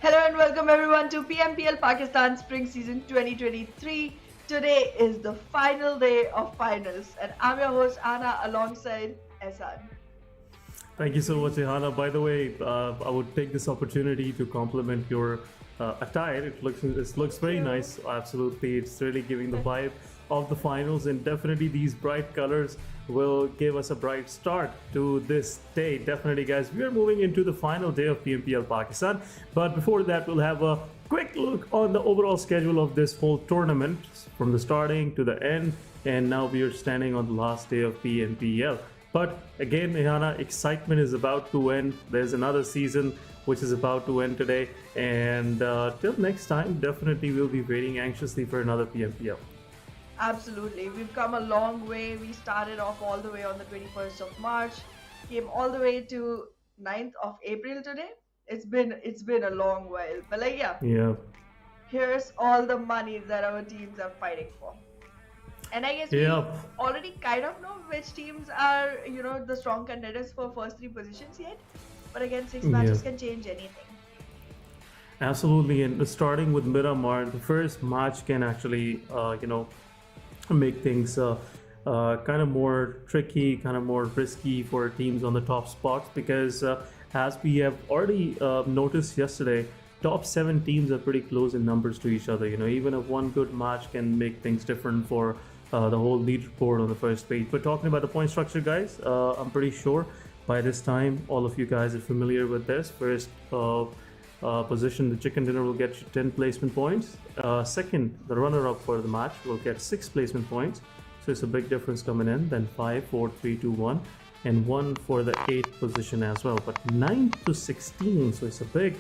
Hello and welcome everyone to PMPL Pakistan Spring Season 2023. Today is the final day of finals and I'm your host Anna alongside Ehsan. Thank you so much, Ehana. By the way, I would take this opportunity to compliment your attire. It looks very nice. Absolutely, it's really giving the vibe of the finals, and definitely these bright colors will give us a bright start to this day. Definitely, guys, we are moving into the final day of PMPL Pakistan. But before that, we'll have a quick look on the overall schedule of this whole tournament from the starting to the end. And now we are standing on the last day of PMPL. But again, Ehana, excitement is about to end. There's another season which is about to end today. And till next time, definitely we'll be waiting anxiously for another PMPL. Absolutely. We've come a long way. We started off all the way on the 21st of March, came all the way to 9th of April today. It's been a long while. But like, yeah. Here's all the money that our teams are fighting for. And I guess we already kind of know which teams are, the strong contenders for first three positions yet. But again, 6 matches can change anything. Absolutely. And starting with Miramar, the first match can actually, make things kind of more tricky, kind of more risky for teams on the top spots, because as we have already noticed yesterday, top 7 teams are pretty close in numbers to each other. Even if one good match can make things different for the whole leaderboard on the first page. But talking about the point structure, guys, I'm pretty sure by this time all of you guys are familiar with this. First position, the chicken dinner, will get you 10 placement points. Second, the runner-up for the match will get 6 placement points, so it's a big difference coming in. Then 5, 4, 3, 2, 1, and 1 for the 8th position as well. But 9 to 16, so it's a big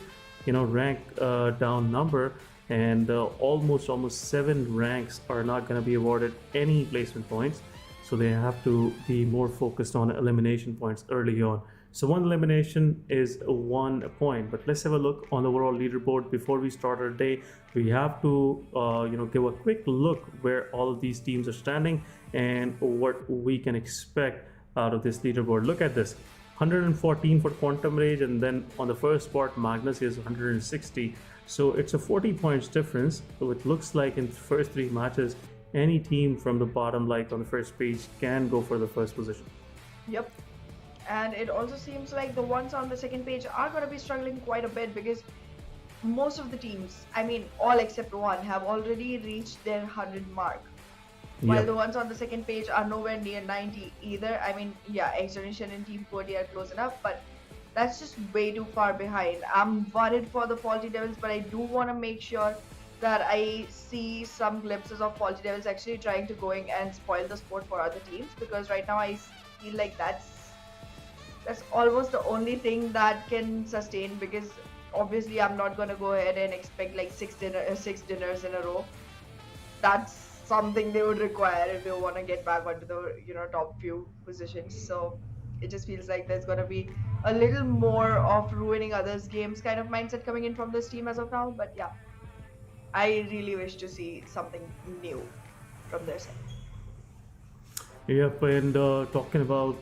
rank down number. and almost 7 ranks are not going to be awarded any placement points, so they have to be more focused on elimination points early on. So one elimination is 1 point. But let's have a look on the overall leaderboard before we start our day. We have to give a quick look where all of these teams are standing and what we can expect out of this leaderboard. Look at this: 114 for Quantum Rage, and then on the first spot Magnus is 160. So it's a 40 points difference. So it looks like in the first 3 matches, any team from the bottom, like on the first page, can go for the first position. Yep. And it also seems like the ones on the second page are going to be struggling quite a bit, because most of the teams, I mean all except one, have already reached their 100 mark. While the ones on the second page are nowhere near 90 either. I mean, yeah, XGeneration and Team QWERTY are close enough, but that's just way too far behind. I'm worried for the Faulty Devils, but I do want to make sure that I see some glimpses of Faulty Devils actually trying to going and spoil the sport for other teams, because right now I feel like that's almost the only thing that can sustain, because obviously I'm not going to go ahead and expect like 6 dinners in a row. That's something they would require if they want to get back onto the top few positions. So it just feels like there's going to be a little more of ruining others' games kind of mindset coming in from this team as of now. But yeah, I really wish to see something new from their side. Yep, and talking about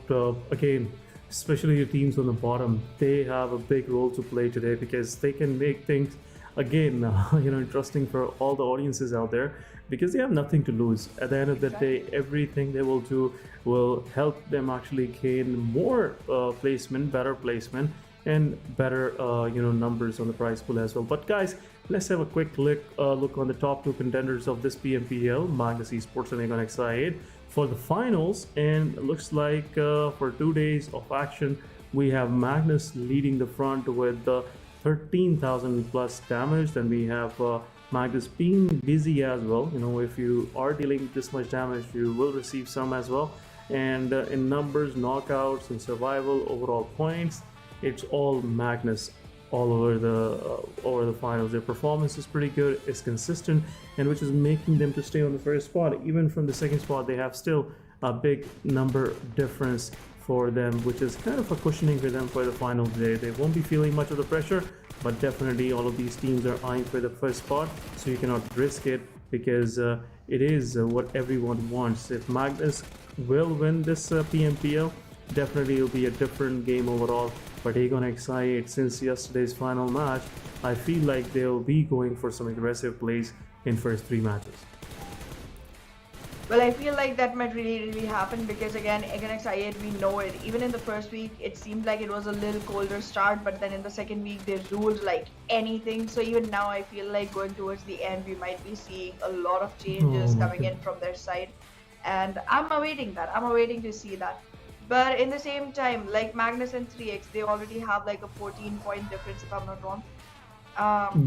again, especially the teams on the bottom, they have a big role to play today, because they can make things again interesting for all the audiences out there, because they have nothing to lose. At the end of the day, everything they will do will help them actually gain more placement, better placement, and better numbers on the prize pool as well. But guys, let's have a quick look on the top 2 contenders of this PMPL, Magnus Esports and Aegon XI8, for the finals. And it looks like for 2 days of action, we have Magnus leading the front with 13,000 plus damage. Then we have Magnus being busy as well. If you are dealing this much damage, you will receive some as well. And in numbers, knockouts, and survival, overall points, it's all Magnus all over the finals. Their performance is pretty good, it's consistent, and which is making them to stay on the first spot. Even from the second spot, they have still a big number difference for them, which is kind of a cushioning for them for the final day. They won't be feeling much of the pressure, but definitely all of these teams are eyeing for the first spot, so you cannot risk it, because it is what everyone wants. If Magnus will win this PMPL, definitely it'll be a different game overall. But Aegon XI8, since yesterday's final match, I feel like they'll be going for some aggressive plays in first 3 matches. Well, I feel like that might really happen, because again, Aegon XI8, we know it. Even in the first week, it seemed like it was a little colder start, but then in the second week, they ruled like anything. So even now, I feel like going towards the end, we might be seeing a lot of changes coming in from their side. And I'm awaiting that. I'm awaiting to see that. But in the same time, like Magnus and 3x, they already have like a 14-point difference, if I'm not wrong.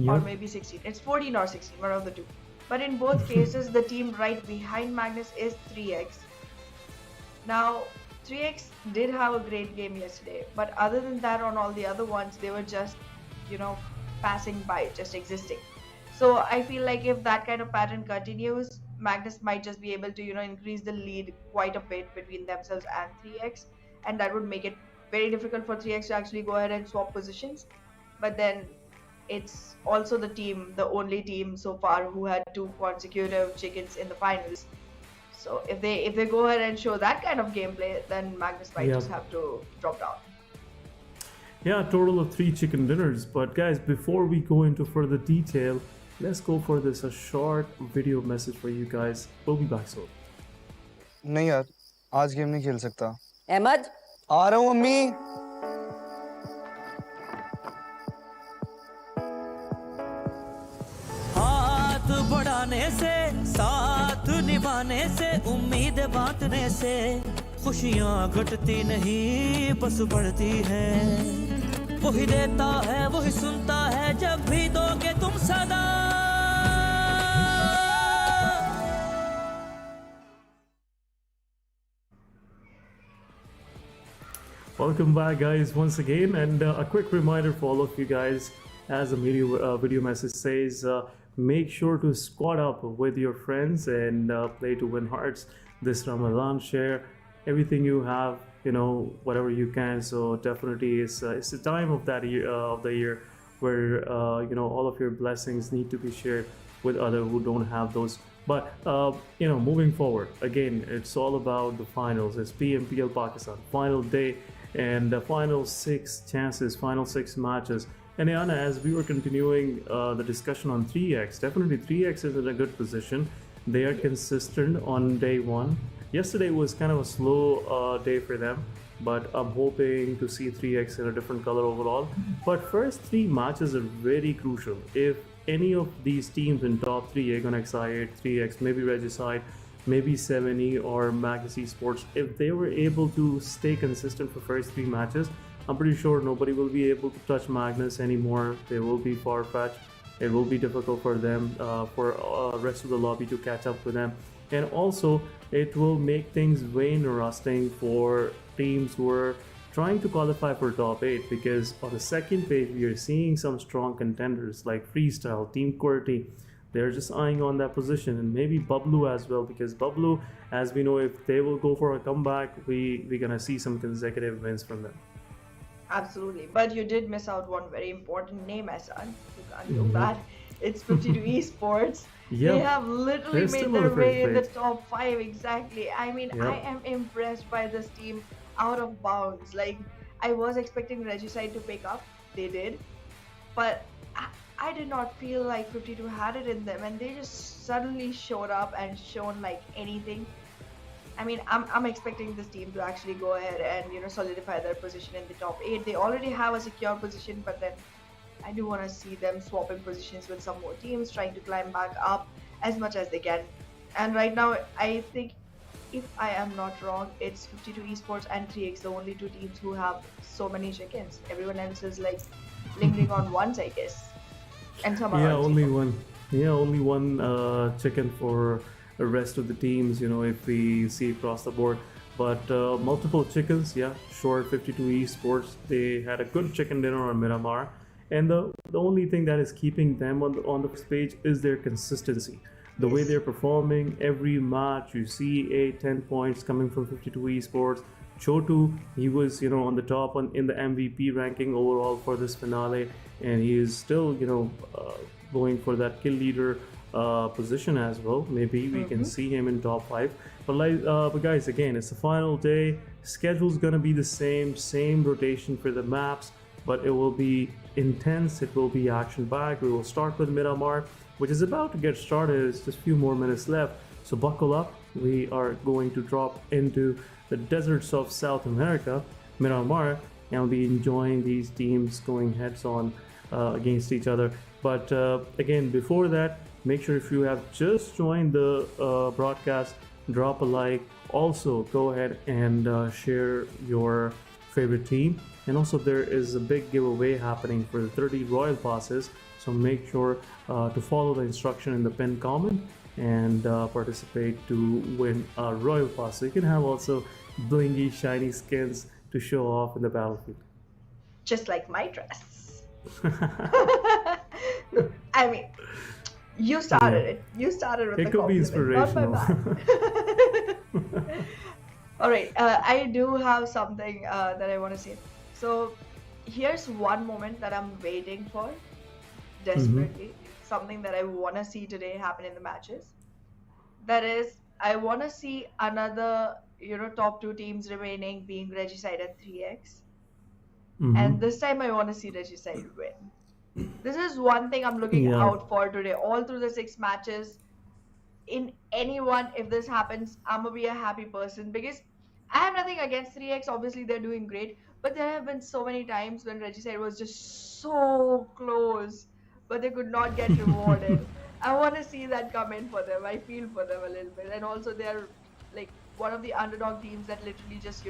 Or maybe 16. It's 14 or 16, one of the two. But in both cases, the team right behind Magnus is 3x. Now, 3x did have a great game yesterday, but other than that, on all the other ones, they were just, passing by, just existing. So I feel like if that kind of pattern continues, Magnus might just be able to, increase the lead quite a bit between themselves and 3x, and that would make it very difficult for 3x to actually go ahead and swap positions. But then it's also the only team so far who had 2 consecutive chickens in the finals. So if they go ahead and show that kind of gameplay, then Magnus might just have to drop down. Yeah, a total of 3 chicken dinners. But guys, before we go into further detail, let's go for this a short video message for you guys. We'll be back soon. नहीं यार, आज game नहीं खेल सकता। अहमद, आ रहा हूँ mummy. हाथ बढ़ाने से, साथ निभाने से, उम्मीद बांटने से, खुशियाँ घटती नहीं बस बढ़ती हैं। वही देता है, वही सुनता है, जब भी दोगे तुम सदा। Welcome back, guys, once again, and a quick reminder for all of you guys, as the video message says, make sure to squad up with your friends and play to win hearts this Ramadan. Share everything you have, whatever you can. So definitely it's the time of that year of the year where all of your blessings need to be shared with other who don't have those. But moving forward, again, it's all about the finals. It's PMPL Pakistan final day, and the final 6 chances, final 6 matches. And Yana, as we were continuing the discussion on 3x, definitely 3x is in a good position. They are consistent on day one. Yesterday was kind of a slow day for them, but I'm hoping to see 3x in a different color overall. But first 3 matches are very crucial. If any of these teams in top 3, Aegon XI8, 3x, maybe Regicide, maybe 7E or Magnus Esports, if they were able to stay consistent for first 3 matches, I'm pretty sure nobody will be able to touch Magnus anymore. They will be far-fetched. It will be difficult for them, for rest of the lobby to catch up with them. And also, it will make things way interesting for teams who are trying to qualify for top 8, because on the second page we are seeing some strong contenders like Freestyle, Team QWERTY. They're just eyeing on that position, and maybe BABLU as well, because BABLU, as we know, if they will go for a comeback, we're gonna see some consecutive wins from them. Absolutely, but you did miss out one very important name, Asan. You can't do that. It's 52 Esports. Yep. They have literally They're made still on their the way in the first top 5, exactly. I mean, Yep. I am impressed by this team out of bounds. Like, I was expecting Regicide to pick up, they did, but I did not feel like 52 had it in them, and they just suddenly showed up and shown like anything. I mean, I'm expecting this team to actually go ahead and solidify their position in the top 8. They already have a secure position, but then I do want to see them swapping positions with some more teams, trying to climb back up as much as they can. And right now, I think, if I am not wrong, it's 52 Esports and 3x, the only 2 teams who have so many chickens. Everyone else is like lingering on ones, I guess. And some are Yeah, on only zero. one. Yeah, only one chicken for the rest of the teams, if we see across the board. But multiple chickens, yeah, sure. 52 Esports, they had a good chicken dinner on Miramar. And the only thing that is keeping them on the first page is their consistency. The way Yes. they're performing every match, you see 8-10 points coming from 52 Esports. Chotu, he was on the top in the MVP ranking overall for this finale, and he is still going for that kill leader position as well. Maybe we can see him in top 5. But guys, again, it's the final day. Schedule's gonna be the same rotation for the maps, but it will be intense. It will be action-packed. We will start with Miramar, which is about to get started. It's just a few more minutes left, so buckle up. We are going to drop into the deserts of South America, Miramar, and we'll be enjoying these teams going heads-on against each other. But again, before that, make sure if you have just joined the broadcast, drop a like. Also, go ahead and share your favorite team. And also, there is a big giveaway happening for the 30 Royal Passes. So make sure to follow the instruction in the pinned comment and participate to win a Royal Pass. So you can have also blingy, shiny skins to show off in the battlefield. Just like my dress. I mean, you started Yeah. it. You started with It the could be compliment, not my inspirational. bad. All right, I do have something that I want to say. So here's one moment that I'm waiting for desperately. Something that I want to see today happen in the matches. That is, I want to see another, top 2 teams remaining being Regicide and 3x. And this time I want to see Regicide win. This is one thing I'm looking Yeah. out for today. All through the 6 matches, in anyone, if this happens, I'm gonna be a happy person, because I have nothing against 3x. Obviously, they're doing great, but there have been so many times when Regicide was just so close, but they could not get rewarded. I want to see that come in for them. I feel for them a little bit, and also they're like one of the underdog teams that literally just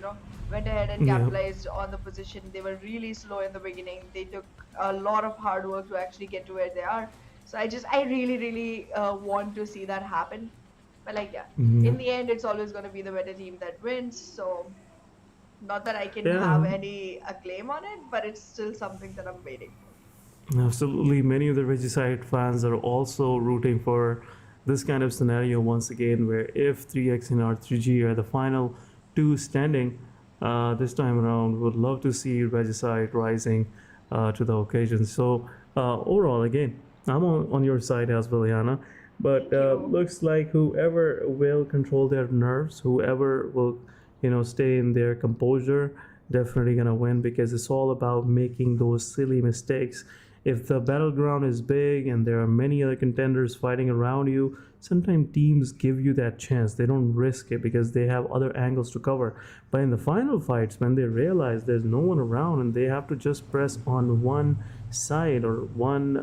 went ahead and Yeah. capitalized on the position. They were really slow in the beginning. They took a lot of hard work to actually get to where they are. So I really want to see that happen. But like, yeah, Yeah. in the end, it's always going to be the better team that wins. So not that I can Yeah. have any acclaim on it, but it's still something that I'm waiting for. Absolutely. Many of the Regicide fans are also rooting for this kind of scenario once again, where if 3X and R3G are the final two standing this time around, would love to see Regicide rising to the occasion. So, overall, again, I'm on your side as well, Yana. But Thank you. looks like whoever will control their nerves, whoever will, stay in their composure, definitely gonna win because it's all about making those silly mistakes. If the battleground is big and there are many other contenders fighting around you, sometimes teams give you that chance. They don't risk it because they have other angles to cover. But in the final fights, when they realize there's no one around and they have to just press on one side or one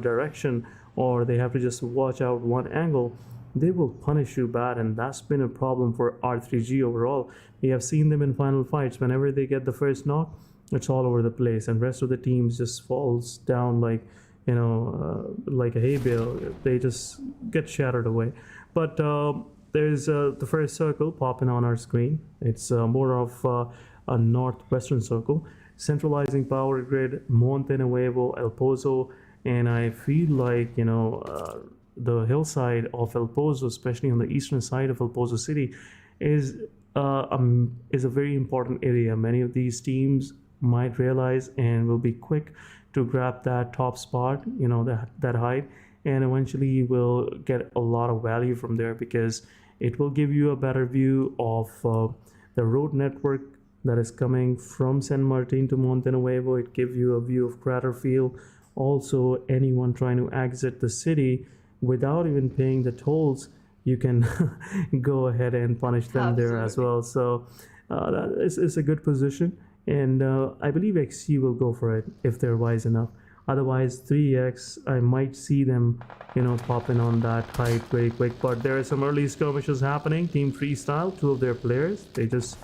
direction, or they have to just watch out one angle, they will punish you bad, and that's been a problem for R3G overall. We have seen them in final fights. Whenever they get the first knock, it's all over the place, and rest of the teams just falls down like like a hay bale. They just get shattered away. But there's the first circle popping on our screen. It's more of a northwestern circle, centralizing power grid, Monte Nuevo, El Pozo, and I feel like the hillside of El Pozo, especially on the eastern side of El Pozo city, is a very important area. Many of these teams might realize and will be quick to grab that top spot, that height, and eventually you will get a lot of value from there because it will give you a better view of the road network that is coming from San Martin to Monte Nuevo. It gives you a view of Craterfield. Also, anyone trying to exit the city without even paying the tolls, you can go ahead and punish them there as well. So that is a good position. And I believe XG will go for it if they're wise enough. Otherwise, 3X, I might see them, popping on that height very quick. But there are some early skirmishes happening. Team Freestyle, two of their players, they just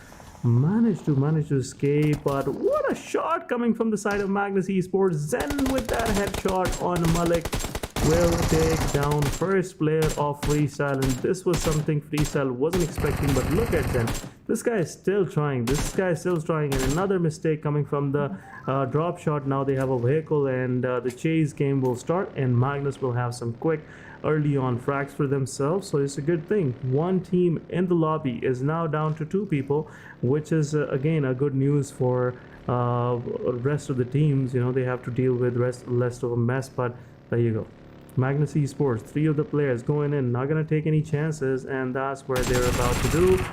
managed to escape. But what a shot coming from the side of Magnus Esports. Zen with that headshot on Malik will take down first player of Freestyle, and this was something Freestyle wasn't expecting. But look at Zen. This guy is still trying. And another mistake coming from the drop shot. Now they have a vehicle, and the chase game will start, and Magnus will have some quick early on frags for themselves. So it's a good thing. One team in the lobby is now down to two people, which is again a good news for rest of the teams. They have to deal with less of a mess, but there you go. Magnus Esports, three of the players going in, not gonna take any chances, and that's where they're about to do.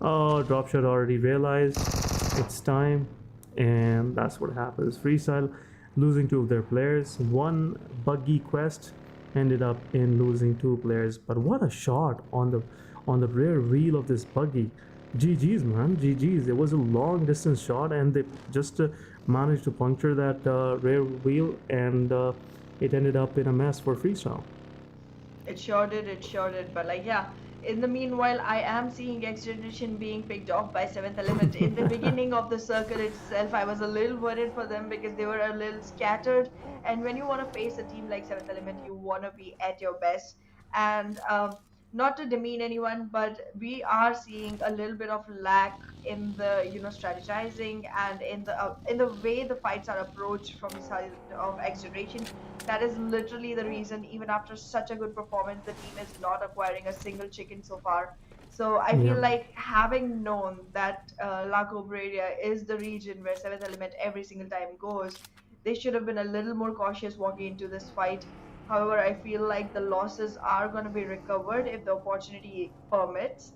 Oh, drop shot already realized. It's time, and that's what happens. Freestyle losing two of their players. One buggy quest ended up in losing two players. But what a shot on the rear wheel of this buggy. GG's, man, GG's. It was a long distance shot, and they just managed to puncture that rear wheel, and it ended up in a mess for Freestyle. It sure did. But yeah, in the meanwhile, I am seeing XGeneration being picked off by 7th Element. In the beginning of the circle itself, I was a little worried for them because they were a little scattered. And when you want to face a team like 7th Element, you want to be at your best. And not to demean anyone, but we are seeing a little bit of lack in the strategizing and in the way the fights are approached from the side of XGeneration. That is literally the reason, even after such a good performance, the team is not acquiring a single chicken so far. So I feel like, having known that La Cobreria is the region where 7th Element every single time goes, they should have been a little more cautious walking into this fight. However, I feel like the losses are going to be recovered if the opportunity permits.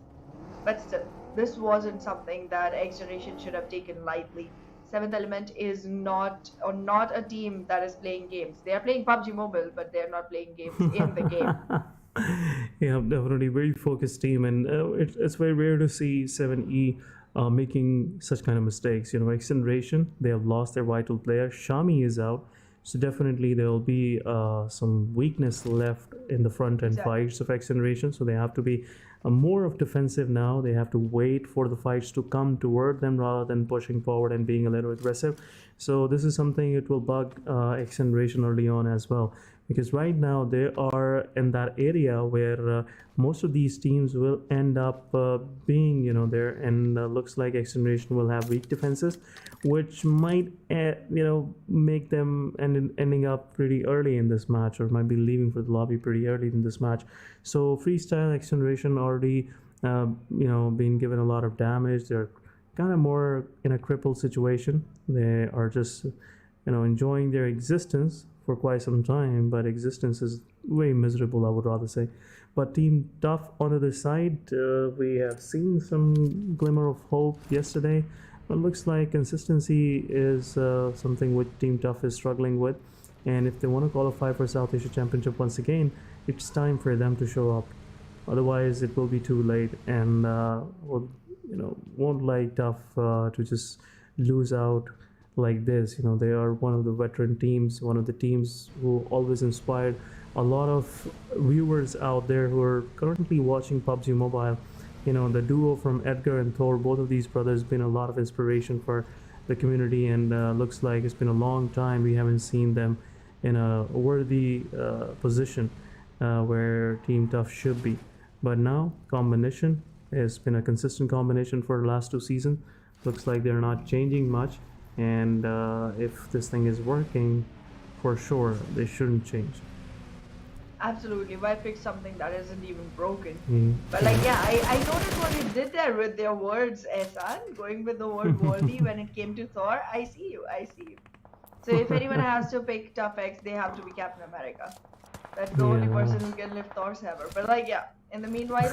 But still, this wasn't something that XGeneration should have taken lightly. 7th Element is not a team that is playing games. They are playing PUBG Mobile, but they are not playing games in the game. Yeah, definitely very focused team, and it's very rare to see 7E making such kind of mistakes. XGeneration, they have lost their vital player. Shami is out. So definitely there will be some weakness left in the front end fights of XGeneration. So they have to be more of defensive now. They have to wait for the fights to come toward them rather than pushing forward and being a little aggressive. So this is something it will bug XGeneration early on as well. because right now they are in that area where most of these teams will end up being, there, and looks like XGeneration will have weak defenses, which might make them ending up pretty early in this match, or might be leaving for the lobby pretty early in this match. So freestyle XGeneration already being given a lot of damage. They're kind of more in a crippled situation. They are just enjoying their existence for quite some time, but existence is way miserable, I would rather say. But Team Tough on the other side, we have seen some glimmer of hope yesterday, but looks like consistency is something which Team Tough is struggling with. And if they want to qualify for South Asia Championship once again, it's time for them to show up. Otherwise, it will be too late, and won't like Tough to just lose out like this. They are one of the veteran teams, one of the teams who always inspired a lot of viewers out there who are currently watching PUBG Mobile. The duo from Edgar and Thor, both of these brothers, been a lot of inspiration for the community, and looks like it's been a long time we haven't seen them in a worthy position where Team Tough should be. But now combination has been a consistent combination for the last 2 seasons. Looks like they're not changing much, and if this thing is working, for sure they shouldn't change. Absolutely. Why fix something that isn't even broken? Mm. But like, yeah, I noticed what you did there with their words, Ehsan, going with the word worthy when it came to Thor. I see you. I see you. So if anyone has to pick Tough X, they have to be Captain America. That's the only person who can lift Thor's hammer. But like, yeah. In the meanwhile,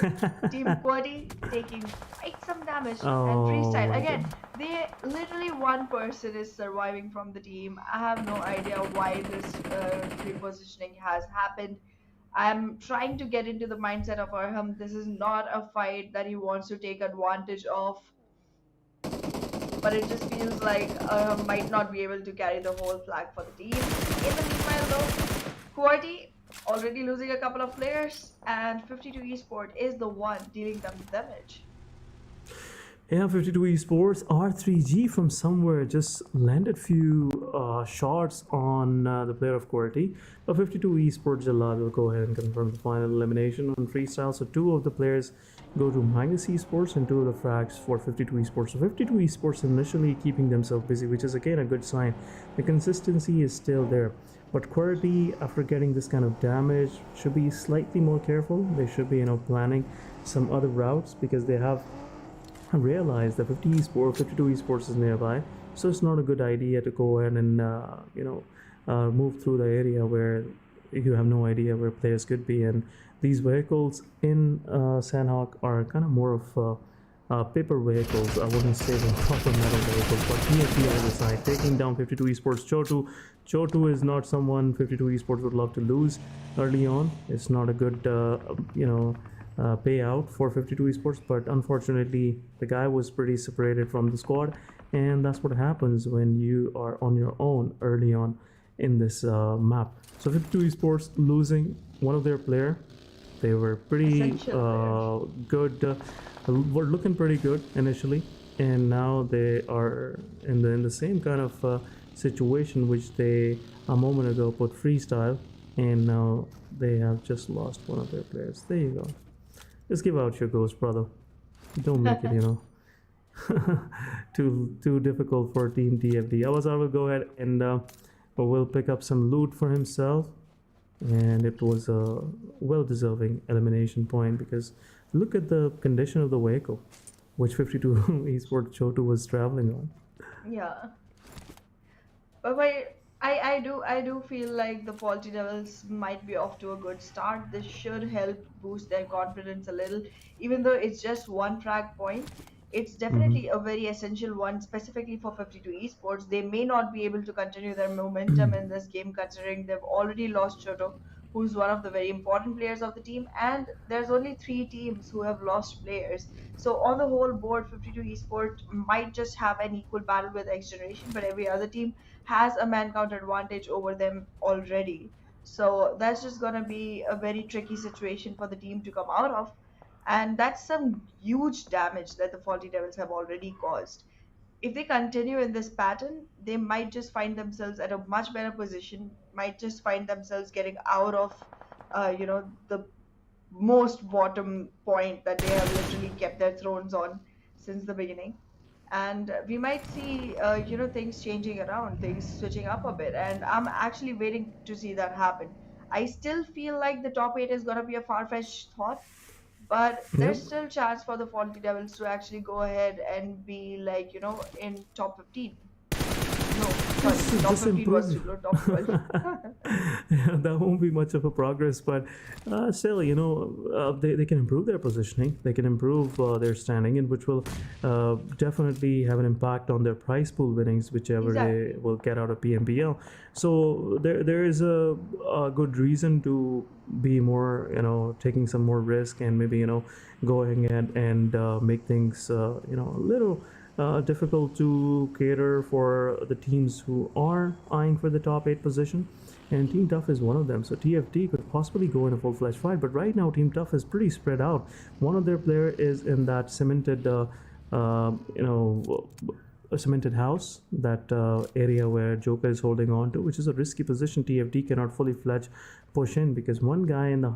Team QWERTY taking quite some damage and freestyle. Again, they literally one person is surviving from the team. I have no idea why this repositioning has happened. I'm trying to get into the mindset of Arham. This is not a fight that he wants to take advantage of, but it just feels like Arham might not be able to carry the whole flag for the team. In the meanwhile, though, QWERTY already losing a couple of players, and 52 Esports is the one dealing them the damage. Yeah, 52 Esports, R3G from somewhere just landed few shots on the player of QWERTY. But 52 Esports Jalad will go ahead and confirm the final elimination on freestyle. So 2 of the players go to Magnus Esports and 2 of the frags for 52 Esports. So 52 Esports initially keeping themselves busy, which is again a good sign. The consistency is still there. But QWERTY, after getting this kind of damage, should be slightly more careful. They should be, planning some other routes, because they have realized that 52 Esports is nearby. So it's not a good idea to go ahead and, move through the area where you have no idea where players could be. And these vehicles in Sanhok are kind of more of paper vehicles. I wouldn't say they're proper metal vehicles, but PMPL on the side, taking down 52 Esports. Chotu is not someone 52 Esports would love to lose early on. It's not a good, payout for 52 Esports, but unfortunately, the guy was pretty separated from the squad, and that's what happens when you are on your own early on in this map. So 52 Esports losing one of their player. They were pretty good. Were looking pretty good initially, and now they are in the same kind of situation which they a moment ago put freestyle, and now they have just lost one of their players. There you go. Just give out your ghost, brother. Don't make it, too difficult for Team TFD. Awazar will go ahead and will pick up some loot for himself, and it was a well-deserving elimination point, because look at the condition of the vehicle which 52 Esports Chotu was traveling on. Yeah. But I do feel like the Faulty Devils might be off to a good start. This should help boost their confidence a little. Even though it's just one frag point, it's definitely a very essential one, specifically for 52 Esports. They may not be able to continue their momentum in this game, considering they've already lost Choto, who's one of the very important players of the team, and there's only 3 teams who have lost players. So on the whole board, 52 Esports might just have an equal battle with XGeneration, but every other team has a man count advantage over them already. So that's just gonna be a very tricky situation for the team to come out of. And that's some huge damage that the Faulty Devils have already caused. if they continue in this pattern, they might just find themselves at a much better position, might just find themselves getting out of, the most bottom point that they have literally kept their thrones on since the beginning. And we might see, things changing around, things switching up a bit. And I'm actually waiting to see that happen. I still feel like the top eight is going to be a far-fetched thought, but Yep. there's still chance for the Faulty Devils to actually go ahead and be like, in top 15. No, sorry, top Just 15 was improve. too low, top 12. Yeah, that won't be much of a progress, but still, they can improve their positioning. They can improve their standing, and which will definitely have an impact on their prize pool winnings, whichever they Exactly. will get out of PMPL. So there is a good reason to be more, taking some more risk and maybe going ahead and make things a little difficult to cater for the teams who are eyeing for the top 8 position, and Team Tough is one of them. So TFT could possibly go in a full-fledged fight, but right now Team Tough is pretty spread out. One of their player is in that cemented a cemented house, that area where Joker is holding on to, which is a risky position. TFT cannot fully fledged push in because one guy in the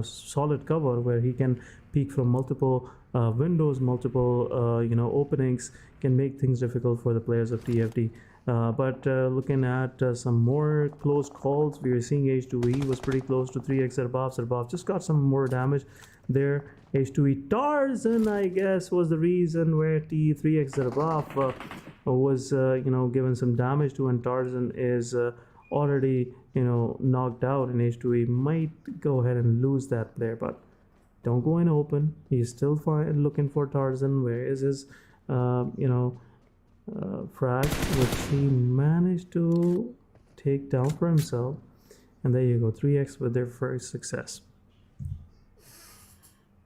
solid cover where he can peek from multiple windows, multiple openings, can make things difficult for the players of TFT. But looking at some more close calls, we are seeing H2E was pretty close to 3x at above. Zerbov just got some more damage there. H2E Tarzan, I guess, was the reason where T3x at above was given some damage to, and Tarzan is already knocked out, and H2E might go ahead and lose that player. But don't go in open. He's still looking for Tarzan. Where is his frag, which he managed to take down for himself? And there you go, 3x with their first success.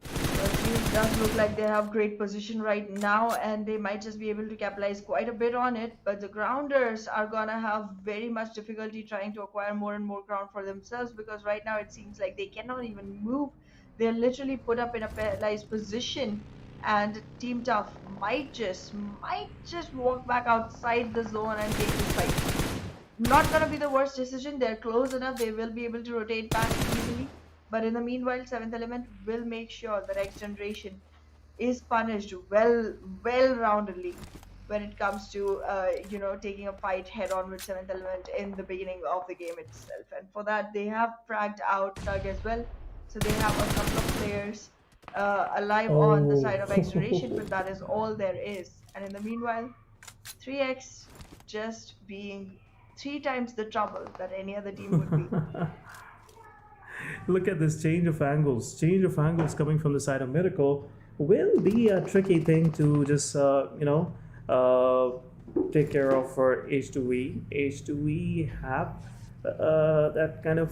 It does look like they have great position right now, and they might just be able to capitalize quite a bit on it. But the grounders are gonna have very much difficulty trying to acquire more and more ground for themselves, because right now it seems like they cannot even move. They're literally put up in a paralyzed position, and Team Tough might just walk back outside the zone and take this fight. Not gonna be the worst decision. They're close enough. They will be able to rotate back easily. But in the meanwhile, Seventh Element will make sure that XGeneration is punished well-roundedly when it comes to taking a fight head-on with Seventh Element in the beginning of the game itself. And for that, they have fragged out Thug as well. So they have a couple of players alive on the side of XGeneration, but that is all there is. And in the meanwhile, 3x just being 3 times the trouble that any other team would be. Look at this change of angles. Change of angles coming from the side of Miracle will be a tricky thing to just take care of for H2E. H2E have that kind of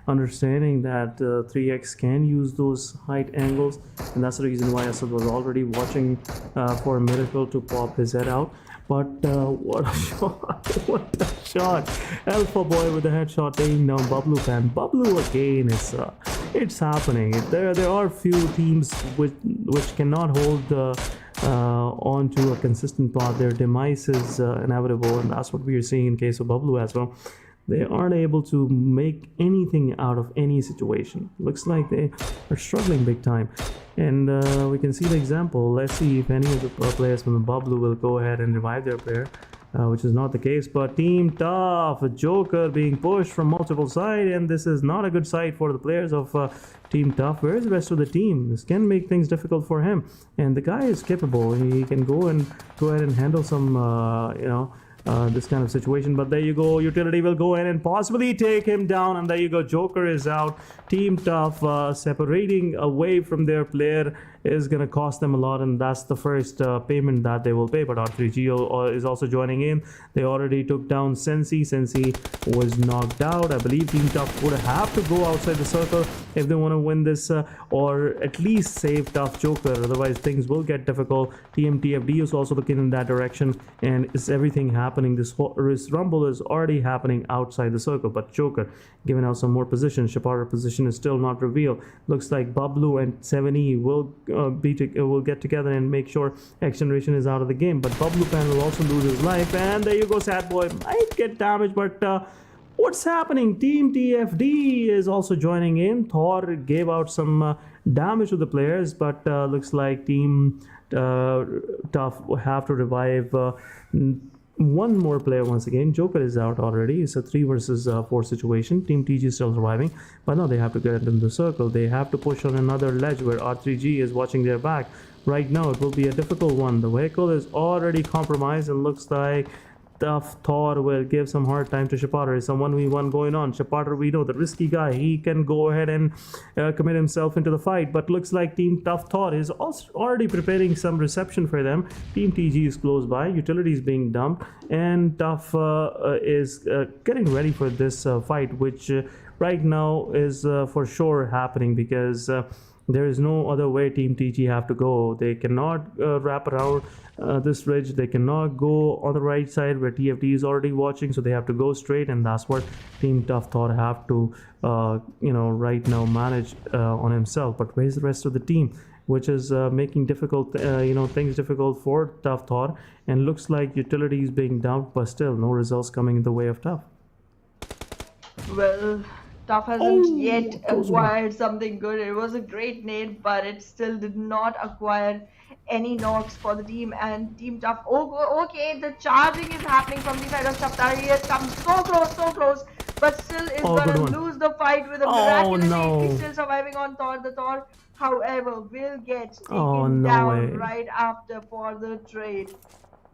understanding that 3x can use those height angles, and that's the reason why Asad was already watching for Miracle to pop his head out. But what a shot! What a shot! Alpha Boy with the headshot taking down BABLU fan. BABLU again is it's happening. There are few teams which cannot hold on to a consistent path. Their demise is inevitable, and that's what we are seeing in case of BABLU as well. They aren't able to make anything out of any situation. Looks like they are struggling big time. And we can see the example. Let's see if any of the players from the BABLU will go ahead and revive their player, which is not the case. But Team Tough, Joker being pushed from multiple sides, and this is not a good sight for the players of Team Tough. Where is the rest of the team? This can make things difficult for him. And the guy is capable. He can go ahead and handle some, this kind of situation. But there you go, Utility will go in and possibly take him down, and there you go, Joker is out. Team Tough separating away from their player is gonna cost them a lot, and that's the first payment that they will pay. But R3G is also joining in. They already took down Sensi. Sensi was knocked out. I believe Team Tough would have to go outside the circle if they want to win this, or at least save Tough Joker, otherwise things will get difficult. TFD is also looking in that direction, and is everything happening happening. This rumble is already happening outside the circle. But Joker giving out some more position. Shaparter position is still not revealed. Looks like BABLU and 7E will get together and make sure XGeneration is out of the game. But BABLU Pan will also lose his life. And there you go, Sad Boy might get damaged, but what's happening? Team TFD is also joining in. Thor gave out some damage to the players, but looks like Team Tough will have to revive one more player once again. Joker is out already. It's a 3 versus 4 situation. Team TG is still surviving, but now they have to get into the circle. They have to push on another ledge where R3G is watching their back. Right now it will be a difficult one. The vehicle is already compromised and looks like Tough Thor will give some hard time to Shaparter. It's a 1v1 going on. Shaparter, we know, the risky guy, he can go ahead and commit himself into the fight, but looks like Team Tough Thor is also already preparing some reception for them. Team TG is close by, utilities being dumped, and Tough is getting ready for this fight, which right now is for sure happening, because there is no other way Team TG have to go. They cannot wrap around this ridge. They cannot go on the right side where TFD is already watching, so they have to go straight, and that's what Team Tough Thor have to right now manage on himself. But where's the rest of the team, which is making difficult things difficult for Tough Thor, and looks like utility is being dumped, but still no results coming in the way of Tough. Well, Tough hasn't yet acquired something good. It was a great nade, but it still did not acquire any knocks for the team. And Team Tough, okay, the charging is happening from the side of Shaparter. He has come so close, but still is gonna lose the fight with a miraculous. He's still surviving on Thor. The Thor, however, will get taken down right after for the trade.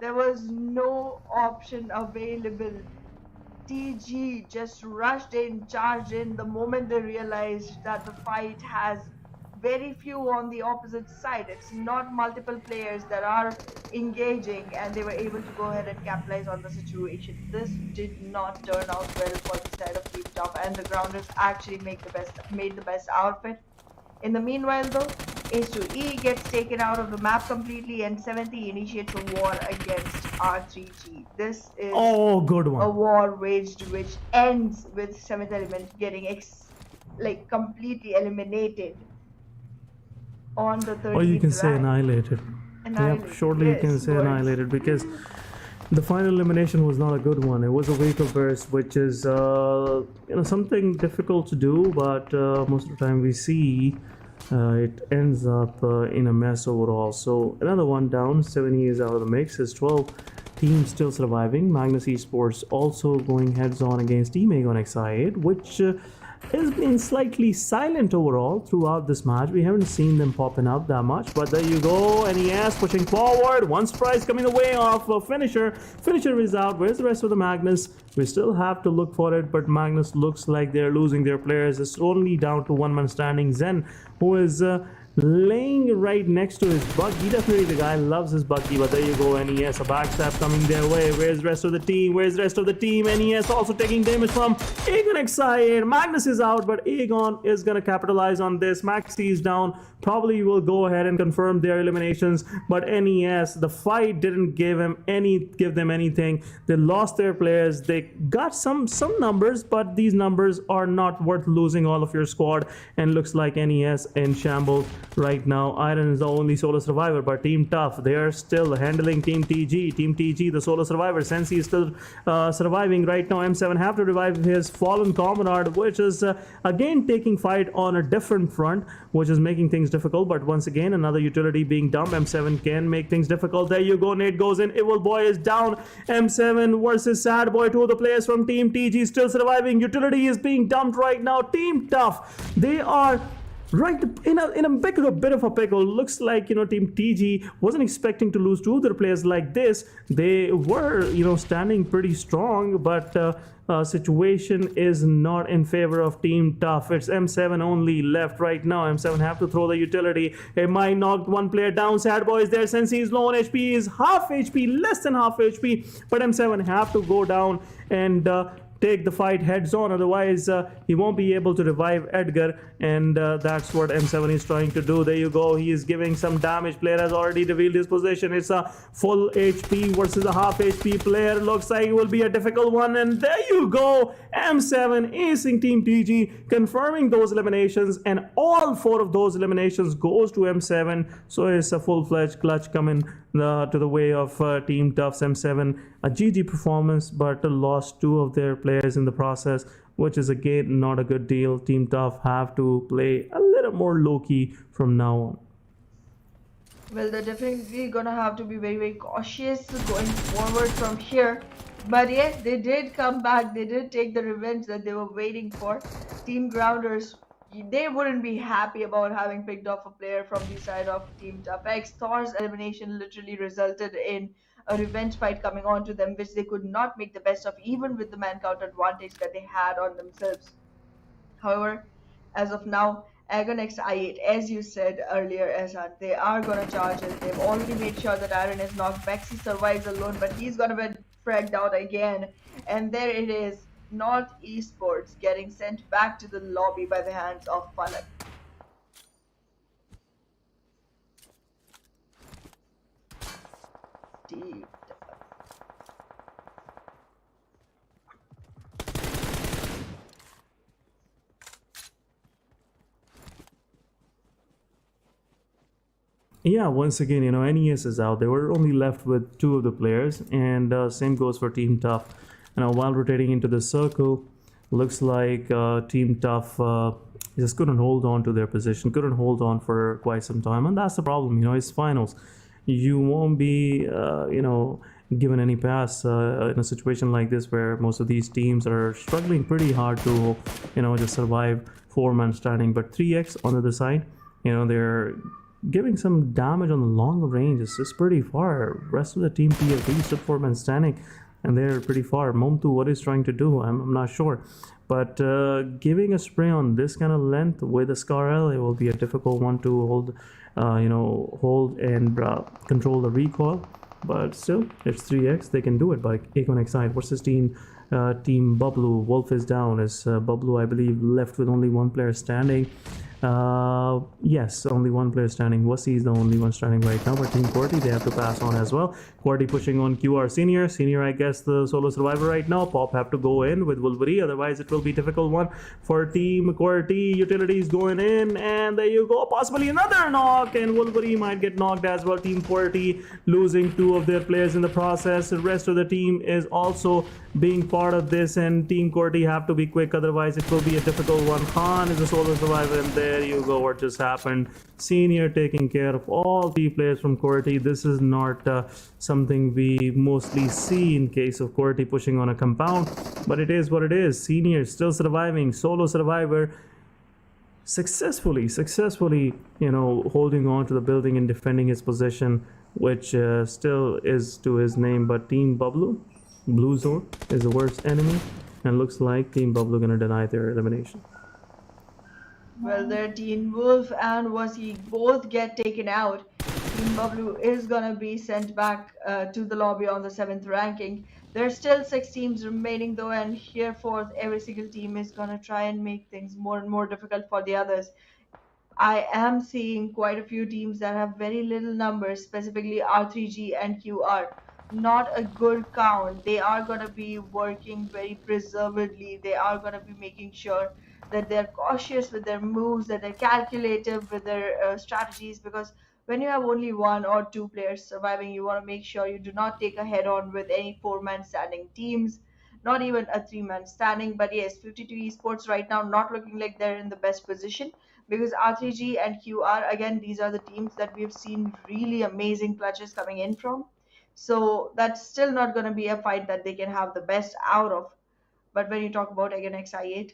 There was no option available. TG just rushed in, charged in the moment they realized that the fight has very few on the opposite side. It's not multiple players that are engaging, and they were able to go ahead and capitalize on the situation. This did not turn out well for the side of Team Tough, and the Grounders actually made the best out of it. In the meanwhile though, H2E gets taken out of the map completely, and 70 initiates a war against R3G. This is a war waged which ends with 7th Element getting completely eliminated on the 13th. Or you can say annihilated. Annihilated. Yep, shortly you can say annihilated, because the final elimination was not a good one. It was a vehicle burst, which is something difficult to do, but most of the time we see it ends up in a mess overall. So another one down. 70 is out of the mix. There's 12 teams still surviving. Magnus Esports also going heads on against Team Aegon X8, which has been slightly silent overall throughout this match. We haven't seen them popping up that much, but there you go. NES pushing forward. One surprise coming the way of Finisher. Finisher is out. Where's the rest of the Magnus? We still have to look for it, but Magnus looks like they're losing their players. It's only down to one man standing. Zen, who is laying right next to his buggy. Definitely the guy loves his buggy, but there you go. NES, a backstab coming their way. Where's the rest of the team? Where's the rest of the team? NES also taking damage from Aegon X8. Magnus is out, but Aegon is gonna capitalize on this. Maxi is down. Probably will go ahead and confirm their eliminations, but NES, the fight didn't give them anything. They lost their players. They got some numbers, but these numbers are not worth losing all of your squad, and looks like NES in shambles right now. Iron is the only solo survivor, but Team Tough, they are still handling Team TG. Team TG, the solo survivor. Sensi is still surviving right now. M7 have to revive his fallen comrade, which is again taking fight on a different front, which is making things difficult. But once again, another utility being dumped. M7 can make things difficult. There you go. Nate goes in. Evil Boy is down. M7 versus Sad Boy. Two of the players from Team TG still surviving. Utility is being dumped right now. Team Tough, they are right in a bit of a pickle. Looks like Team TG wasn't expecting to lose two other players like this. They were standing pretty strong, but situation is not in favor of Team Tough. It's M7 only left right now. M7 have to throw the utility. It might knock one player down. Sad Boy is there. Sensi is low on HP, is half HP, less than half HP, but M7 have to go down and take the fight heads on. Otherwise, he won't be able to revive Edgar, and that's what M7 is trying to do. There you go. He is giving some damage. Player has already revealed his position. It's a full HP versus a half HP player. Looks like it will be a difficult one, and there you go. M7 acing Team TG, confirming those eliminations, and all 4 of those eliminations goes to M7. So it's a full-fledged clutch coming to the way of Team Tough's M7. A GG performance, but lost 2 of their players in the process, which is again not a good deal. Team Tough have to play a little more low-key from now on. Well, they're definitely gonna have to be very, very cautious going forward from here. But yes, they did come back. They did take the revenge that they were waiting for. Team Grounders, they wouldn't be happy about having picked off a player from the side of Team Tough X. Thor's elimination literally resulted in a revenge fight coming on to them, which they could not make the best of, even with the man count advantage that they had on themselves. However, as of now, Agon X I8, as you said earlier, Azad, they are gonna charge it. They've already made sure that Iron is knocked back. He survives alone, but he's gonna be fragged out again. And there it is, North Esports getting sent back to the lobby by the hands of Palak. Deep. Yeah, once again, NES is out. They were only left with 2 of the players, and same goes for Team Tough. While rotating into the circle, looks like Team Tough just couldn't hold on to their position, couldn't hold on for quite some time, and that's the problem. It's finals. You won't be, given any pass in a situation like this where most of these teams are struggling pretty hard to, just survive 4-man standing. But 3X on the other side, they're giving some damage on the long range. It's pretty far. Rest of the team PFD stood 4-man standing, and they're pretty far. Momtu, what is trying to do? I'm not sure. But giving a spray on this kind of length with a Scar-L, it will be a difficult one to hold and control the recoil. But still, it's 3X. They can do it by Agon X8 versus Team BABLU. Wolf is down as BABLU, I believe, left with only 1 player standing. Yes, only 1 player standing. Wasi is the only one standing right now, but Team QWERTY, they have to pass on as well. QWERTY pushing on QR Senior. Senior, I guess, the solo survivor right now. Pop have to go in with Wolverine, otherwise it will be difficult one for Team QWERTY. Utilities going in, and there you go. Possibly another knock, and Wolverine might get knocked as well. Team QWERTY losing 2 of their players in the process. The rest of the team is also being part of this, and Team QWERTY have to be quick, otherwise it will be a difficult one. Khan is a solo survivor, and there you go, what just happened. Senior taking care of all 3 players from QWERTY. This is not something we mostly see in case of QWERTY pushing on a compound, but it is what it is. Senior still surviving, solo survivor, successfully, holding on to the building and defending his position, which still is to his name. But Team BABLU, Blue Zone, is the worst enemy, and looks like Team BABLU gonna deny their elimination. Well, their Teen Wolf and Wasi both get taken out. Team BABLU is gonna be sent back to the lobby on the 7th ranking. There's still 6 teams remaining though, and hereforth every single team is gonna try and make things more and more difficult for the others. I am seeing quite a few teams that have very little numbers, specifically R3G and QR. Not a good count. They are going to be working very preservedly. They are going to be making sure that they're cautious with their moves, that they're calculative with their strategies, because when you have only 1 or 2 players surviving, you want to make sure you do not take a head-on with any 4-man standing teams, not even a 3-man standing. But yes, 52 Esports right now not looking like they're in the best position, because R3G and QR, again, these are the teams that we've seen really amazing clutches coming in from. So that's still not going to be a fight that they can have the best out of. But when you talk about again XI8,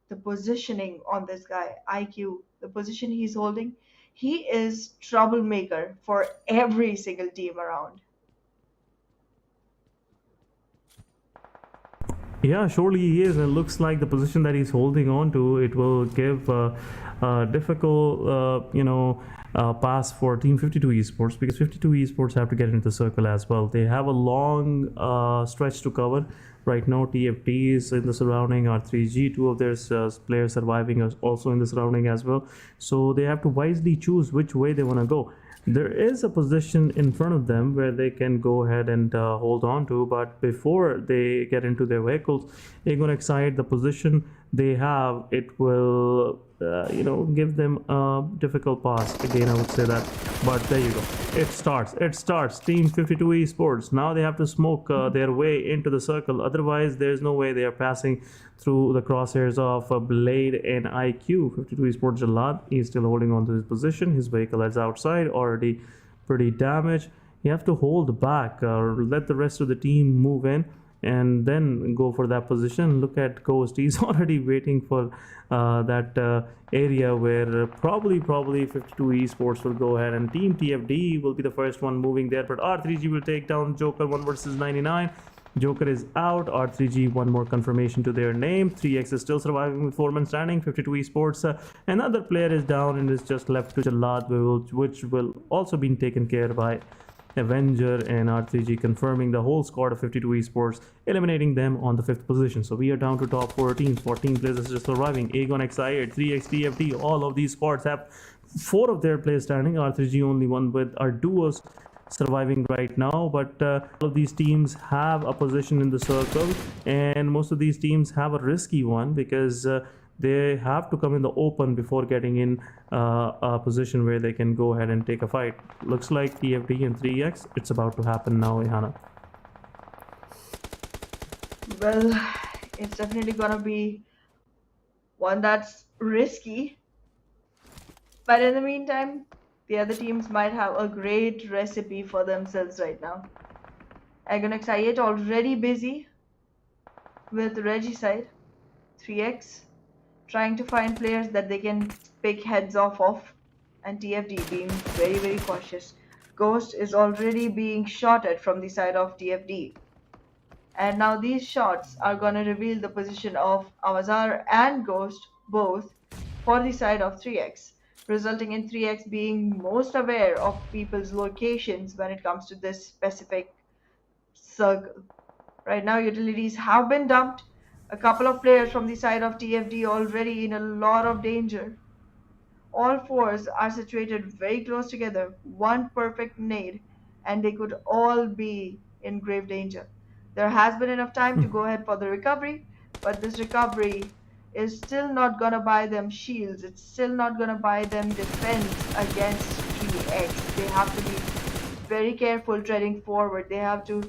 the positioning on this guy, IQ, the position he's holding, he is troublemaker for every single team around. Yeah, surely he is. It looks like the position that he's holding on to, it will give difficult, pass for Team 52 Esports, because 52 Esports have to get into the circle as well. They have a long stretch to cover. Right now, TFT is in the surrounding, R3G, two of their players surviving are also in the surrounding as well. So they have to wisely choose which way they want to go. There is a position in front of them where they can go ahead and hold on to, but before they get into their vehicles, they're going to excite the position they have. It will give them a difficult pass. Again, I would say that, but there you go. It starts. Team 52 Esports, now they have to smoke their way into the circle. Otherwise, there's no way they are passing through the crosshairs of Blade and IQ. 52 Esports Jalad, he's still holding on to his position. His vehicle is outside, already pretty damaged. You have to hold back or let the rest of the team move in and then go for that position. Look at Ghost, he's already waiting for that area where probably 52 Esports will go ahead, and Team TFD will be the first one moving there, but R3G will take down Joker 1 versus 99. Joker is out. R3G, one more confirmation to their name. 3x is still surviving with 4 men standing. 52 Esports, another player is down and is just left to Jalad, which will also be taken care by Avenger, and R3G confirming the whole squad of 52 Esports, eliminating them on the 5th position. So we are down to top 4 teams. 14 players is just surviving. Aegon, XI8, 3x, TFT, all of these squads have 4 of their players standing. R3G only one with our duos surviving right now, but all of these teams have a position in the circle, and most of these teams have a risky one because they have to come in the open before getting in a position where they can go ahead and take a fight. Looks like TFD and 3x, it's about to happen now, Ihana. Well, it's definitely gonna be one that's risky, but in the meantime, the other teams might have a great recipe for themselves right now. Agon XI8 already busy with Regicide. 3x trying to find players that they can pick heads off of, and TFD being very, very cautious. Ghost is already being shot at from the side of TFD. And now these shots are gonna reveal the position of Avazar and Ghost both for the side of 3x, resulting in 3x being most aware of people's locations when it comes to this specific circle. Right now, utilities have been dumped. A couple of players from the side of TFD already in a lot of danger. All 4s are situated very close together. One perfect nade, and they could all be in grave danger. There has been enough time to go ahead for the recovery, but this recovery is still not gonna buy them shields. It's still not gonna buy them defense against 3x. They have to be very careful treading forward. They have to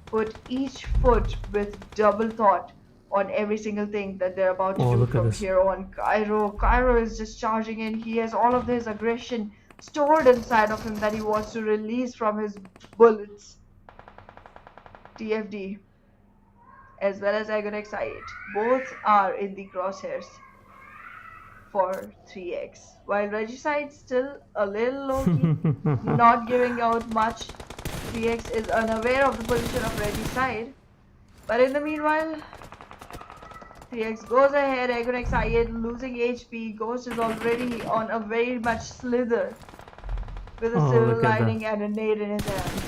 put each foot with double thought on every single thing that they're about to do from here on. Cairo is just charging in. He has all of this aggression stored inside of him that he wants to release from his bullets. TFD as well as Agon XI8 both are in the crosshairs for 3x, while Regicide still a little low-key, not giving out much. 3x is unaware of the position of Regicide, but in the meanwhile 3x goes ahead. Agon XI8 losing HP. Ghost is already on a very much slither with a silver lining and a nade in his hand.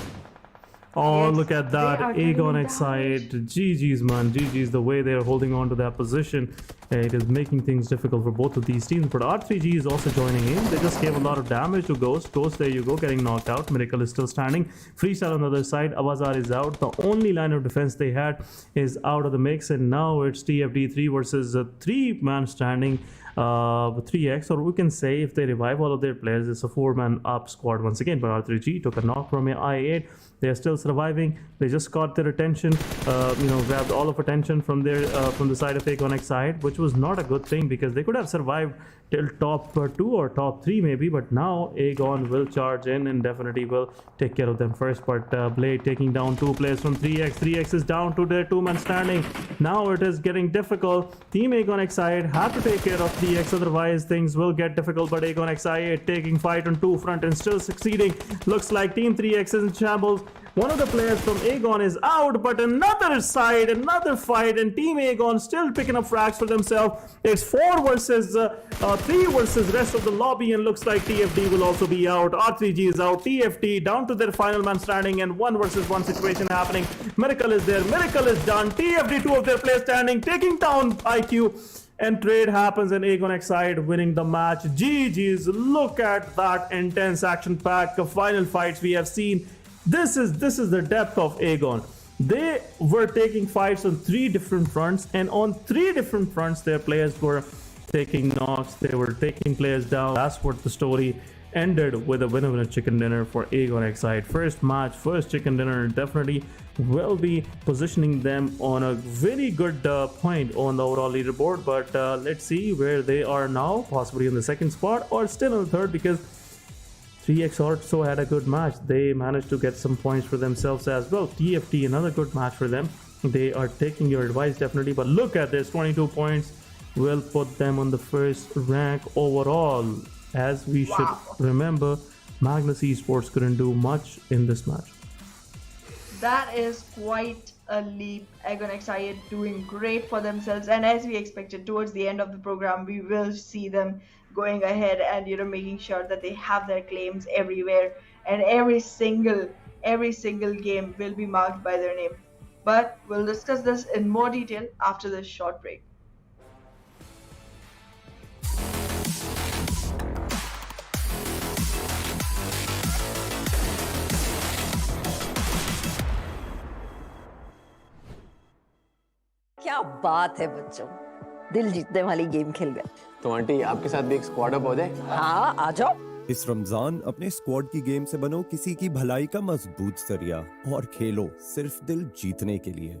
Oh, look at that. Aegon XI8. GG's, man. GG's. The way they're holding on to that position, it is making things difficult for both of these teams. But R3G is also joining in. They just gave a lot of damage to Ghost. Ghost, there you go, getting knocked out. Miracle is still standing. Freestyle on the other side. Avazar is out. The only line of defense they had is out of the mix. And now it's TFD 3 versus a 3-man standing. 3x, or we can say if they revive all of their players, it's a 4-man up squad once again. But R3G took a knock from I8. They are still surviving. They just caught their attention, grabbed all of attention from their from the side of Aegon XI8, which was not a good thing because they could have survived till top 2 or top 3 maybe, but now Aegon will charge in and definitely will take care of them first. But Blade taking down 2 players from 3x. 3x is down to their 2-man standing. Now it is getting difficult. Team Aegon XI8 have to take care of 3x, otherwise things will get difficult. But Aegon XI taking fight on two front and still succeeding. Looks like Team 3x is in shambles. One of the players from Aegon is out, but another side, another fight, and Team Aegon still picking up frags for themselves. It's 4 versus 3 versus rest of the lobby, and looks like TFD will also be out. R3G is out. TFT down to their final man standing, and 1 versus 1 situation happening. Miracle is there. Miracle is done. TFD, 2 of their players standing, taking down IQ. And trade happens, and Aegon XI winning the match. GG's. Look at that intense action-packed final fights we have seen. This is the depth of Aegon. They were taking fights on 3 different fronts, and on 3 different fronts their players were taking knocks, they were taking players down. That's what the story ended with a winner chicken dinner for Aegon XI. First match, first chicken dinner, definitely will be positioning them on a very good point on the overall leaderboard. But let's see where they are now, possibly in the second spot or still in the third, because 3x also had a good match. They managed to get some points for themselves as well. TFT, another good match for them. They are taking your advice definitely, but look at this, 22 points will put them on the first rank overall. As we should remember, Magnus Esports couldn't do much in this match. That is quite a leap. Aegon XI doing great for themselves, and as we expected, towards the end of the program we will see them going ahead and making sure that they have their claims everywhere, and every single game will be marked by their name. But we'll discuss this in more detail after this short break. क्या बात है बच्चों, दिल जीतने वाली game खेल गए। तो आंटी आपके साथ भी एक स्क्वाड अप हो जाए? हाँ आ जाओ। इस रमजान अपने स्क्वाड की गेम से बनो किसी की भलाई का मजबूत जरिया और खेलो सिर्फ दिल जीतने के लिए।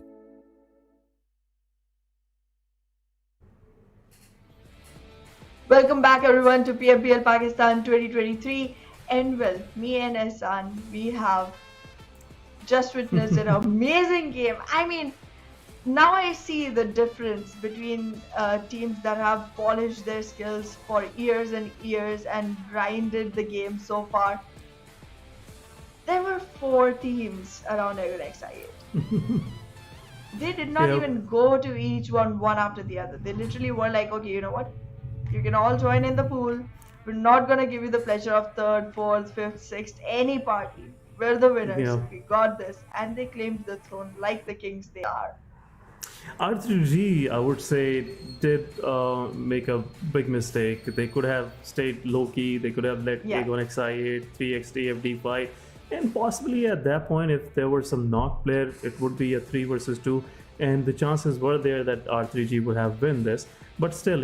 Welcome back everyone to PMPL Pakistan 2023, and well, me and Ehsan, we have just witnessed an amazing game. I mean, now I see the difference between teams that have polished their skills for years and years and grinded the game so far. There were 4 teams around Aegon XI. They did not even go to each one after the other. They literally were like, okay, you know what? You can all join in the pool. We're not going to give you the pleasure of 3rd, 4th, 5th, 6th, any party. We're the winners. We got this. And they claimed the throne like the kings they are. R3G, I would say, did make a big mistake. They could have stayed low-key. They could have let Aegon XI 3x TFD fight. And possibly at that point, if there were some knock player, it would be a 3 versus 2. And the chances were there that R3G would have won this. But still,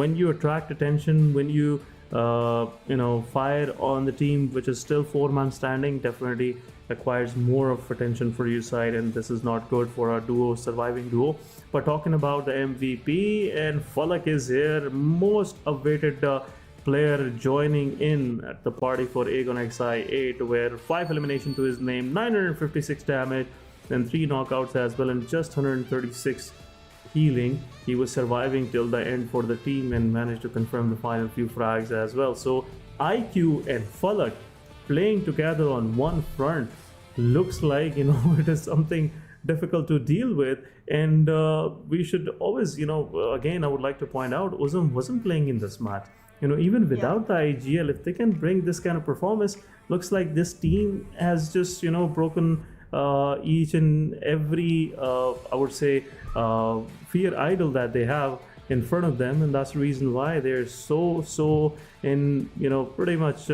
when you attract attention, when you, fire on the team, which is still 4-man standing, definitely requires more of attention for your side, and this is not good for a duo, surviving duo. But talking about the MVP, and Falak is here, most awaited player joining in at the party for Aegon XI 8, where 5 elimination to his name, 956 damage, then 3 knockouts as well, and just 136 healing. He was surviving till the end for the team and managed to confirm the final few frags as well. So IQ and Falak playing together on one front looks like it is something difficult to deal with, and we should always again I would like to point out, Uzum wasn't playing in this match. Even without the IGL, if they can bring this kind of performance, looks like this team has just broken each and every I would say fear idol that they have in front of them, and that's the reason why they're so in pretty much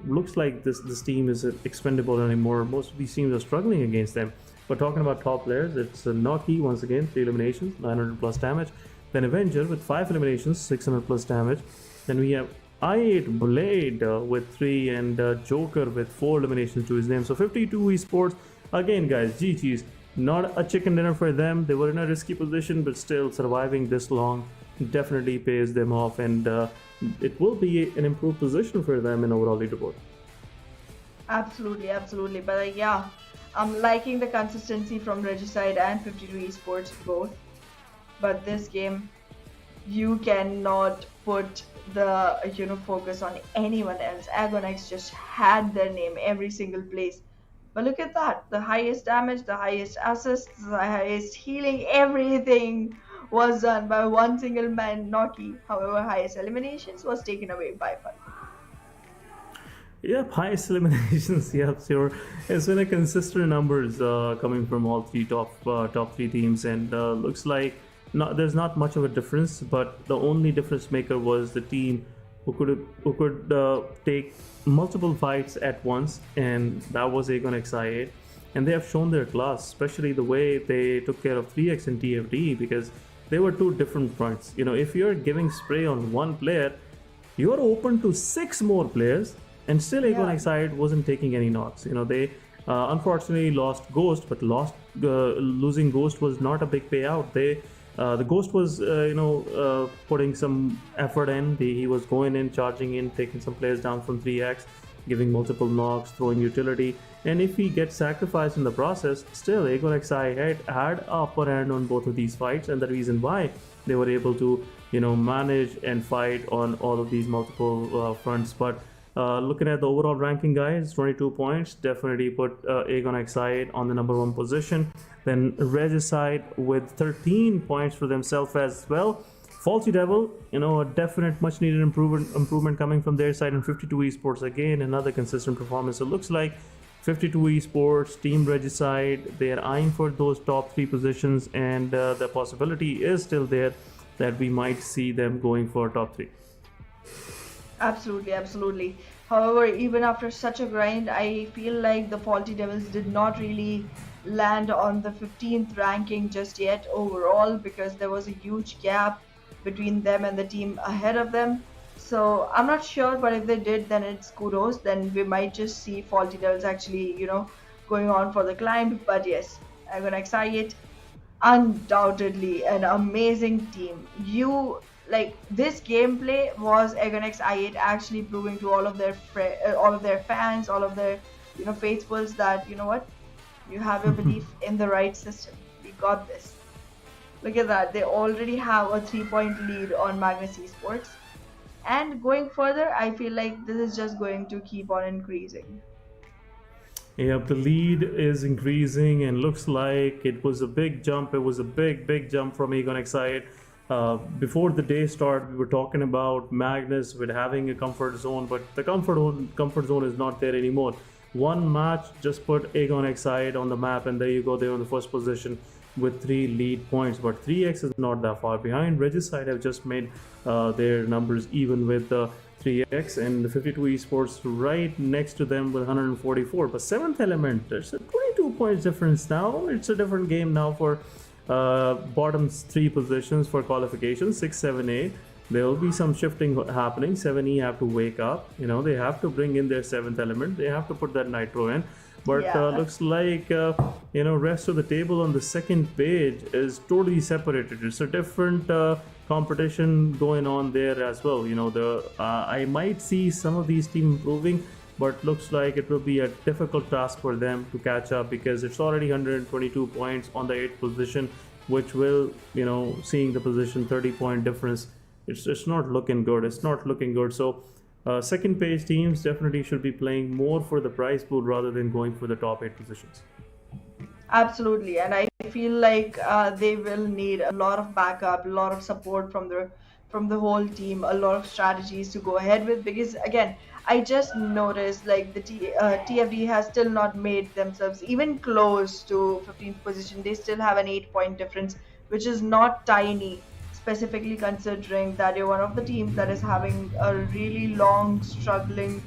looks like this team is expendable anymore. Most of these teams are struggling against them. But talking about top players, it's Noki once again, 3 eliminations, 900 plus damage. Then Erangel with 5 eliminations, 600 plus damage. Then we have I8 Blade with 3, and Joker with 4 eliminations to his name. So 52 esports. Again, guys, GG's. Not a chicken dinner for them. They were in a risky position, but still surviving this long definitely pays them off, and it will be an improved position for them in overall leaderboard. Absolutely. But yeah, I'm liking the consistency from Regicide and 52 esports both. But this game, you cannot put the focus on anyone else. Agonex just had their name every single place. But look at that, the highest damage, the highest assists, the highest healing, everything was done by one single man, Noki. However, highest eliminations was taken away by Fun. Yep, highest eliminations. Yep, sure. It's been a consistent numbers coming from all three top three teams, and looks like there's not much of a difference. But the only difference maker was the team who could take multiple fights at once, and that was Aegon XI8. And they have shown their class, especially the way they took care of 3x and TFD, because they were two different fronts. If you're giving spray on one player, you're open to 6 more players, and still Aegon XI8 wasn't taking any knocks. They unfortunately lost Ghost, but losing Ghost was not a big payout. The Ghost was putting some effort in. He was going in, charging in, taking some players down from 3x, giving multiple knocks, throwing utility, and if he gets sacrificed in the process, still Aegon XI8 had upper hand on both of these fights, and the reason why they were able to manage and fight on all of these multiple fronts. But looking at the overall ranking, guys, 22 points definitely put Aegon XI8 on the number 1 position. Then Regicide with 13 points for themselves as well. Faulty Devil, a definite much needed improvement coming from their side. And 52 Esports, again another consistent performance. It looks like 52 Esports, Team Regicide, they're eyeing for those top 3 positions, and the possibility is still there that we might see them going for top 3. Absolutely, absolutely. However, even after such a grind, I feel like the Faulty Devils did not really land on the 15th ranking just yet overall, because there was a huge gap between them and the team ahead of them. So I'm not sure, but if they did, then it's kudos. Then we might just see Faulty Devils actually, going on for the climb. But yes, Aegon XI8, undoubtedly an amazing team. This gameplay was Aegon XI8 actually proving to all of their fans, all of their faithfuls that what, you have your belief in the right system. We got this. Look at that. They already have a 3-point lead on Magnus Esports. And going further, I feel like this is just going to keep on increasing. Yep, the lead is increasing, and looks like it was a big jump. It was a big jump from Aegon XI8. Before the day start, we were talking about Magnus with having a comfort zone, but the comfort zone is not there anymore. One match just put Aegon XI8 on the map, and there you go, they're on the first position with 3 lead points. But 3x is not that far behind. Regicide have just made their numbers even with 3x, and the 52 Esports right next to them with 144. But 7th Element, there's a 22 points difference now. It's a different game now for bottom 3 positions for qualifications, 6, 7, 8. There will be some shifting happening. 7E have to wake up. They have to bring in their 7th element. They have to put that nitro in. But looks like rest of the table on the second page is totally separated. It's a different competition going on there as well. I might see some of these teams improving, but looks like it will be a difficult task for them to catch up, because it's already 122 points on the 8th position, which will, seeing the position 30-point difference, it's not looking good. It's not looking good. So second page teams definitely should be playing more for the prize pool rather than going for the top 8 positions. Absolutely, and I feel like they will need a lot of backup, a lot of support from the whole team, a lot of strategies to go ahead with, because again, I just noticed like the TFD has still not made themselves even close to 15th position. They still have an 8-point difference, which is not tiny, specifically considering that you're one of the teams that is having a really long struggling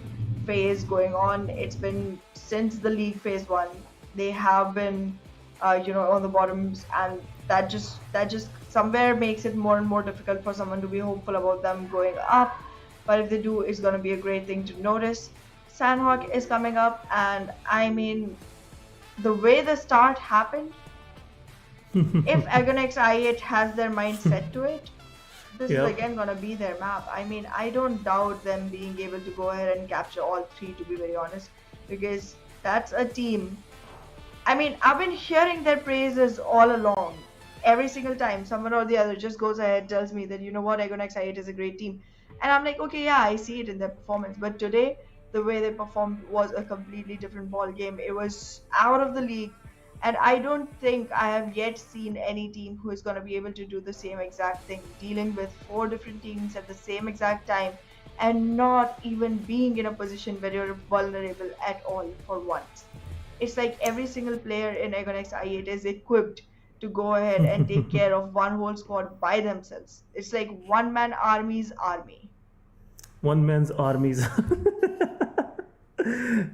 phase going on. It's been since the league phase 1. They have been on the bottoms, and that just somewhere makes it more and more difficult for someone to be hopeful about them going up. But if they do, it's going to be a great thing to notice. Sanhok is coming up, and I mean, the way the start happened, if Aegon XI8 has their mind set to it, this is again going to be their map. I mean, I don't doubt them being able to go ahead and capture all 3, to be very honest, because that's a team. I mean, I've been hearing their praises all along. every single time someone or the other just goes ahead, tells me that, you know what, Agonex I8 is a great team. And I'm like, okay, yeah, I see it in their performance. But today, the way they performed was a completely different ball game. It was out of the league. And I don't think I have yet seen any team who is going to be able to do the same exact thing, dealing with 4 different teams at the same exact time and not even being in a position where you're vulnerable at all for once. It's like every single player in Agonex I8 is equipped to go ahead and take care of one whole squad by themselves. It's like one man army's army. One man's armies.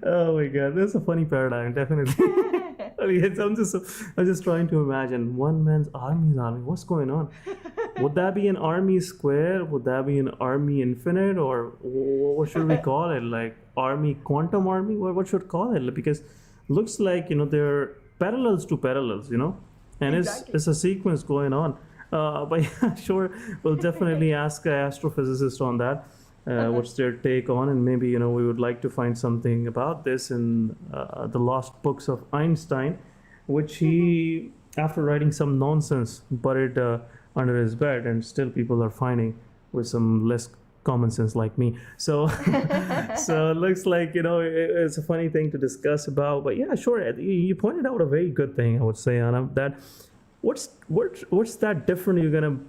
Oh my god, that's a funny paradigm, definitely. I mean, I'm just trying to imagine one man's army's army. What's going on? Would that be an army square? Would that be an army infinite? Or what should we call it? Like army, quantum army? What should call it? Because looks like, they're parallels to parallels, and Exactly. it's a sequence going on. But yeah, sure, we'll definitely ask an astrophysicist on that. What's their take on, and maybe we would like to find something about this in the lost books of Einstein, which he, after writing some nonsense, buried under his bed, and still people are finding with some less common sense like me. So so it looks like it's a funny thing to discuss about. But yeah, sure, you pointed out a very good thing, I would say, Anna, that what's that different you're gonna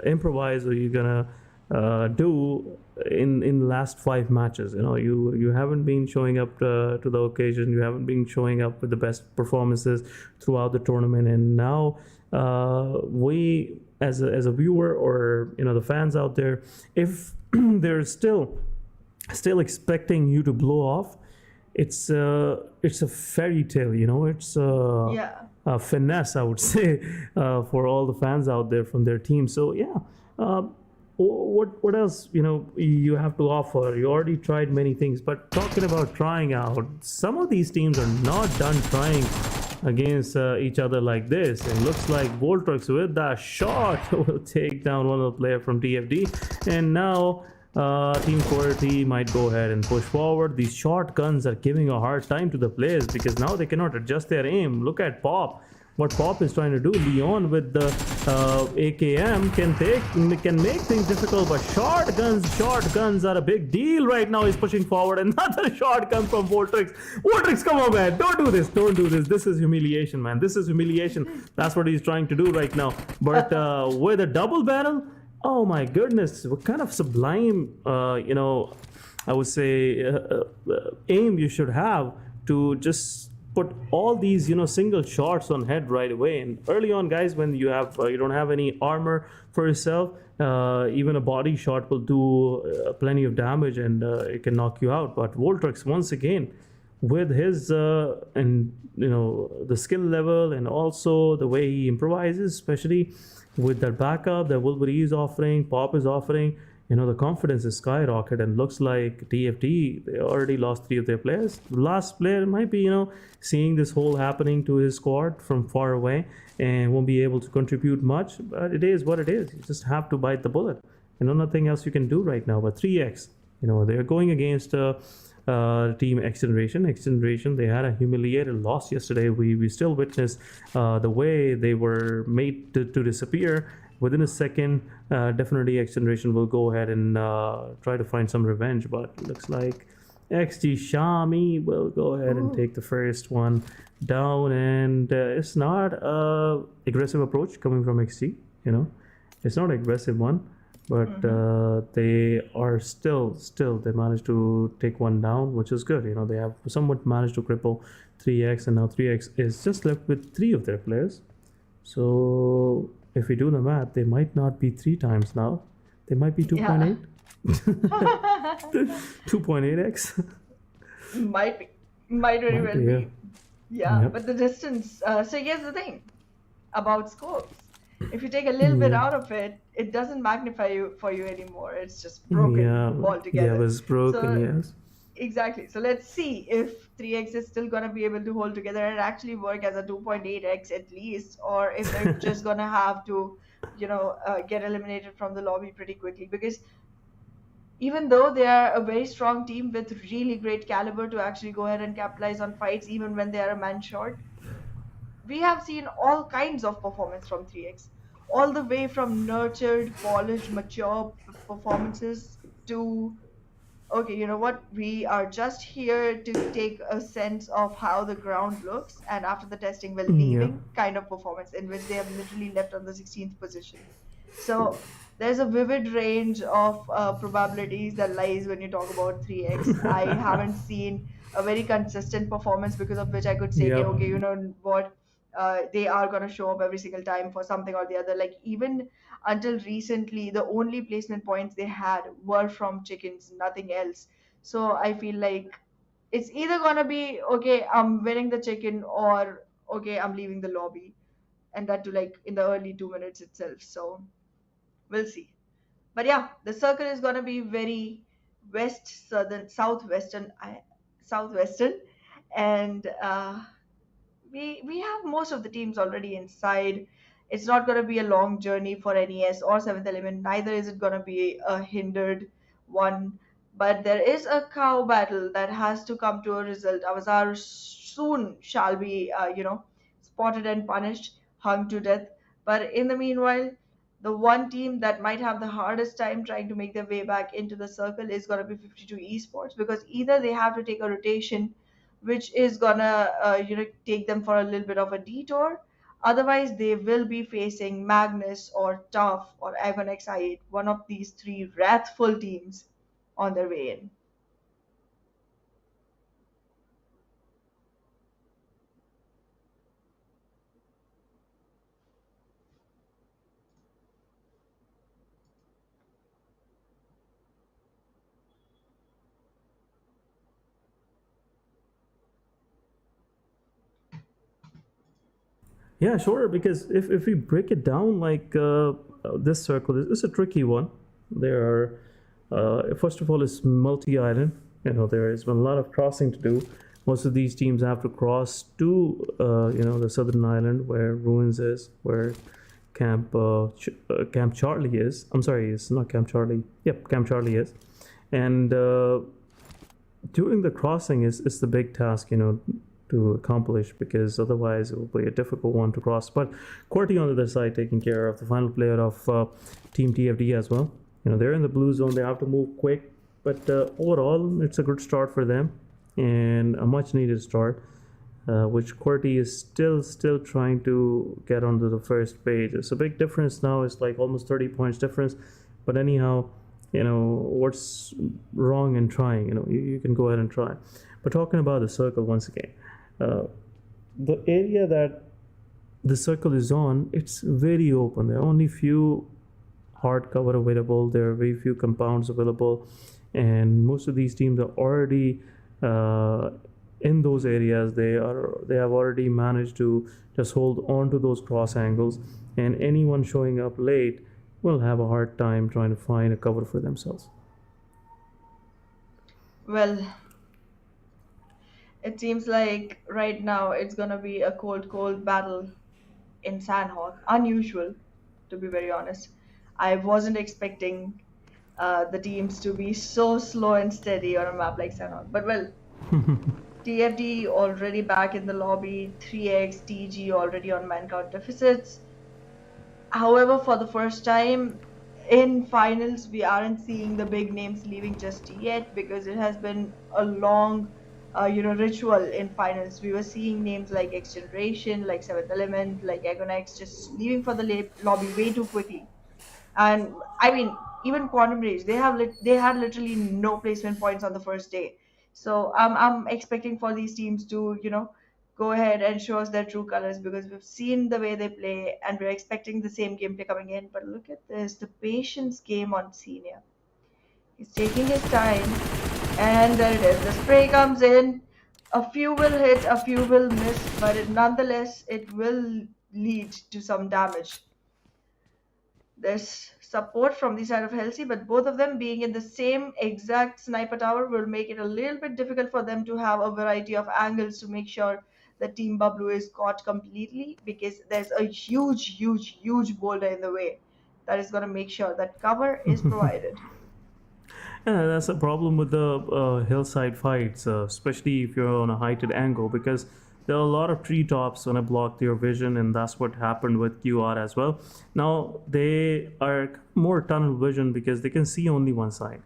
improvise, or you're gonna do in the last 5 matches. You haven't been showing up to the occasion. You haven't been showing up with the best performances throughout the tournament, and now we as a viewer, or the fans out there, if they're still expecting you to blow off, it's a fairy tale. It's Yeah. a finesse, I would say, for all the fans out there from their team. So yeah, what else you have to offer? You already tried many things, but talking about trying out, some of these teams are not done trying against each other like this. It looks like Voltrix with that shot will take down one of the player from TFD, and now Team QWERTY might go ahead and push forward. These shotguns are giving a hard time to the players because now they cannot adjust their aim. Look at Pop. What Pop is trying to do. Leon with the AKM can make things difficult, but shotguns are a big deal right now. He's pushing forward. Another shotgun from Voltrix. Voltrix, come on, man. Don't do this. This is humiliation, man. This is humiliation. That's what he's trying to do right now. But with a double barrel, oh my goodness, what kind of sublime, I would say, aim you should have to just put all these single shots on head right away. And early on, guys, when you don't have any armor for yourself, even a body shot will do plenty of damage, and it can knock you out. But Voltrix, once again, with his and the skill level, and also the way he improvises, especially with that backup that Wolverine is offering, Pop is offering, the confidence is skyrocket. And looks like TFT, they already lost 3 of their players. The last player might be seeing this whole happening to his squad from far away and won't be able to contribute much, but it is what it is. You just have to bite the bullet, nothing else you can do right now. But 3x, they're going against team XGeneration. They had a humiliated loss yesterday. We still witnessed the way they were made to disappear within a second. Definitely XGeneration will go ahead and try to find some revenge, but looks like XG Shami will go ahead and take the first one down. And it's not a aggressive approach coming from XG. It's not an aggressive one, but they are still they managed to take one down, which is good. They have somewhat managed to cripple 3x, and now 3x is just left with 3 of their players. So if we do the math, they might not be 3 times now. They might be 2.8. 2.8x. Might very well yeah. be. Yeah, Yep. but the distance. So here's the thing about scopes. If you take a little bit out of it, it doesn't magnify for you anymore. It's just broken altogether. Yeah, it was broken, So, yes. exactly. So let's see if 3x is still gonna be able to hold together and actually work as a 2.8x at least, or if they're just gonna have to, get eliminated from the lobby pretty quickly. Because even though they are a very strong team with really great caliber to actually go ahead and capitalize on fights, even when they are a man short, we have seen all kinds of performance from 3x, all the way from nurtured, polished, mature performances to, okay, you know what, we are just here to take a sense of how the ground looks, and after the testing we're Yeah. leaving kind of performance, in which they have literally left on the 16th position. So there's a vivid range of probabilities that lies when you talk about 3x. I haven't seen a very consistent performance because of which I could say, Yep. okay, you know what, they are going to show up every single time for something or the other. Like, even until recently, the only placement points they had were from chickens, nothing else. So I feel like it's either going to be, okay, I'm winning the chicken, or okay, I'm leaving the lobby. And that to like in the early 2 minutes itself. So we'll see. But yeah, the circle is gonna be very west, southern, southwestern, southwestern, and we have most of the teams already inside. It's not going to be a long journey for NES or Seventh Element. Neither is it going to be a hindered one. But there is a cow battle that has to come to a result. Avazar soon shall be, spotted and punished, hung to death. But in the meanwhile, the one team that might have the hardest time trying to make their way back into the circle is going to be 52 Esports, because either they have to take a rotation, which is gonna take them for a little bit of a detour. Otherwise, they will be facing Magnus or Tough or Agon X8, one of these three wrathful teams on their way in. Yeah, sure. Because if we break it down, like this circle is a tricky one. There are, first of all, it's multi-island. You know, there has been a lot of crossing to do. Most of these teams have to cross to, the southern island where Ruins is, where Camp Charlie is. I'm sorry, it's not Camp Charlie. Yep, Camp Charlie is, and doing the crossing is the big task, to accomplish, because otherwise it will be a difficult one to cross. But QWERTY on the other side taking care of the final player of Team TFD as well. They're in the blue zone. They have to move quick, but overall it's a good start for them and a much needed start, which QWERTY is still trying to get onto the first page. It's a big difference now. It's like almost 30 points difference. But anyhow, what's wrong in trying? You can go ahead and try. But talking about the circle once again, the area that the circle is on, it's very open. There are only few hard cover available. There are very few compounds available, and most of these teams are already in those areas. They have already managed to just hold on to those cross angles, and anyone showing up late will have a hard time trying to find a cover for themselves. Well, it seems like right now it's gonna be a cold battle in Sanhok. Unusual, to be very honest. I wasn't expecting the teams to be so slow and steady on a map like Sanhok. But well, TFD already back in the lobby, 3x, TG already on man count deficits. However, for the first time in finals, we aren't seeing the big names leaving just yet, because it has been a long, ritual in finals. We were seeing names like XGeneration, like Seventh Element, like Agonex just leaving for the lobby way too quickly. And I mean, even Quantum Rage, they had literally no placement points on the first day. So I'm expecting for these teams to go ahead and show us their true colors, because we've seen the way they play and we're expecting the same gameplay coming in. But look at this, the patience game on Senior. He's taking his time, and there it is. The spray comes in. A few will hit, a few will miss, but nonetheless, it will lead to some damage. There's support from the side of Halsey, but both of them being in the same exact sniper tower will make it a little bit difficult for them to have a variety of angles to make sure that Team BABLU is caught completely, because there's a huge boulder in the way that is going to make sure that cover is provided. Yeah, that's a problem with the hillside fights, especially if you're on a heighted angle, because there are a lot of treetops when I blocked your vision, and that's what happened with QR as well. Now they are more tunnel vision because they can see only one side,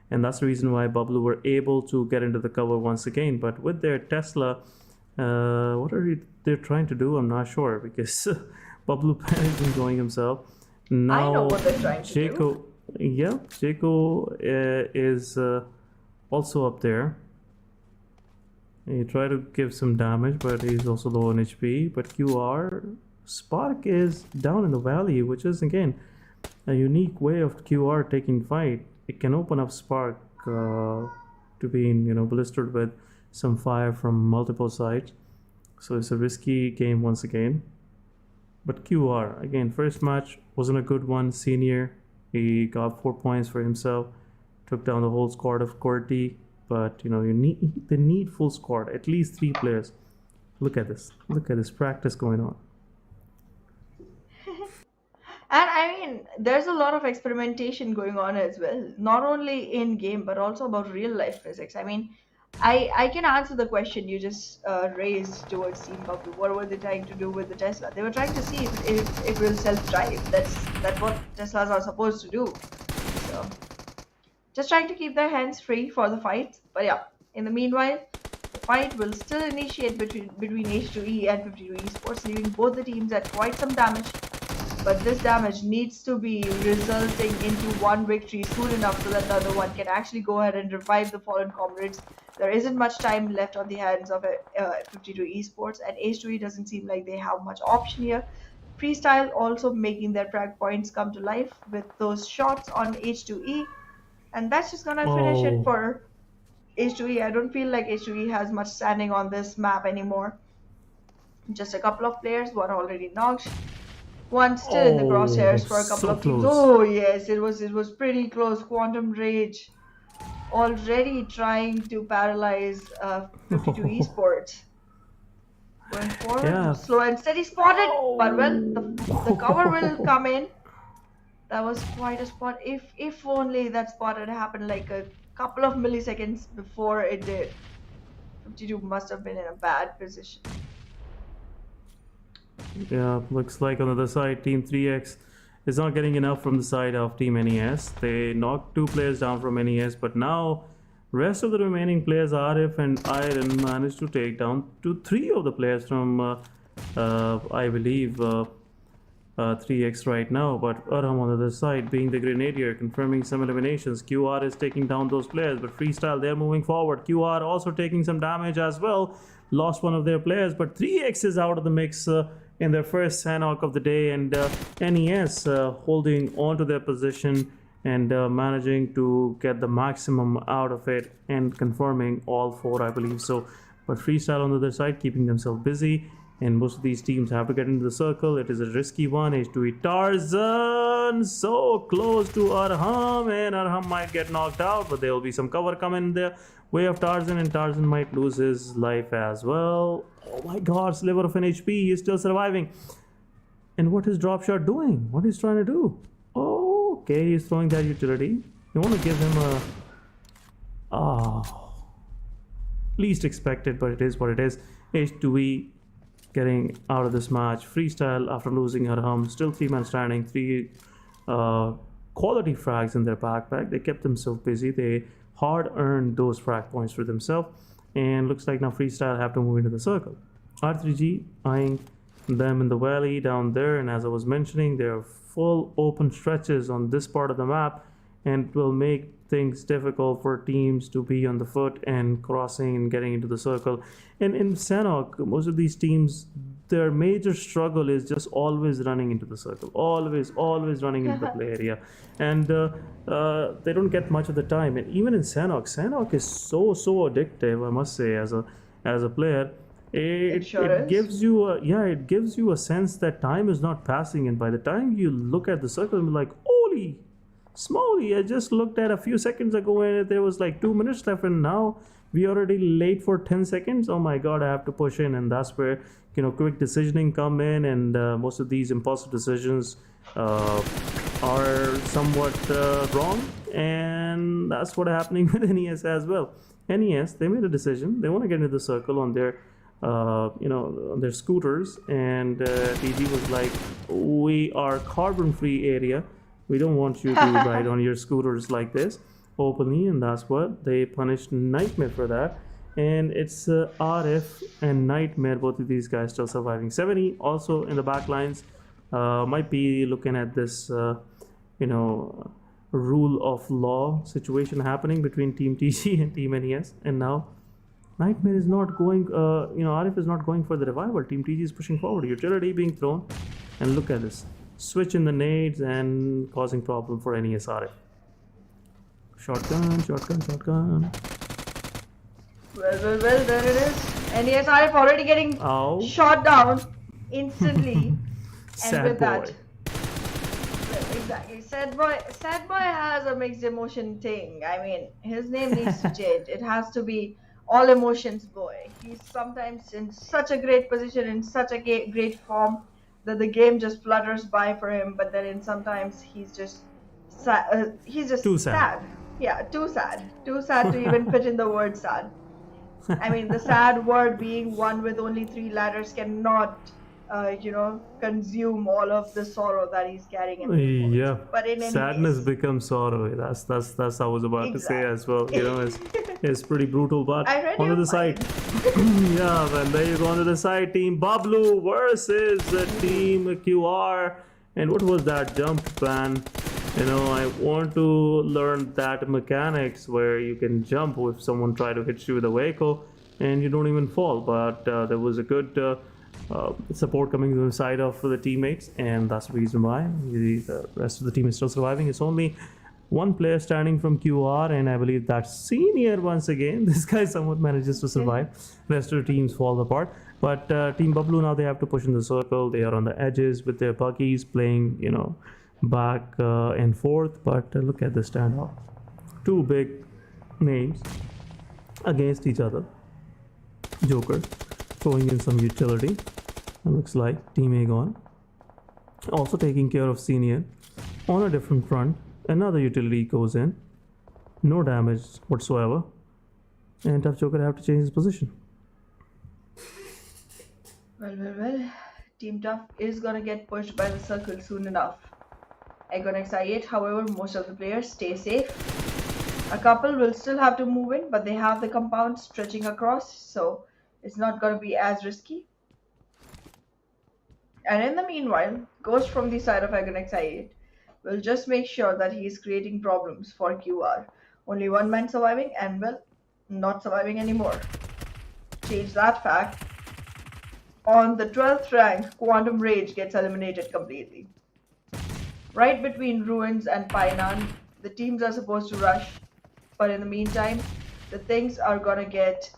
and that's the reason why BABLU were able to get into the cover once again. But with their Tesla, what are they're trying to do? I'm not sure, because BABLU Pan is enjoying himself. Now, I know what they're trying to do. Yeah, Jaco is also up there. He tried to give some damage, but he's also low on HP. But QR Spark is down in the valley, which is again a unique way of QR taking fight. It can open up Spark to being blistered with some fire from multiple sides. So it's a risky game once again. But QR again, first match wasn't a good one. Senior, he got 4 points for himself, took down the whole squad of QWERTY. But they need full squad, at least 3 players. Look at this practice going on. And I mean, there's a lot of experimentation going on as well, not only in game but also about real life physics. I mean, I can answer the question you just raised towards Team PUBG. What were they trying to do with the Tesla? They were trying to see if it will self-drive. That's what Teslas are supposed to do. So just trying to keep their hands free for the fight. But yeah, in the meanwhile, the fight will still initiate between H2E and 52 Esports, leaving both the teams at quite some damage. But this damage needs to be resulting into one victory soon enough so that the other one can actually go ahead and revive the fallen comrades. There isn't much time left on the hands of 52 Esports, and H2E doesn't seem like they have much option here. Freestyle also making their frag points come to life with those shots on H2E. And that's just gonna finish it for H2E. I don't feel like H2E has much standing on this map anymore. Just a couple of players, one already knocked, one still in the crosshairs for a couple of teams. Oh yes, it was pretty close. Quantum Rage already trying to paralyze 52 Esports. Going forward, slow and steady, spotted, but well, the cover will come in. That was quite a spot. If only that spot had happened like a couple of milliseconds before it did. 52 must have been in a bad position. Yeah, looks like on the other side, Team 3X is not getting enough from the side of Team NES. They knocked 2 players down from NES, but now rest of the remaining players, Arif and Iron, managed to take down 3 of the players from, I believe, 3X right now. But Aram on the other side, being the Grenadier, confirming some eliminations. QR is taking down those players, but Freestyle, they're moving forward. QR also taking some damage as well. Lost one of their players, but 3X is out of the mix in their first Sanhok of the day, and NES holding on to their position and managing to get the maximum out of it and confirming all 4, I believe so. But Freestyle on the other side keeping themselves busy, and most of these teams have to get into the circle. It is a risky one. H2E Tarzan so close to Arham, and Arham might get knocked out, but there will be some cover coming in the way of Tarzan, and Tarzan might lose his life as well. Oh my god, sliver of an HP, he is still surviving. And what is Drop Shot doing? What he's trying to do? Oh, okay, he's throwing that utility. You want to give him a... least expected, but it is what it is. H2E getting out of this match. Freestyle after losing Arham, still 3-man standing, 3 quality frags in their backpack. They kept themselves busy. They hard earned those frag points for themselves, and looks like now Freestyle have to move into the circle. R3G eyeing them in the valley down there, and as I was mentioning, there are full open stretches on this part of the map, and it will make things difficult for teams to be on the foot and crossing and getting into the circle. And in Sanhok, most of these teams, their major struggle is just always running into the circle, always running into the play area, and they don't get much of the time. And even in Sanhok is so addictive, I must say, as a player. It gives you a sense that time is not passing, and by the time you look at the circle, you're like, holy smoly, I just looked at a few seconds ago and there was like 2 minutes left, and now we already late for 10 seconds. Oh my god, I have to push in. And that's where quick decisioning come in, and most of these impulsive decisions are somewhat wrong, and that's what happening with NES as well. NES, they made a decision, they want to get into the circle on their on their scooters, and TG was like, "We are carbon-free area. We don't want you to ride on your scooters like this openly," and that's what they punished Nightmare for that. And it's RF and Nightmare, both of these guys still surviving. 70 also in the back lines, might be looking at this, rule of law situation happening between Team TG and Team NES, and now Nightmare is not going, Arif is not going for the revival. Team TG is pushing forward. Utility being thrown, and look at this. Switch in the nades and causing problem for NES Arif. Shotgun. Well, there it is. NES Arif already getting shot down instantly. And with that, exactly. Sad boy has a mixed emotion thing. I mean, his name needs to change. It has to be all emotions boy. He's sometimes in such a great position, in such a great form, that the game just flutters by for him. But then sometimes he's just sad. He's just too sad. Yeah, too sad to even fit in the word sad. I mean, the sad word being one with only 3 letters cannot consume all of the sorrow that he's carrying in. Yeah, but in sadness becomes sorrow. That's I was about to say as well. It's pretty brutal. But onto the side, yeah, man. There you go onto the side. Team BABLU versus the Team QR. And what was that jump plan? I want to learn that mechanics where you can jump if someone try to hit you with a vehicle and you don't even fall. But there was a good support coming from the side of the teammates, and that's the reason why the rest of the team is still surviving. It's only one player standing from QR, and I believe that's Senior once again. This guy somewhat manages to survive. Rest of the teams fall apart. But Team BABLU, now they have to push in the circle. They are on the edges with their buggies playing, back and forth. But look at the standoff. 2 big names against each other. Joker throwing in some utility. It looks like Team Aegon also taking care of Senior on a different front. Another utility goes in. No damage whatsoever. And Tough Joker have to change his position. Well. Team Tough is gonna get pushed by the circle soon enough. Aegon XI8, however, most of the players stay safe. A couple will still have to move in, but they have the compound stretching across, so it's not gonna be as risky. And in the meanwhile, Ghost from the side of Aegon XI8 will just make sure that he is creating problems for QR. Only one man surviving, and well, not surviving anymore. Change that fact. On the 12th rank, Quantum Rage gets eliminated completely. Right between Ruins and Painan, the teams are supposed to rush, but in the meantime, the things are gonna get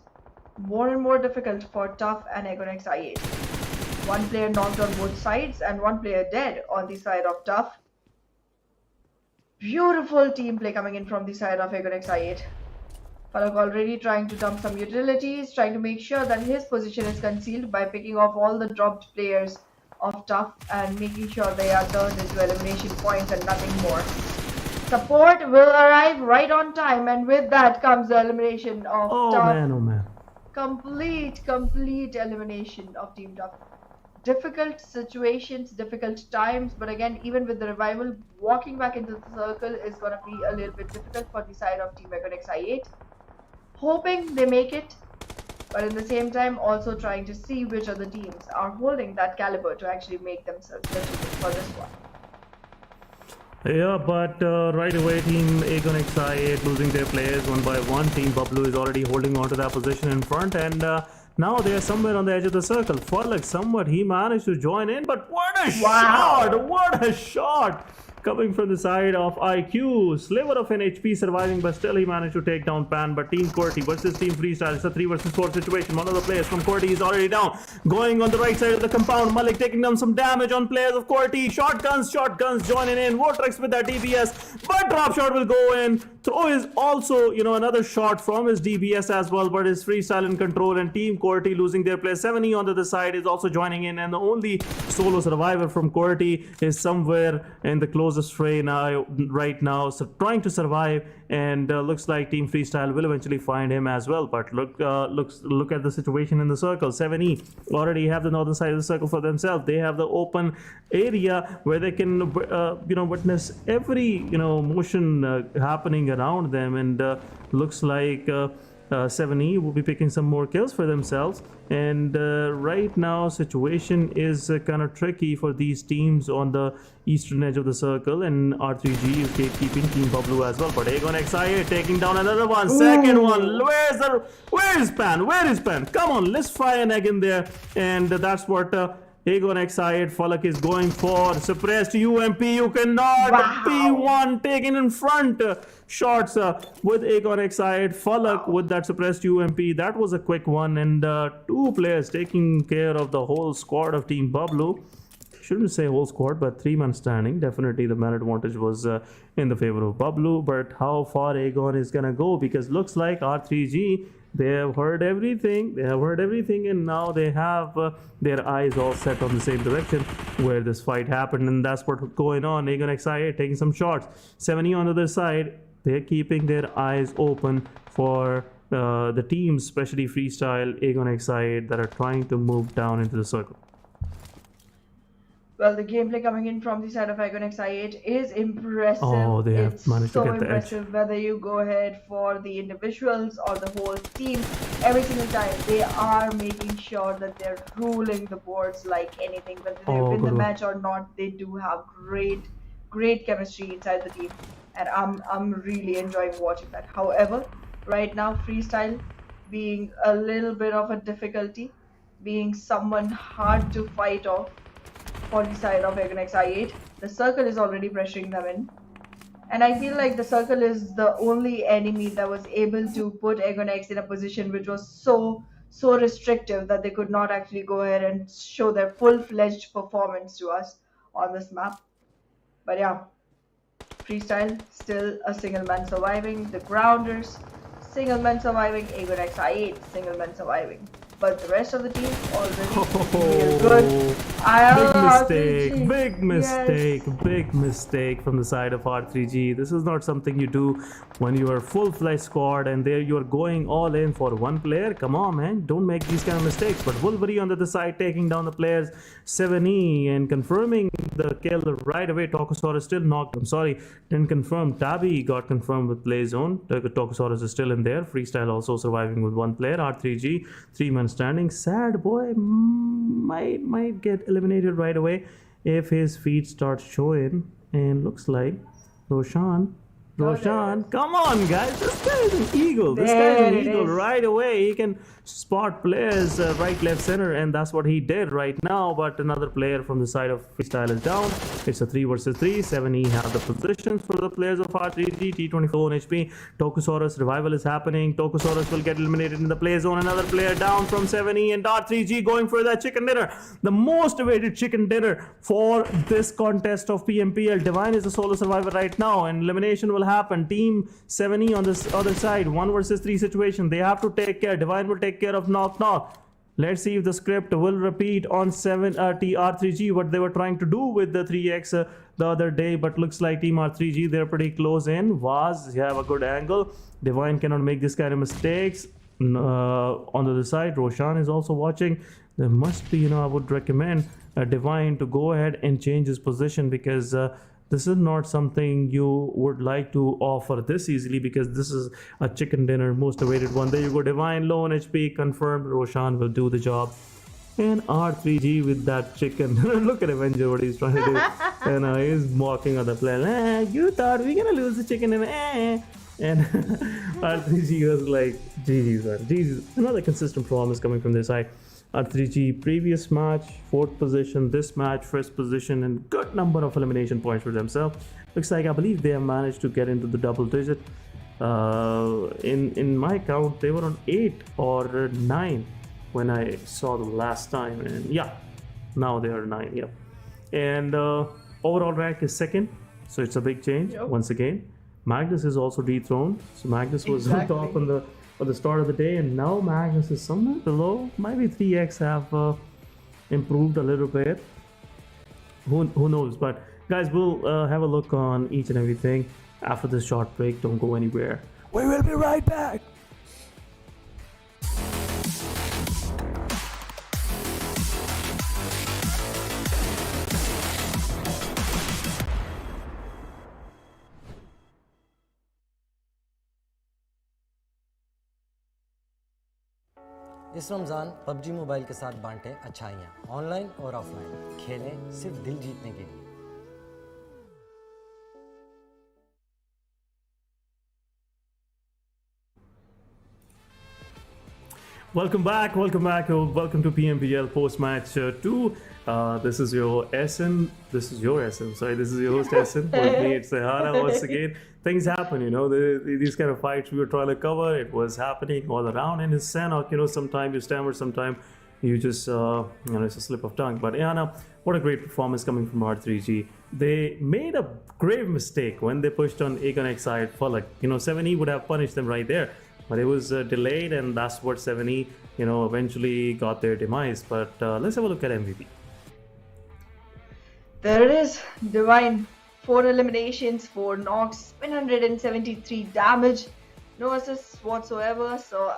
more and more difficult for Tough and Aegon XI8. One player knocked on both sides and one player dead on the side of Tough. Beautiful team play coming in from the side of Aegon XI8. Falak already trying to dump some utilities, trying to make sure that his position is concealed by picking off all the dropped players of Tough and making sure they are turned into elimination points and nothing more. Support will arrive right on time, and with that comes the elimination of Tough. Oh man. Complete elimination of Team Tough. Difficult situations, difficult times, but again, even with the revival, walking back into the circle is going to be a little bit difficult for the side of Team Aegon XI8. Hoping they make it, but at the same time also trying to see which other teams are holding that caliber to actually make themselves legitimate for this one. Yeah, but right away, Team Aegon XI8 losing their players one by one. Team BABLU is already holding on to that position in front, and now they are somewhere on the edge of the circle. Falak somewhat, he managed to join in, but what a shot! What a shot! Coming from the side of IQ, sliver of an HP surviving, but still he managed to take down Pan. But Team QWERTY versus Team Freestyle, it's a 3 versus 4 situation. One of the players from QWERTY is already down. Going on the right side of the compound, Malik taking down some damage on players of QWERTY. Shotguns joining in. Vortex with that DBS, but drop shot will go in. Throw is also, another shot from his DBS as well, but his Freestyle in control, and Team QWERTY losing their player. 70 on the other side is also joining in, and the only solo survivor from QWERTY is somewhere in the close goes astray now, right now, so trying to survive, and looks like Team Freestyle will eventually find him as well. But look at the situation in the circle. 7E already have the northern side of the circle for themselves. They have the open area where they can witness every motion happening around them, and looks like 7E will be picking some more kills for themselves. And right now situation is kind of tricky for these teams on the eastern edge of the circle, and R3G is gatekeeping Team BABLU as well. But Aegon XIA taking down another one. Second one. Where is Pan? Come on, let's fire an egg in there. And that's what Aegon XIA Falak is going for. Suppressed UMP, you cannot. Wow. P1 taken in front. Shots with Aegon XIA Falak with that suppressed UMP. That was a quick one, and 2 players taking care of the whole squad of Team BABLU. Shouldn't say whole squad, but 3-man standing. Definitely the man advantage was in the favor of BABLU. But how far Aegon is gonna go? Because looks like R3G, they have heard everything. And now they have their eyes all set on the same direction where this fight happened, and that's what's going on. Aegon XIA taking some shots. 7E on the other side, they're keeping their eyes open for the teams, especially Freestyle, Aegon XIA, that are trying to move down into the circle. Well, the gameplay coming in from the side of Aegon XI8 is impressive. Oh, they have It's managed to so get the edge. impressive. Whether you go ahead for the individuals or the whole team, every single time they are making sure that they're ruling the boards like anything. Whether they win the good match or not, they do have great chemistry inside the team, and I'm really enjoying watching that. However, right now Freestyle being a little bit of a difficulty, being someone hard to fight off for the side of Aegon XI8. The circle is already pressuring them in, and I feel like the circle is the only enemy that was able to put Aegon X in a position which was so restrictive that they could not actually go ahead and show their full-fledged performance to us on this map. But yeah, Freestyle still a single man surviving. The Grounders single man surviving. Aegon XI8 single man surviving. But the rest of the team already real good. Big mistake from the side of R3G. This is not something you do when you are full-fledged squad and there you are going all in for one player. Come on, man, don't make these kind of mistakes. But Wolverine on the other side taking down the players 7E and confirming the kill right away. Tokusaurus still knocked. I'm sorry, didn't confirm. Tabby got confirmed with play zone. Tokusaurus is still in there. Freestyle also surviving with one player. R3G 3-man standing. Sad boy might get eliminated right away if his feet start showing. And looks like Roshan, come on guys, this guy is an eagle. Right away. He can spot players right, left, center, and that's what he did right now. But another player from the side of Freestyle is down. It's a 3 versus 3. 7E have the positions for the players of R3G. T24 on HP. Tokusaurus revival is happening. Tokusaurus will get eliminated in the play zone. Another player down from 7E, and R3G going for that chicken dinner. The most awaited chicken dinner for this contest of PMPL. Divine is the solo survivor right now, and elimination will happen. Team 7E on this other side, 1 versus 3 situation. They have to take care. Divine will take care of knock. Let's see if the script will repeat on R3G what they were trying to do with the 3x the other day. But looks like Team R3G, they're pretty close in. Vaz, you have a good angle. Divine cannot make this kind of mistakes. On the other side, Roshan is also watching. There must be, I would recommend Divine to go ahead and change his position, because this is not something you would like to offer this easily, because this is a chicken dinner, most awaited one. There you go, Divine, low on HP, confirmed. Roshan will do the job. And R3G with that chicken dinner. Look at Erangel, what he's trying to do. And he's mocking other players. You thought we were going to lose the chicken dinner. And R3G was like, GG's, man. GG's. Another consistent performance coming from this side. R3G previous match 4th position, this match 1st position, and good number of elimination points for themselves. Looks like I believe they have managed to get into the double digit. In my count they were on 8 or 9 when I saw them last time, and yeah, now they are 9. Yep. And overall rank is 2nd, so it's a big change. Once again, Magnus is also dethroned. So Magnus was on top on the start of the day, and now Magnus is somewhere below. Maybe 3x have improved a little bit. Who knows? But Guys, we'll have a look on each and everything after this short break. Don't go anywhere. We will be right back. इस Ramzan PUBG mobile के साथ बांटें अच्छाइयाँ online और offline खेलें सिर्फ दिल जीतने के लिए Welcome back, welcome to PMPL post-match 2. This is your SN, this is your host SN. With me, it's Sahara once again. Things happen, you know, these kind of fights we were trying to cover, it was happening all around. And it's Sanhok, you know, sometimes you stammer, sometimes you just, it's a slip of tongue. But Yana, what a great performance coming from R3G. They made a grave mistake when they pushed on Agon side Falak. You know, 7E would have punished them right there. But it was delayed, and that's what 7E, you know, eventually got their demise. But let's have a look at MVP. There it is, Divine. 4 eliminations, 4 knocks, 173 damage, no assists whatsoever. So,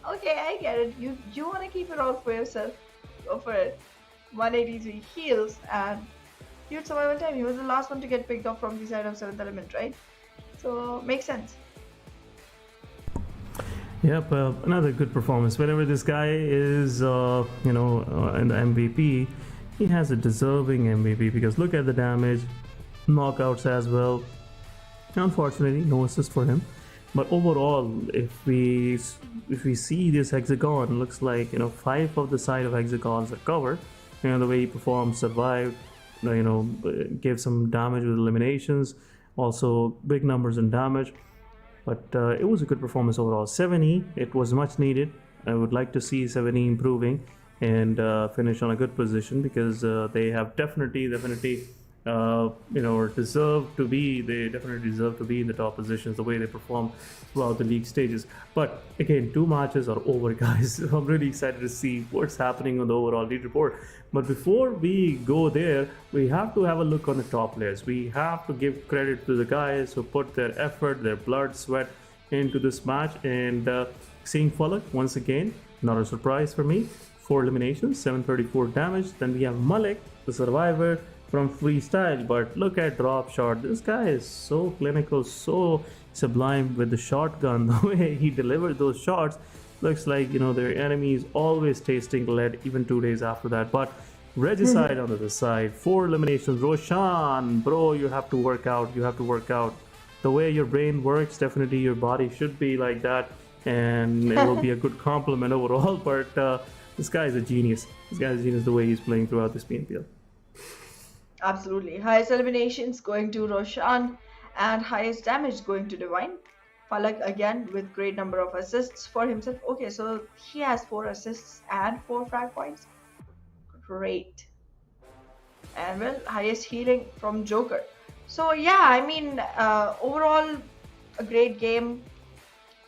okay, I get it. You want to keep it all for yourself. Go for it. 183 heals, and huge survival time. He was the last one to get picked up from the side of 7th element, right? So, makes sense. Yep, another good performance. Whenever this guy is, in the MVP, he has a deserving MVP because look at the damage, knockouts as well. Unfortunately, no assist for him. But overall, if we see this hexagon, looks like 5 of the side of hexagons are covered. You know, the way he performed, survived, gave some damage with eliminations, also big numbers in damage. But it was a good performance overall. 7E, it was much needed. I would like to see 7E improving and finish on a good position because they have definitely deserve to be. They definitely deserve to be in the top positions the way they perform throughout the league stages. But again, 2 matches are over, guys. I'm really excited to see what's happening on the overall leaderboard. But before we go there, we have to have a look on the top players. We have to give credit to the guys who put their effort, their blood, sweat into this match. And seeing Falak once again, not a surprise for me. 4 eliminations, 734 damage. Then we have Malik, the survivor from freestyle. But look at drop shot. This guy is so clinical, so sublime with the shotgun. The way he delivered those shots looks like their enemy is always tasting lead even 2 days after that. But Regicide on the other side, 4 eliminations. Roshan, bro, you have to work out. The way your brain works, definitely your body should be like that, and it will be a good compliment overall. But this guy is a genius. The way he's playing throughout this PMPL. Absolutely. Highest eliminations going to Roshan and highest damage going to Divine. Falak again with great number of assists for himself. Okay, so he has 4 assists and 4 frag points. Great. And well, highest healing from Joker. So yeah, I mean, overall a great game.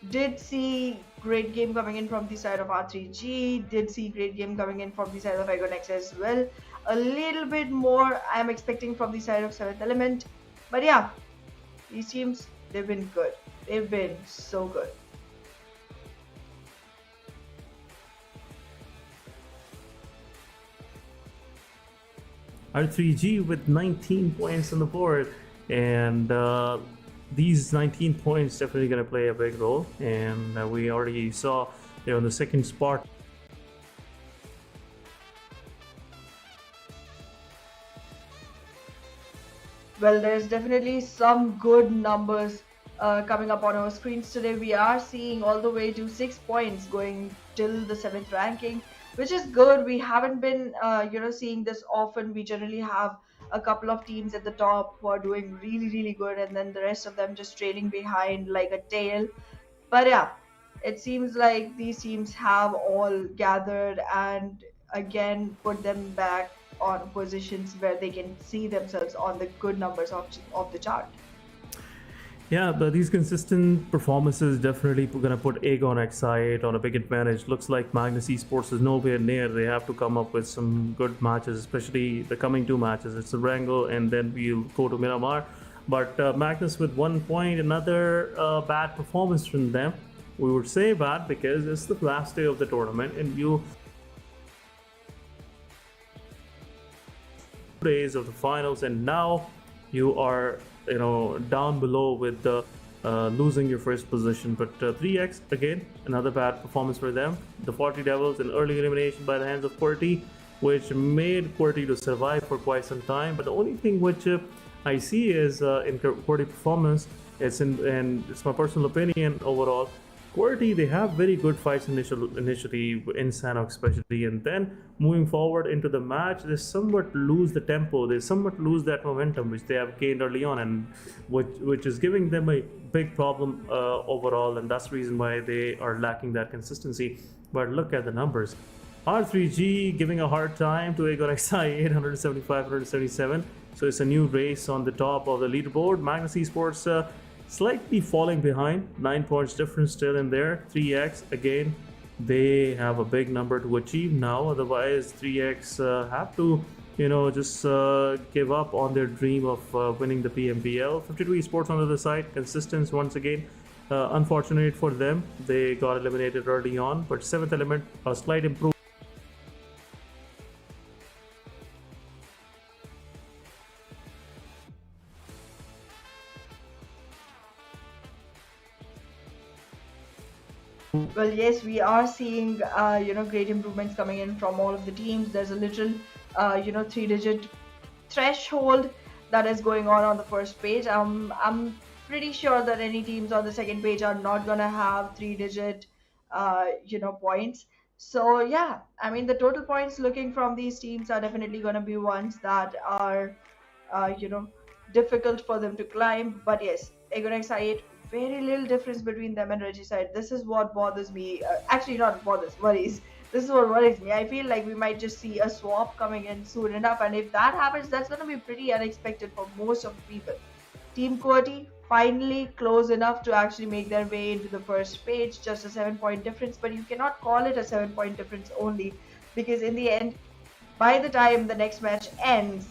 Did see great game coming in from the side of R3G. Did see great game coming in from the side of Egonex as well. A little bit more I'm expecting from the side of 7th element. But yeah, these teams, they've been good. They've been so good. R3G with 19 points on the board, and these 19 points definitely going to play a big role. And we already saw they're on the 2nd spot. Well, there's definitely some good numbers coming up on our screens today. We are seeing all the way to 6 points going till the 7th ranking, which is good. We haven't been seeing this often. We generally have a couple of teams at the top who are doing really good, and then the rest of them just trailing behind like a tail. But yeah, it seems like these teams have all gathered and again put them back on positions where they can see themselves on the good numbers of the chart. Yeah, but these consistent performances definitely going to put Aegon X8 on a big advantage. Looks like Magnus Esports is nowhere near. They have to come up with some good matches, especially the coming two matches. It's Erangel and then we'll go to Miramar. But Magnus with 1 point, another bad performance from them. We would say bad because it's the last day of the tournament and you days of the finals, and now you are down below with the losing your first position. But 3x again, another bad performance for them. The 40 Devils, an early elimination by the hands of QWERTY, which made QWERTY to survive for quite some time. But the only thing which I see is in QWERTY performance, and it's my personal opinion overall, QWERTY, they have very good fights initially in Sanhok especially, and then moving forward into the match, they somewhat lose the tempo, they somewhat lose that momentum which they have gained early on, and which is giving them a big problem overall, and that's the reason why they are lacking that consistency. But look at the numbers. R3G giving a hard time to Aegon XI, 875, 177. So it's a new race on the top of the leaderboard. Magnus Esports slightly falling behind, 9 points difference still in there. 3x again, they have a big number to achieve now, otherwise 3x have to just give up on their dream of winning the PMPL. 52 Esports on the other side, consistent once again. Unfortunate for them, they got eliminated early on, but 7th Element, a slight improvement. Well, yes, we are seeing great improvements coming in from all of the teams. There's a little 3-digit threshold that is going on the first page. I'm pretty sure that any teams on the second page are not gonna have 3-digit points. So yeah, I mean the total points looking from these teams are definitely gonna be ones that are difficult for them to climb. But yes, Aegon X8, very little difference between them and Regicide. This is what bothers me. Actually, not bothers, worries. This is what worries me. I feel like we might just see a swap coming in soon enough, and if that happens, that's going to be pretty unexpected for most of the people. Team QWERTY finally close enough to actually make their way into the first page, just a 7-point difference, but you cannot call it a 7-point difference only, because in the end, by the time the next match ends,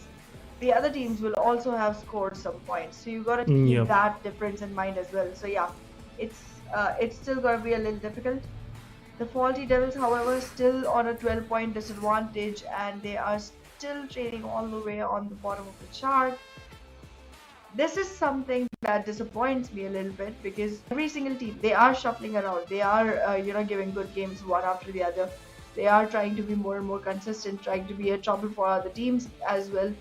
the other teams will also have scored some points, so you got to keep that difference in mind as well. So yeah, it's still going to be a little difficult. The Faulty Devils, however, still on a 12-point disadvantage, and they are still trading all the way on the bottom of the chart. This is something that disappoints me a little bit, because every single team, they are shuffling around. They are giving good games one after the other. They are trying to be more and more consistent, trying to be a trouble for other teams as well.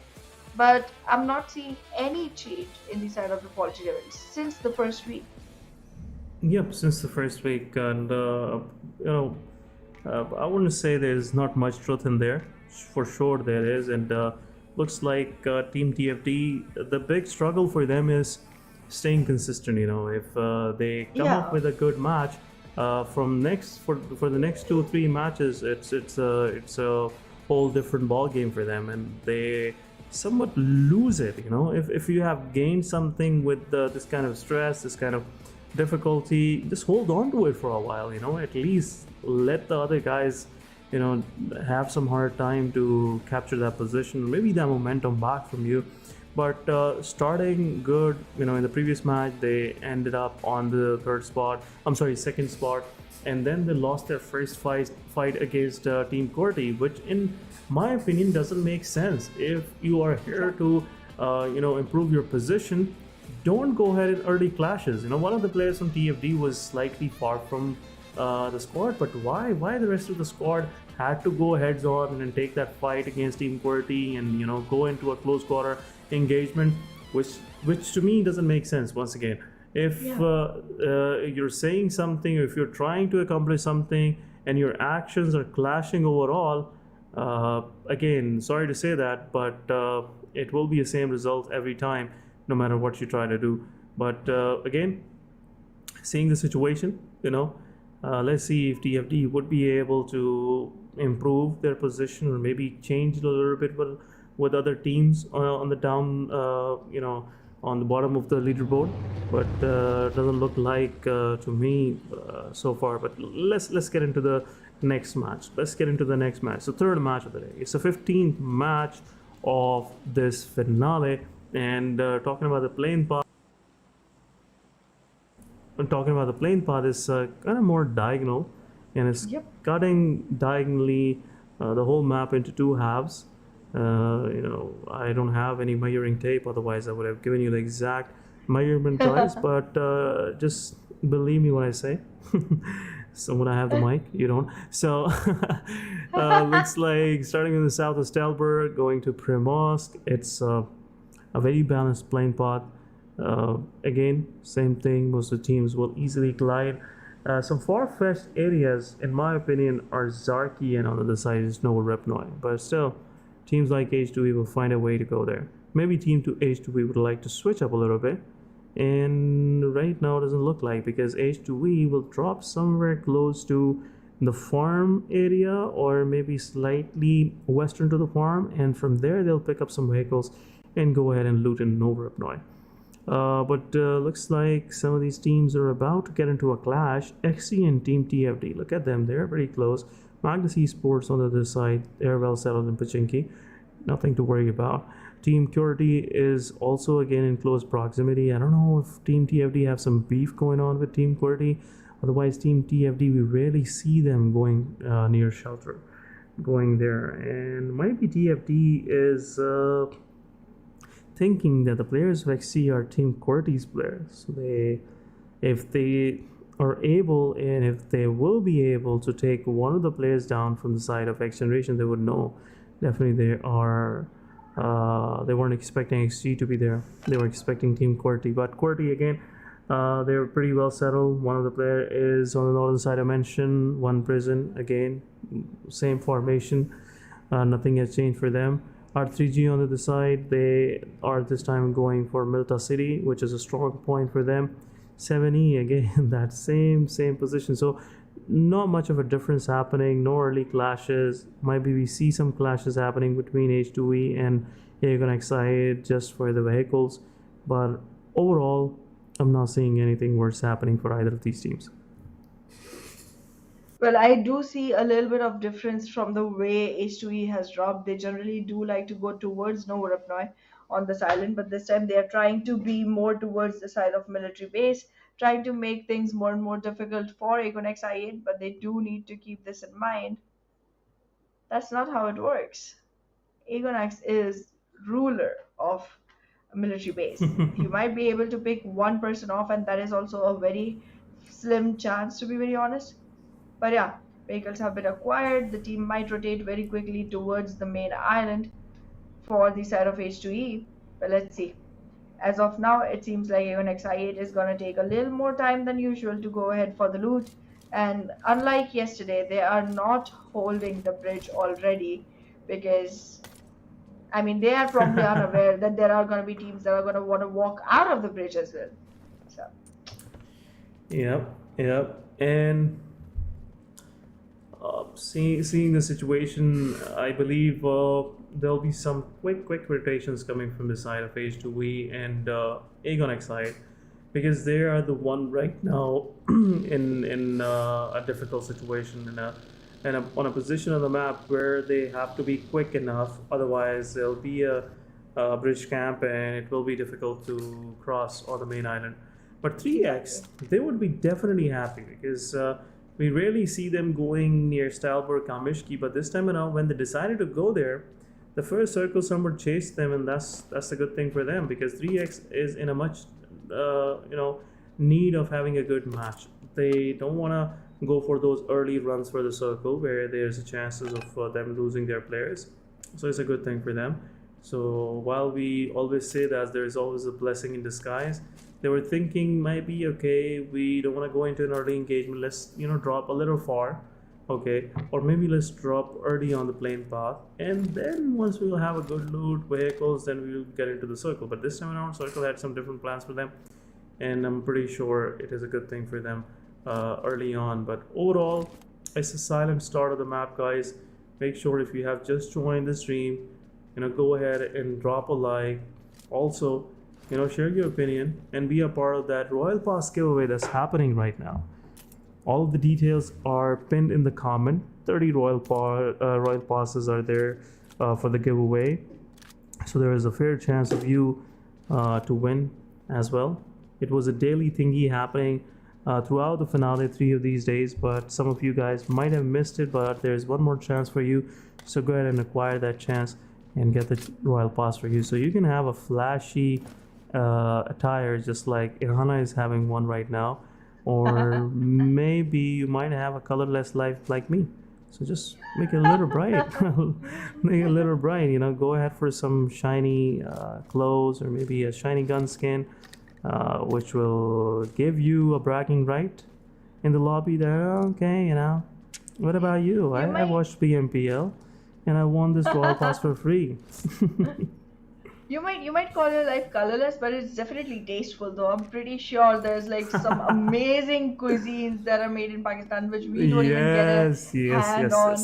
But I'm not seeing any change in the side of the Faulty Devils since the first week. Yep, since the first week, and I wouldn't say there's not much truth in there. For sure there is, and looks like Team TFD, the big struggle for them is staying consistent. If they come up with a good match for the next 2-3 matches, it's a whole different ball game for them, and they somewhat lose it. If you have gained something with this kind of stress, this kind of difficulty, just hold on to it for a while. At least let the other guys have some hard time to capture that position, maybe that momentum back from you. But starting good, in the previous match they ended up on the second spot, and then they lost their first fight against Team QWERTY, which in my opinion doesn't make sense. If you are here to improve your position, don't go ahead in early clashes. One of the players from TFD was slightly far from the squad, but why the rest of the squad had to go heads on and take that fight against Team QWERTY and go into a close quarter engagement, which to me doesn't make sense. Once again, if you're saying something, if you're trying to accomplish something and your actions are clashing overall, again, sorry to say that, but it will be the same result every time, no matter what you try to do. But again, seeing the situation, let's see if TFD would be able to improve their position or maybe change it a little bit with other teams on the down on the bottom of the leaderboard, but doesn't look like to me so far. But let's get into the next match. The third match of the day. It's the 15th match of this finale, and talking about the playing path. Is kind of more diagonal, and it's cutting diagonally the whole map into two halves. I don't have any measuring tape, otherwise I would have given you the exact measurement guys, but just believe me when I say. So when I have the mic, you don't. So looks like starting in the south of Stelberg, going to Primosk. It's a very balanced playing path. Again, same thing, most of the teams will easily glide. Some far-fetched areas, in my opinion, are Zarki, and on the other side is Novo Repnoi. But still, teams like H2E will find a way to go there. Maybe Team 2 H2E would like to switch up a little bit. And right now it doesn't look like, because H2E will drop somewhere close to the farm area, or maybe slightly western to the farm. And from there, they'll pick up some vehicles and go ahead and loot in Novo Repnoi. But looks like some of these teams are about to get into a clash. XC and Team TFD, look at them, they're pretty close. Magnus Esports on the other side, they're well settled in Pachinki, nothing to worry about. Team QWERTY is also again in close proximity. I don't know if Team TFD have some beef going on with Team QWERTY. Otherwise, Team TFD, we rarely see them going near shelter, going there. And maybe TFD is thinking that the players of XC are Team QWERTY's players. If they are able, and if they will be able to take one of the players down from the side of XGeneration, they would know. Definitely they are. They weren't expecting XG to be there. They were expecting Team QWERTY. But QWERTY again, they were pretty well settled. One of the players is on the northern side I mentioned. One prison again, same formation. Nothing has changed for them. R3G on the other side, they are this time going for Milta City, which is a strong point for them. 7E again, that same position. So not much of a difference happening. No early clashes. Maybe we see some clashes happening between H2E and Aegon XI just for the vehicles, but overall I'm not seeing anything worse happening for either of these teams. Well, I do see a little bit of difference from the way H2E has dropped. They generally do like to go towards Novo Repnoi on this island, but this time they are trying to be more towards the side of military base, trying to make things more and more difficult for Aegon XI8, but they do need to keep this in mind. That's not how it works. Aegon X is ruler of a military base. You might be able to pick one person off, and that is also a very slim chance, to be very honest. But yeah, vehicles have been acquired. The team might rotate very quickly towards the main island for the side of H2E. But let's see. As of now, it seems like Aegon XI8 is going to take a little more time than usual to go ahead for the loot. And unlike yesterday, they are not holding the bridge already, because, I mean, they are probably unaware that there are going to be teams that are going to want to walk out of the bridge as well. So. Yep. And seeing the situation, I believe there'll be some quick rotations coming from the side of H2E and Aegon XI, because they are the one right now in a difficult situation, on a position on the map where they have to be quick enough. Otherwise, there'll be a bridge camp and it will be difficult to cross on the main island. But 3X, they would be definitely happy, because we rarely see them going near Stalberg, Kamishki, but this time around, when they decided to go there, the first circle somewhat chased them, and that's a good thing for them, because 3X is in a much need of having a good match. They don't want to go for those early runs for the circle where there's a chances of them losing their players. So it's a good thing for them. So while we always say that there is always a blessing in disguise, they were thinking maybe, okay, we don't want to go into an early engagement, let's drop a little far, okay, or maybe let's drop early on the plane path, and then once we'll have a good loot, vehicles, then we'll get into the circle. But this time around, circle had some different plans for them, and I'm pretty sure it is a good thing for them early on. But overall, it's a silent start of the map, guys. Make sure if you have just joined the stream, go ahead and drop a like. Also, share your opinion and be a part of that Royal Pass giveaway that's happening right now. All of the details are pinned in the comment. 30 Royal Passes are there for the giveaway. So there is a fair chance of you to win as well. It was a daily thingy happening throughout the finale 3 of these days, but some of you guys might have missed it, but there's one more chance for you. So go ahead and acquire that chance and get the Royal Pass for you. So you can have a flashy attire just like Irhana is having one right now. Or maybe you might have a colorless life like me. So just make it a little bright. Make it a little bright, go ahead for some shiny clothes or maybe a shiny gun skin, which will give you a bragging right in the lobby there. Okay, what about you? I watched PMPL and I won this Royal Pass for free. You might call your life colorless, but it's definitely tasteful though. I'm pretty sure there's like some amazing cuisines that are made in Pakistan which we don't even get a hand on.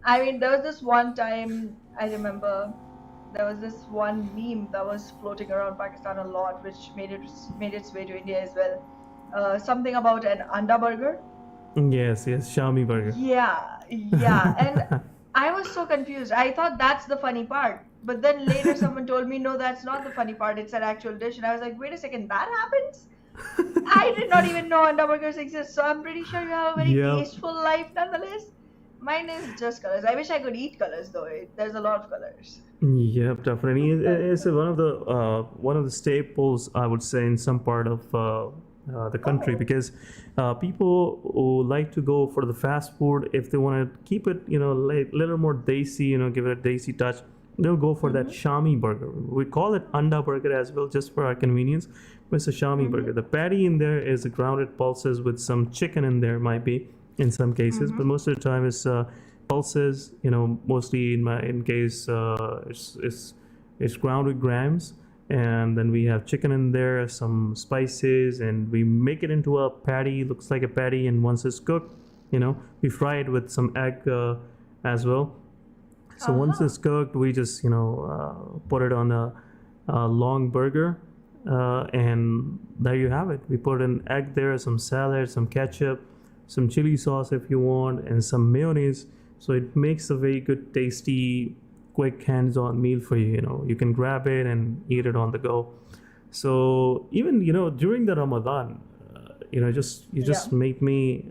I mean, there was this one time, I remember, there was this one meme that was floating around Pakistan a lot, which made its way to India as well. Something about an anda burger. Yes, Shami burger. Yeah, and I was so confused. I thought that's the funny part. But then later someone told me, no, that's not the funny part. It's an actual dish. And I was like, wait a second, that happens? I did not even know anda burgers exist. So I'm pretty sure you have a very tasteful life nonetheless. Mine is just colors. I wish I could eat colors though. There's a lot of colors. Yep, definitely. It's one of the staples, I would say, in some part of the country, because people who like to go for the fast food, if they want to keep it, like little more desi, give it a desi touch, they'll go for that Shami burger. We call it anda burger as well, just for our convenience, but it's a Shami burger. The patty in there is grounded pulses with some chicken in there, might be in some cases, but most of the time it's pulses. Mostly in case it's grounded grams, and then we have chicken in there, some spices, and we make it into a patty. Looks like a patty, and once it's cooked, we fry it with some egg as well. So once it's cooked, we just put it on a long burger, and there you have it. We put an egg there, some salad, some ketchup, some chili sauce if you want, and some mayonnaise. So it makes a very good, tasty, quick, hands-on meal for you. You can grab it and eat it on the go. So even during the Ramadan, just make me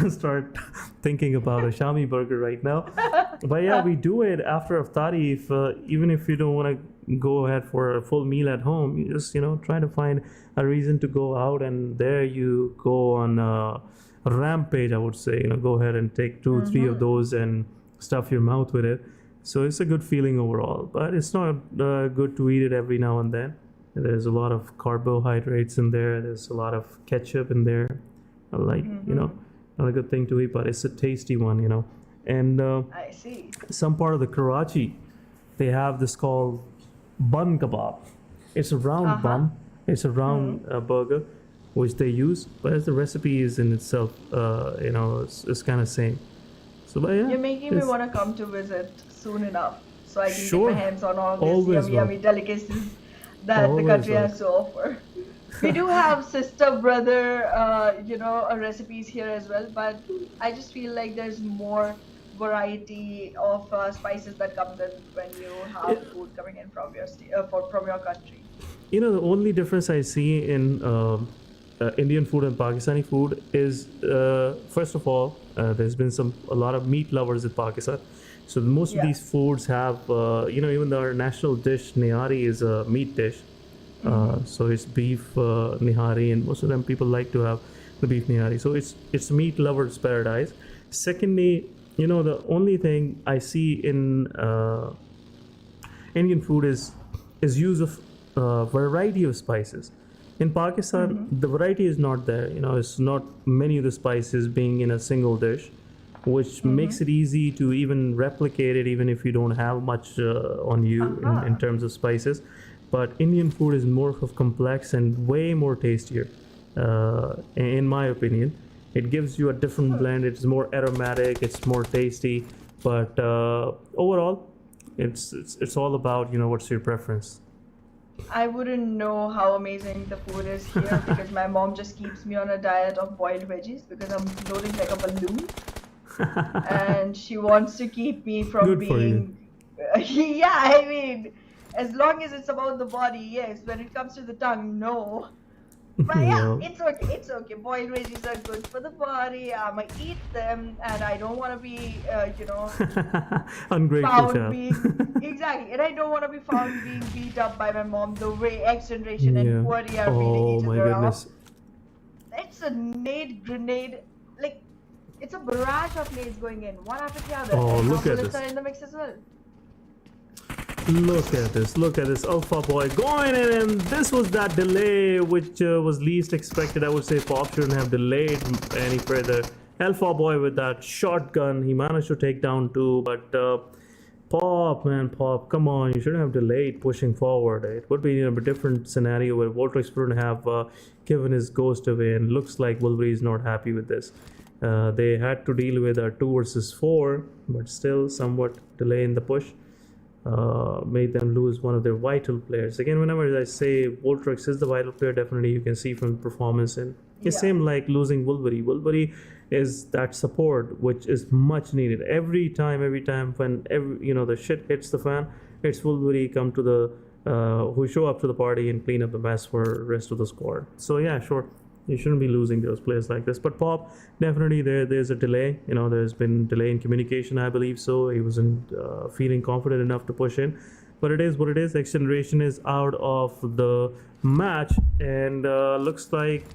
start thinking about a Shami burger right now. But yeah, we do it after iftari. Even if you don't want to go ahead for a full meal at home, you just try to find a reason to go out, and there you go on a rampage, I would say. Go ahead and take 2-3 of those and stuff your mouth with it. So it's a good feeling overall, but it's not good to eat it every now and then. There's a lot of carbohydrates in there. There's a lot of ketchup in there, like not a good thing to eat, but it's a tasty one. And I see. Some part of the Karachi, they have this called bun kebab. It's a round bun. It's a round burger, which they use, but as the recipe is in itself, it's kind of same. So, but yeah, you're making me want to come to visit soon enough, so I can get my hands on all these yummy delicacies that the country has to offer. We do have sister brother recipes here as well, but I just feel like there's more variety of spices that comes in when you have food coming in from your from your country. The only difference I see in Indian food and Pakistani food is, first of all, there's been a lot of meat lovers in Pakistan. So most of these foods have, even our national dish nihari is a meat dish. So it's beef nihari, and most of them people like to have the beef nihari. So it's meat lovers' paradise. Secondly, the only thing I see in Indian food is use of variety of spices. In Pakistan, the variety is not there. It's not many of the spices being in a single dish, which makes it easy to even replicate it, even if you don't have much on you in terms of spices. But Indian food is more of complex and way more tastier, in my opinion. It gives you a different blend. It's more aromatic. It's more tasty. But overall, it's all about what's your preference. I wouldn't know how amazing the food is here because my mom just keeps me on a diet of boiled veggies because I'm floating like a balloon. And she wants to keep me from Good for you. being. Yeah, I mean, as long as it's about the body, yes. When it comes to the tongue, no. But yeah, Yeah. it's okay. It's okay. Boiled veggies are good for the body. I'ma eat them, and I don't want to be, Ungrateful found child. being exactly, and I don't want to be found being beat up by my mom the way XGeneration and Yeah. QWERTY are beating Oh each my other goodness. up. It's a nade grenade, like it's a barrage of nades going in, one after the other. Oh, and look at bullets this. are in the mix as well. Look at this. Look at this Alpha Boy going in, and this was that delay which was least expected. I would say Pop shouldn't have delayed any further. Alpha Boy with that shotgun, he managed to take down two, but Pop, man, Pop, come on, you shouldn't have delayed pushing forward. It would be a different scenario where Voltrix wouldn't have given his ghost away, and looks like Wolverine is not happy with this. They had to deal with a 2 versus 4, but still somewhat delay in the push. Made them lose one of their vital players. Again, whenever I say Voltrix is the vital player, definitely you can see from the performance, and it's same like losing Wolverine. Wolverine is that support which is much needed every time when the shit hits the fan. It's Wolverine come to the who show up to the party and clean up the mess for rest of the squad. So yeah, sure, you shouldn't be losing those players like this. But Pop, definitely there's a delay. There's been delay in communication, I believe. So he wasn't feeling confident enough to push in. But it is what it is. XGeneration is out of the match, and looks like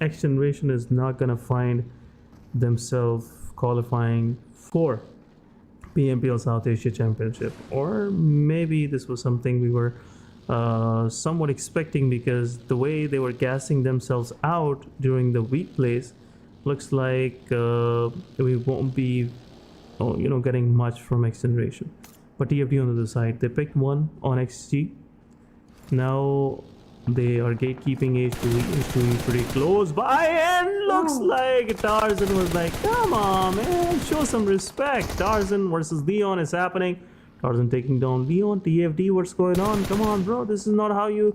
XGeneration is not gonna find themselves qualifying for PMPL South Asia Championship. Or maybe this was something we were somewhat expecting, because the way they were gassing themselves out during the week plays, looks like we won't be getting much from XGeneration. But TFD on the other side, they picked one on XG. Now they are gatekeeping H2E pretty close by, and looks like Tarzan was like, come on man, show some respect. Tarzan versus Leon is happening. Tarzan taking down Leon. TFD, what's going on? Come on bro, this is not how you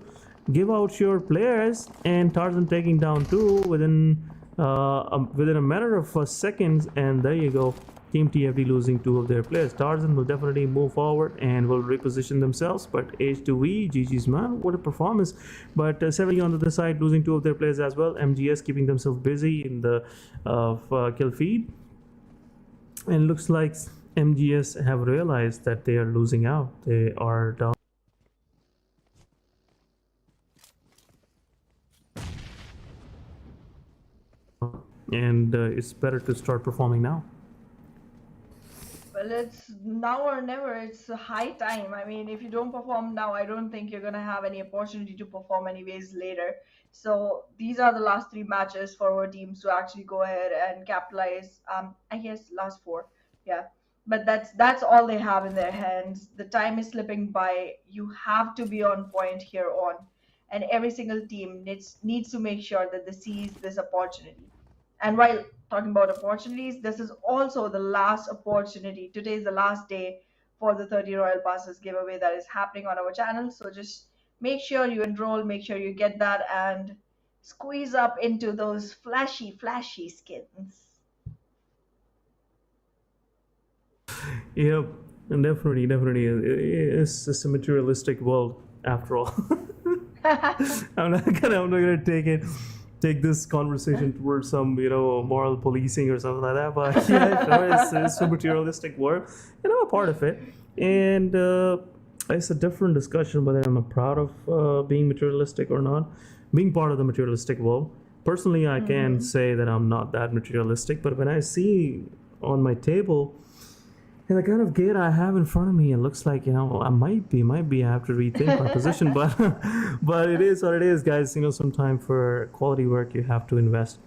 give out your players. And Tarzan taking down two within a matter of seconds, and there you go. Team TFD losing two of their players. Tarzan will definitely move forward and will reposition themselves, but H2E, GG's man, what a performance. But 70 on the other side losing two of their players as well. MGS keeping themselves busy in the kill feed, and looks like MGS have realized that they are losing out. They are down. And it's better to start performing now. Well, it's now or never. It's a high time. I mean, if you don't perform now, I don't think you're gonna have any opportunity to perform anyways later. So these are the last three matches for our teams to actually go ahead and capitalize. I guess last four, yeah. But that's all they have in their hands. The time is slipping by. You have to be on point here on, and every single team needs to make sure that they seize this opportunity. And while talking about opportunities, this is also the last opportunity. Today is the last day for the 30 Royal Passes giveaway that is happening on our channel. So just make sure you enroll, make sure you get that, and squeeze up into those flashy skins. Yep, and definitely, it's just a materialistic world after all. I'm not gonna take this conversation towards some moral policing or something like that. But yeah, sure, it's a materialistic world, and I'm a part of it. And it's a different discussion whether I'm proud of being materialistic or not, being part of the materialistic world. Personally, I can say that I'm not that materialistic, but when I see on my table and the kind of gear I have in front of me, it looks like I might be I have to rethink my position, but it is what it is, guys. Sometime for quality work you have to invest,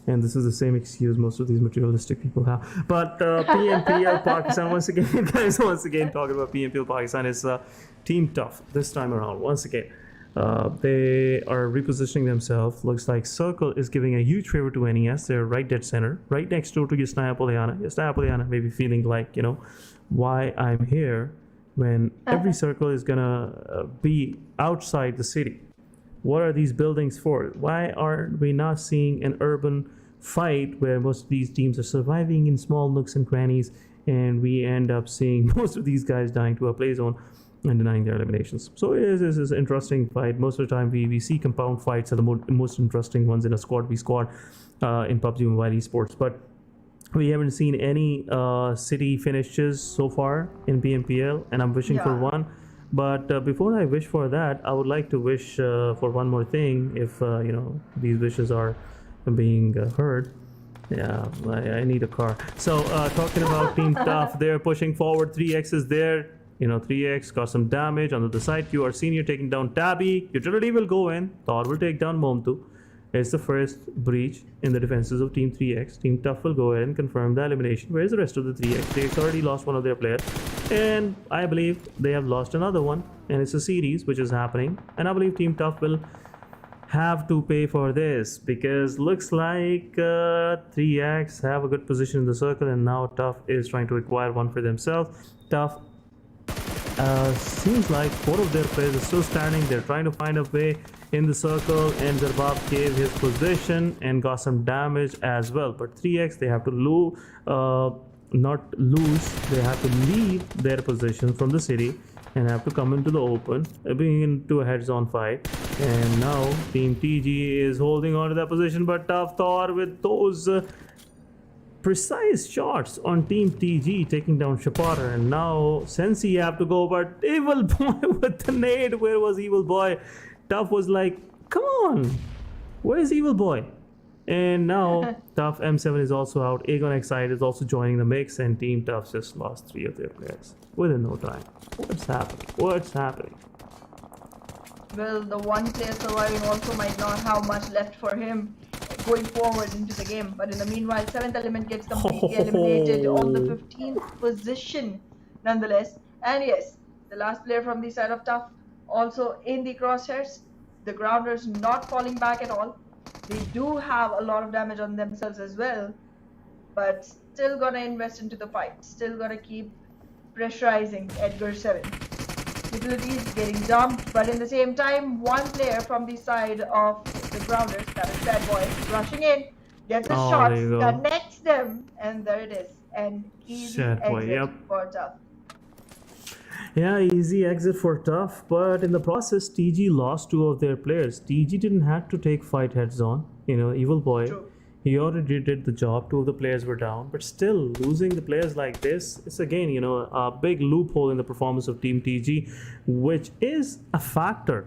and this is the same excuse most of these materialistic people have. But PMPL Pakistan once again, guys. Once again, talking about PMPL Pakistan is Team Tough this time around. Once again, they are repositioning themselves. Looks like Circle is giving a huge favor to NES. They're right dead center, right next door to Yasnaya Polyana. Yasnaya Polyana may be feeling like, why I'm here. when every circle is gonna be outside the city? What are these buildings for? Why are we not seeing an urban fight where most of these teams are surviving in small nooks and crannies, and we end up seeing most of these guys dying to a play zone and denying their eliminations? So it is an interesting fight. Most of the time we see compound fights are the most interesting ones in a squad v squad in PUBG Mobile Esports, but we haven't seen any city finishes so far in PMPL, and I'm wishing for one. But before I wish for that, I would like to wish for one more thing, if these wishes are being heard. Yeah, I need a car. So talking about Team Tough, they're pushing forward. 3x is there. 3x got some damage on the other side. QR Senior taking down Tabby. Utility will go in. Thor will take down Momtu. It's the first breach in the defenses of Team 3x. Team Tough will go ahead and confirm the elimination. Where's the rest of the 3x? 3x already lost one of their players, and I believe they have lost another one, and it's a series which is happening, and I believe Team Tough will have to pay for this, because looks like 3x have a good position in the circle, and now Tough is trying to acquire one for themselves. Tough seems like 4 of their players are still standing. They're trying to find a way in the circle, and Zarbab gave his position and got some damage as well. But 3x, they have to not lose, they have to leave their position from the city and have to come into the open, being into a heads-on fight. And now Team TG is holding on to that position, but Tough Thor with those precise shots on Team TG, taking down Shapotter. And now Sensi have to go, but Evil Boy with the nade. Where was Evil Boy? Tough was like, come on, where's Evil Boy? And now Tough M7 is also out. Aegon Excite is also joining the mix, and Team Tough just lost 3 of their players within no time. What's happening? What's happening? Well, the one player surviving also might not have much left for him going forward into the game. But in the meanwhile, 7th Element gets completely eliminated on the 15th position nonetheless. And yes, the last player from the side of Tough also in the crosshairs. The grounders not falling back at all. They do have a lot of damage on themselves as well, but still gonna invest into the fight. Still gonna keep pressurizing Edgar 7. Utilities getting dumped, but in the same time, one player from the side of the grounders, that is Bad Boy, rushing in, gets a shot, connects them, and there it is. An easy exit for Tough. Yeah, easy exit for Tough, but in the process, TG lost 2 of their players. TG didn't have to take fight heads on. Evil Boy, True. he already did the job. 2 of the players were down, but still losing the players like this, it's again, a big loophole in the performance of Team TG, which is a factor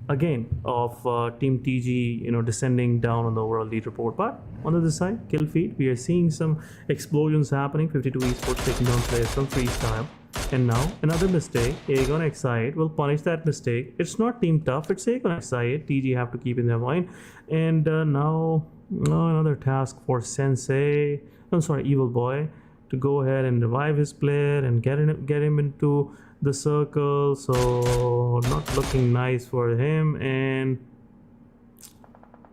again of Team TG, descending down on the overall leaderboard. But on the other side, kill feed, we are seeing some explosions happening. 52 Esports taking down players from freestyle. And now another mistake. Aegon Excite will punish that mistake. It's not Team Tough, it's Aegon Excite. TG have to keep in their mind. And now another task for Sensei. I'm sorry, Evil Boy, to go ahead and revive his player and get him into the circle. So not looking nice for him. And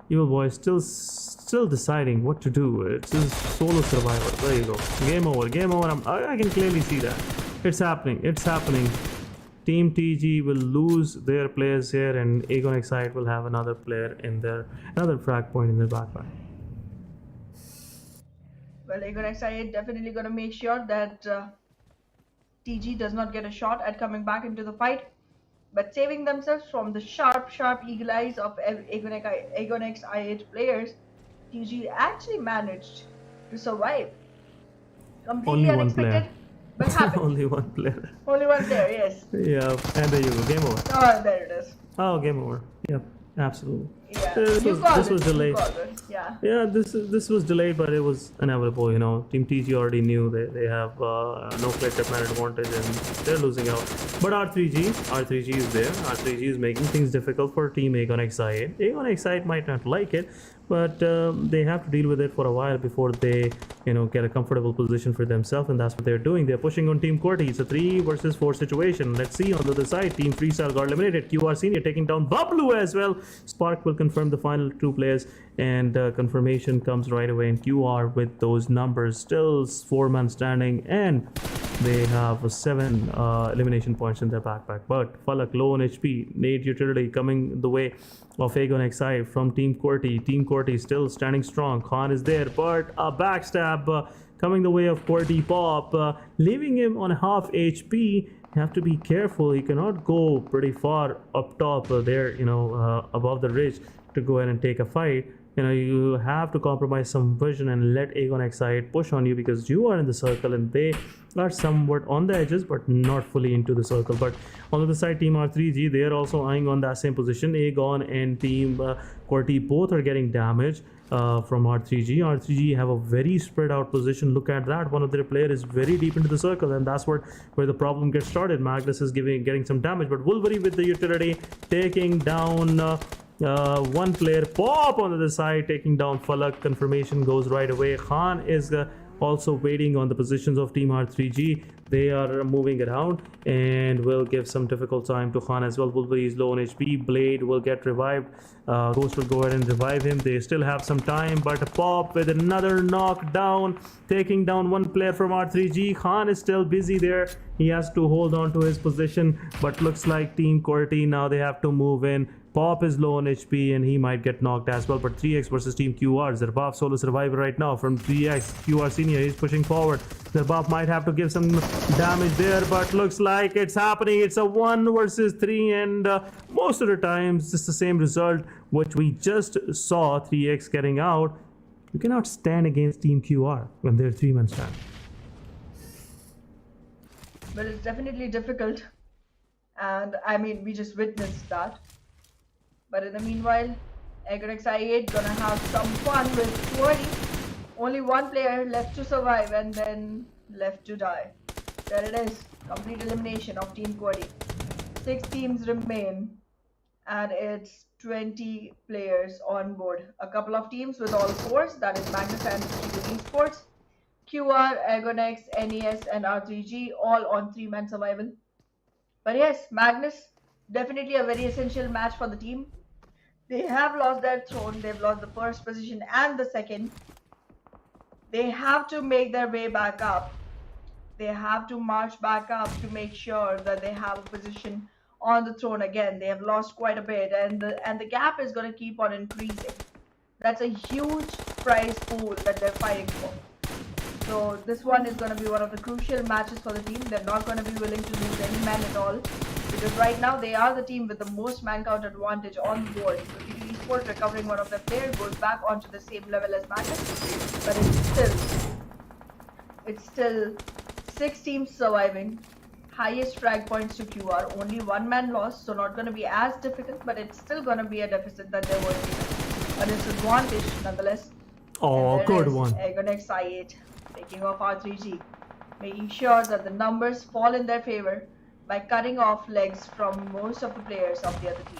Evil Boy still deciding what to do. It's his solo survival. There you go. Game over. I can clearly see that. It's happening. Team TG will lose their players here, and Aegon Excite will have another player in their another frag point in their backpack. Well, Aegon Excite definitely gonna make sure that TG does not get a shot at coming back into the fight, but saving themselves from the sharp eagle eyes of Aegon Excite players. TG actually managed to survive. Completely unexpected. But happened. Only one player. Only one player, yes. Yeah, and there you go. Game over. Oh, there it is. Oh, game over. Yep, absolutely. Yeah. This was delayed. Yeah. Yeah, this was delayed, but it was inevitable. Team TG already knew they have no play tip man advantage, and they're losing out. But R3G is there. R3G is making things difficult for Team Aegon Excite. Aegon Excite might not like it, but they have to deal with it for a while before they get a comfortable position for themselves, and that's what they're doing. They're pushing on Team QWERTY. It's a 3 versus 4 situation. Let's see on the other side. Team Freestyle got eliminated. QR Senior taking down BABLU as well. Spark will confirm the final 2 players, and confirmation comes right away, and QR with those numbers. Still 4-man standing, and They have 7 elimination points in their backpack. But Falak low on HP, Nate Utility coming the way of Aegon XI from Team QWERTY. Team QWERTY still standing strong. Khan is there, but a backstab coming the way of QWERTY Pop, leaving him on half HP. You have to be careful. He cannot go pretty far up top there, above the ridge to go ahead and take a fight. You have to compromise some vision and let Aegon XI push on you, because you are in the circle and they are somewhat on the edges but not fully into the circle. But on the other side, Team R3G, they are also eyeing on that same position. Aegon and Team QWERTY both are getting damage from R3G. R3G have a very spread out position. Look at that. One of their players is very deep into the circle, and that's where the problem gets started. Magnus is getting some damage, but Wolverine with the utility taking down one player. Pop on the other side taking down Falak. Confirmation goes right away. Khan is also waiting on the positions of Team R3G. They are moving around and will give some difficult time to Khan as well. Wolverine is low on HP. Blade will get revived. Ghost will go ahead and revive him. They still have some time, but Pop with another knockdown, taking down one player from R3G. Khan is still busy there. He has to hold on to his position, but looks like Team QWERTY now they have to move in. Pop is low on HP and he might get knocked as well. But 3x versus Team QR. Zerbab solo survivor right now from 3x. QR senior is pushing forward. Zerbab might have to give some damage there, but looks like it's happening. It's a 1 versus 3, and most of the times it's the same result which we just saw 3x getting out. You cannot stand against Team QR when they're 3-man stand. Well, it's definitely difficult, and I mean, we just witnessed that. But in the meanwhile, Aegon XI8 gonna have some fun with QWERTY. Only one player left to survive and then left to die. There it is, complete elimination of Team QWERTY. 6 teams remain, and it's 20 players on board. A couple of teams with all 4s, that is Magnus and Esports, QR, Aegon X, NES, and R3G, all on 3-man survival. But yes, Magnus, definitely a very essential match for the team. They have lost their throne. They've lost the first position and the second. They have to make their way back up. They have to march back up to make sure that they have a position on the throne again. They have lost quite a bit, and the gap is going to keep on increasing. That's a huge prize pool that they're fighting for. So this one is going to be one of the crucial matches for the team. They're not going to be willing to lose any man at all, because right now they are the team with the most man count advantage on the board. So QWERTY Esports recovering one of their players goes back onto the same level as Magnus, but it's still 6 teams surviving. Highest frag points to QR, only 1 man lost, so not going to be as difficult, but it's still going to be a deficit that they're working with. A disadvantage nonetheless. Oh, good one. Aegon XI8 taking off R3G, making sure that the numbers fall in their favor by cutting off legs from most of the players of the other teams.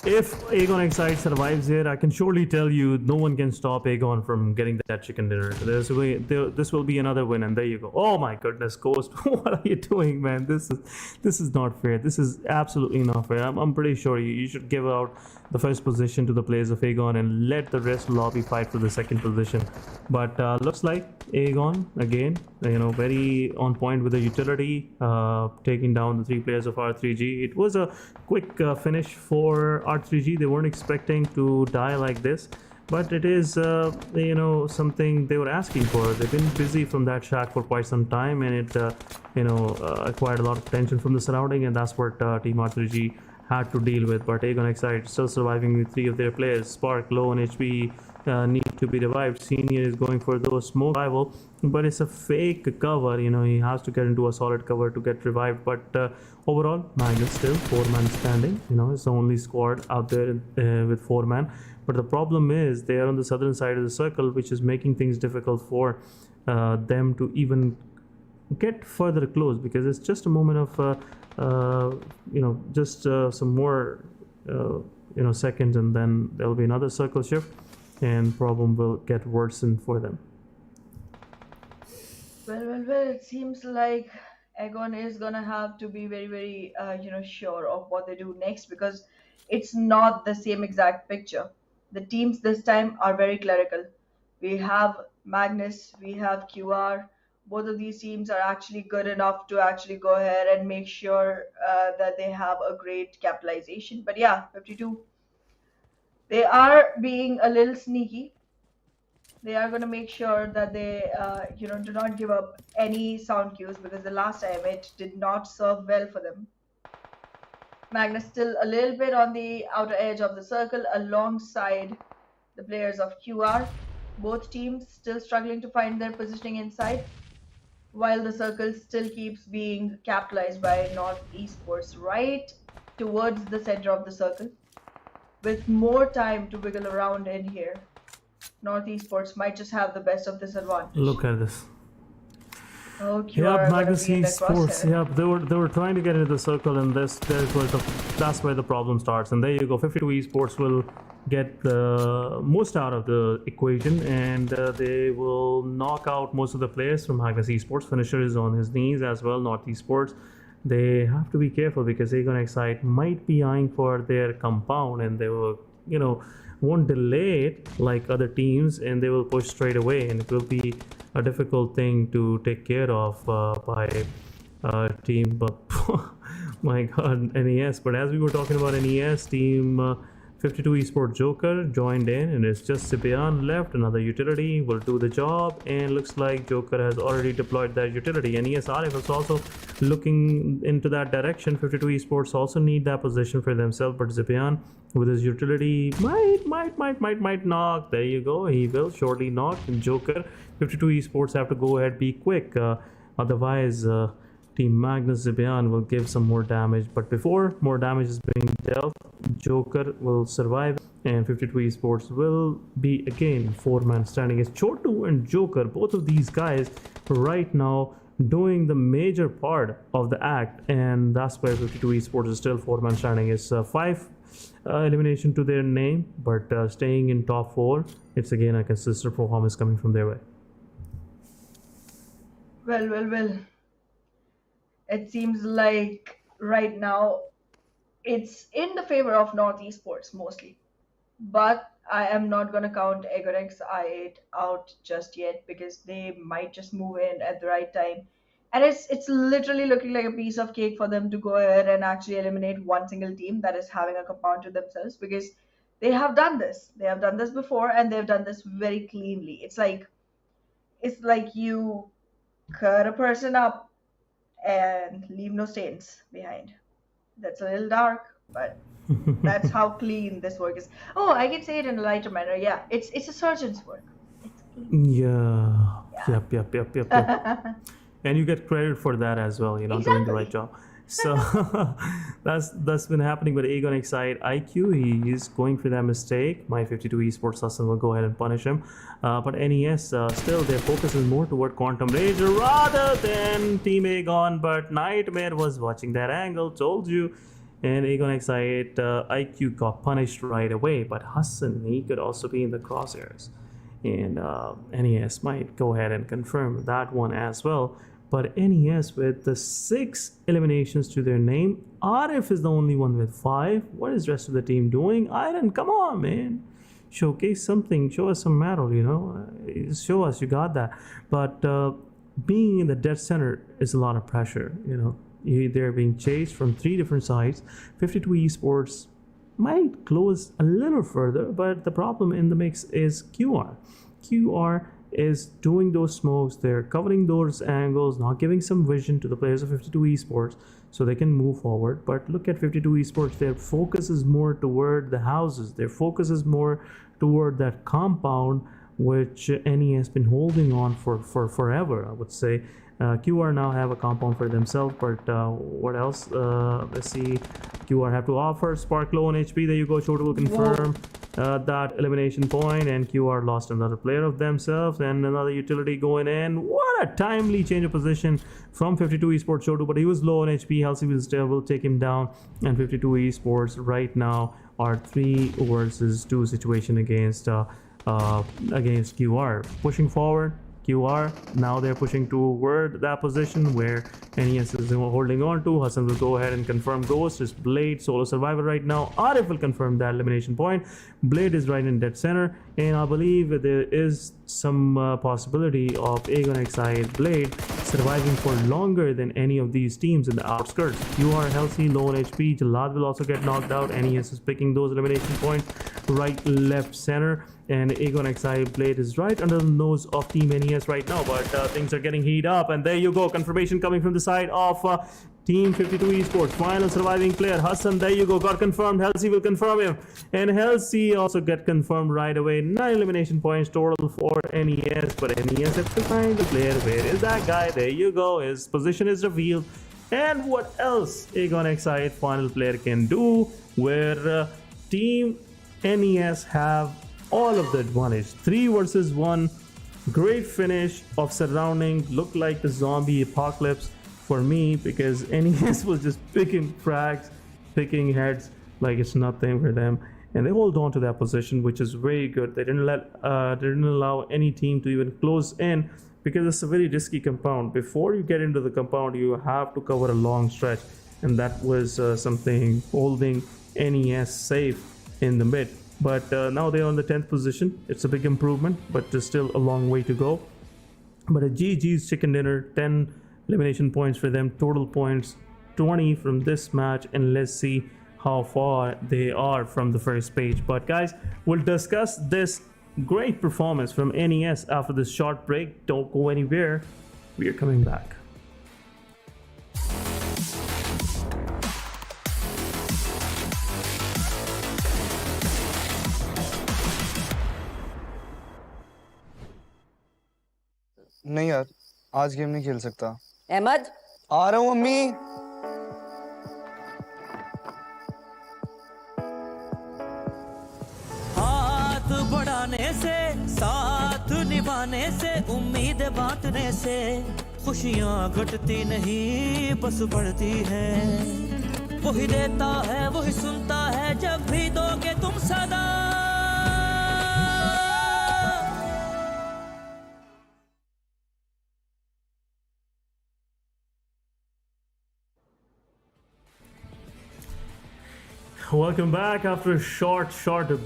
If Aegon XI survives here, I can surely tell you no one can stop Aegon from getting that chicken dinner. This will be another win, and there you go. Oh my goodness, Ghost, what are you doing, man? This is not fair. This is absolutely not fair. I'm pretty sure you should give out the first position to the players of Aegon and let the rest lobby fight for the second position. But looks like Aegon again, very on point with the utility, taking down the 3 players of R3G. It was a quick finish for R3G. They weren't expecting to die like this, but it is something they were asking for. They've been busy from that shack for quite some time, and it acquired a lot of tension from the surrounding, and that's what Team R3G had to deal with. But Aegon XI still surviving with 3 of their players. Spark low on HP, need to be revived. Senior is going for those smoke rival, but it's a fake cover. He has to get into a solid cover to get revived. But overall, Magnus still 4-man standing. It's the only squad out there with 4-man. But the problem is they are on the southern side of the circle, which is making things difficult for them to even get further close, because it's just a moment of some more seconds, and then there'll be another circle shift and problem will get worsened for them. Well, it seems like Aegon is gonna have to be very, very sure of what they do next, because it's not the same exact picture. The teams this time are very clerical. We have Magnus, we have QR, both of these teams are actually good enough to actually go ahead and make sure that they have a great capitalization. But yeah, 52, they are being a little sneaky. They are going to make sure that they do not give up any sound cues, because the last time it did not serve well for them. Magnus still a little bit on the outer edge of the circle alongside the players of QR. Both teams still struggling to find their positioning inside, while the circle still keeps being capitalized by North Esports right towards the center of the circle, with more time to wiggle around in here. North Esports might just have the best of this advantage. Look at this. Oh, QR Yep, are Magnus gonna be in the Esports. crosshair. Yep, they were trying to get into the circle, and that's where the problem starts. And there you go. 52 Esports will get the most out of the equation, and they will knock out most of the players from Magnus Esports. Finisher is on his knees as well. North Esports. They have to be careful because Aegon Excite might be eyeing for their compound, and they will, won't delay it like other teams, and they will push straight away, and it will be a difficult thing to take care of by team. But my god, NES. But as we were talking about NES, team 52 Esport Joker joined in, and it's just Sibian left. Another utility will do the job, and looks like Joker has already deployed that utility. NES Arif is also looking into that direction. 52 Esports also need that position for themselves, but Zipian with his utility might knock. There you go, he will shortly knock. And Joker, 52 Esports have to go ahead, be quick, otherwise Team Magnus Zibian will give some more damage. But before more damage is being dealt, Joker will survive, and 52 Esports will be again 4-man standing. It's Chotu and Joker, both of these guys right now doing the major part of the act, and that's why 52 Esports is still 4-man standing. It's 5 elimination to their name, but staying in top 4, it's again a consistent performance coming from their way. Well. It seems like right now it's in the favor of North Esports mostly. But I am not going to count Egorex I8 out just yet, because they might just move in at the right time. And it's literally looking like a piece of cake for them to go ahead and actually eliminate one single team that is having a compound to themselves, because they have done this. They have done this before, and they've done this very cleanly. It's like you cut a person up and leave no stains behind. That's a little dark, but that's how clean this work is. Oh, I can say it in a lighter manner. Yeah, it's a surgeon's work. It's clean. Yeah. Yep. And you get credit for that as well, doing the right job. So that's been happening with Aegon Excite IQ. He is going for that mistake. My 52 Esports Hassan will go ahead and punish him. But NES, still their focus is more toward Quantum Rage rather than Team Aegon. But Nightmare was watching that angle, told you. And Aegon Excite IQ got punished right away. But Hassan, he could also be in the crosshairs. And NES might go ahead and confirm that one as well. But NES with the 6 eliminations to their name. Arif is the only one with 5. What is the rest of the team doing? Iron, come on, man. Showcase something. Show us some metal, Show us you got that. But being in the dead center is a lot of pressure, They're being chased from 3 different sides. 52 Esports might close a little further, but the problem in the mix is QR. QR is doing those smokes, they're covering those angles, not giving some vision to the players of 52 Esports so they can move forward. But look at 52 Esports, their focus is more toward the houses, their focus is more toward that compound which NE has been holding on for forever, I would say. QR now have a compound for themselves, but what else? Let's see. QR have to offer Spark low on HP. There you go. Chotu will confirm that elimination point, and QR lost another player of themselves and another utility going in. What a timely change of position from 52 Esports Chotu, but he was low on HP. Halsey will take him down, and 52 Esports right now are 3 versus 2 situation against QR. Pushing forward. QR, now they're pushing toward that position where NES is holding on to. Hassan will go ahead and confirm Ghost is Blade, solo survivor right now. Arif will confirm that elimination point. Blade is right in dead center, and I believe there is some possibility of Aegon XI Blade surviving for longer than any of these teams in the outskirts. You are healthy, low on HP. Jalad will also get knocked out. NES is picking those elimination points right, left, center, and Aegon XI Blade is right under the nose of Team NES right now, but things are getting heated up, and there you go, confirmation coming from the side of Team 52 Esports. Final surviving player, Hassan, there you go, got confirmed. Halsey will confirm him, and Halsey also get confirmed right away. 9 elimination points total for NES, but NES has to find the player. Where is that guy? There you go, his position is revealed. And what else Aegon XI final player can do, where Team NES have all of the advantage. 3 versus 1, great finish of surrounding, looked like a zombie apocalypse for me, because NES was just picking frags, picking heads like it's nothing for them, and they hold on to that position, which is very good. They didn't allow any team to even close in, because it's a very risky compound. Before you get into the compound, you have to cover a long stretch, and that was something holding NES safe in the mid. But now they're on the 10th position. It's a big improvement, but there's still a long way to go. But a GG's chicken dinner, 10 elimination points for them, total points 20 from this match, and let's see how far they are from the first page. But guys, we'll discuss this great performance from NES after this short break. Don't go anywhere, we are coming back. नहीं यार, आज game नहीं खेल सकता। अहमद, आ रहा हूँ mummy. हाथ बढ़ाने से, साथ निभाने से, उम्मीद बांटने से खुशियाँ घटती नहीं बस बढ़ती है। वही देता है वही सुनता है, जब भी दोगे तुम सदा। Welcome back after a short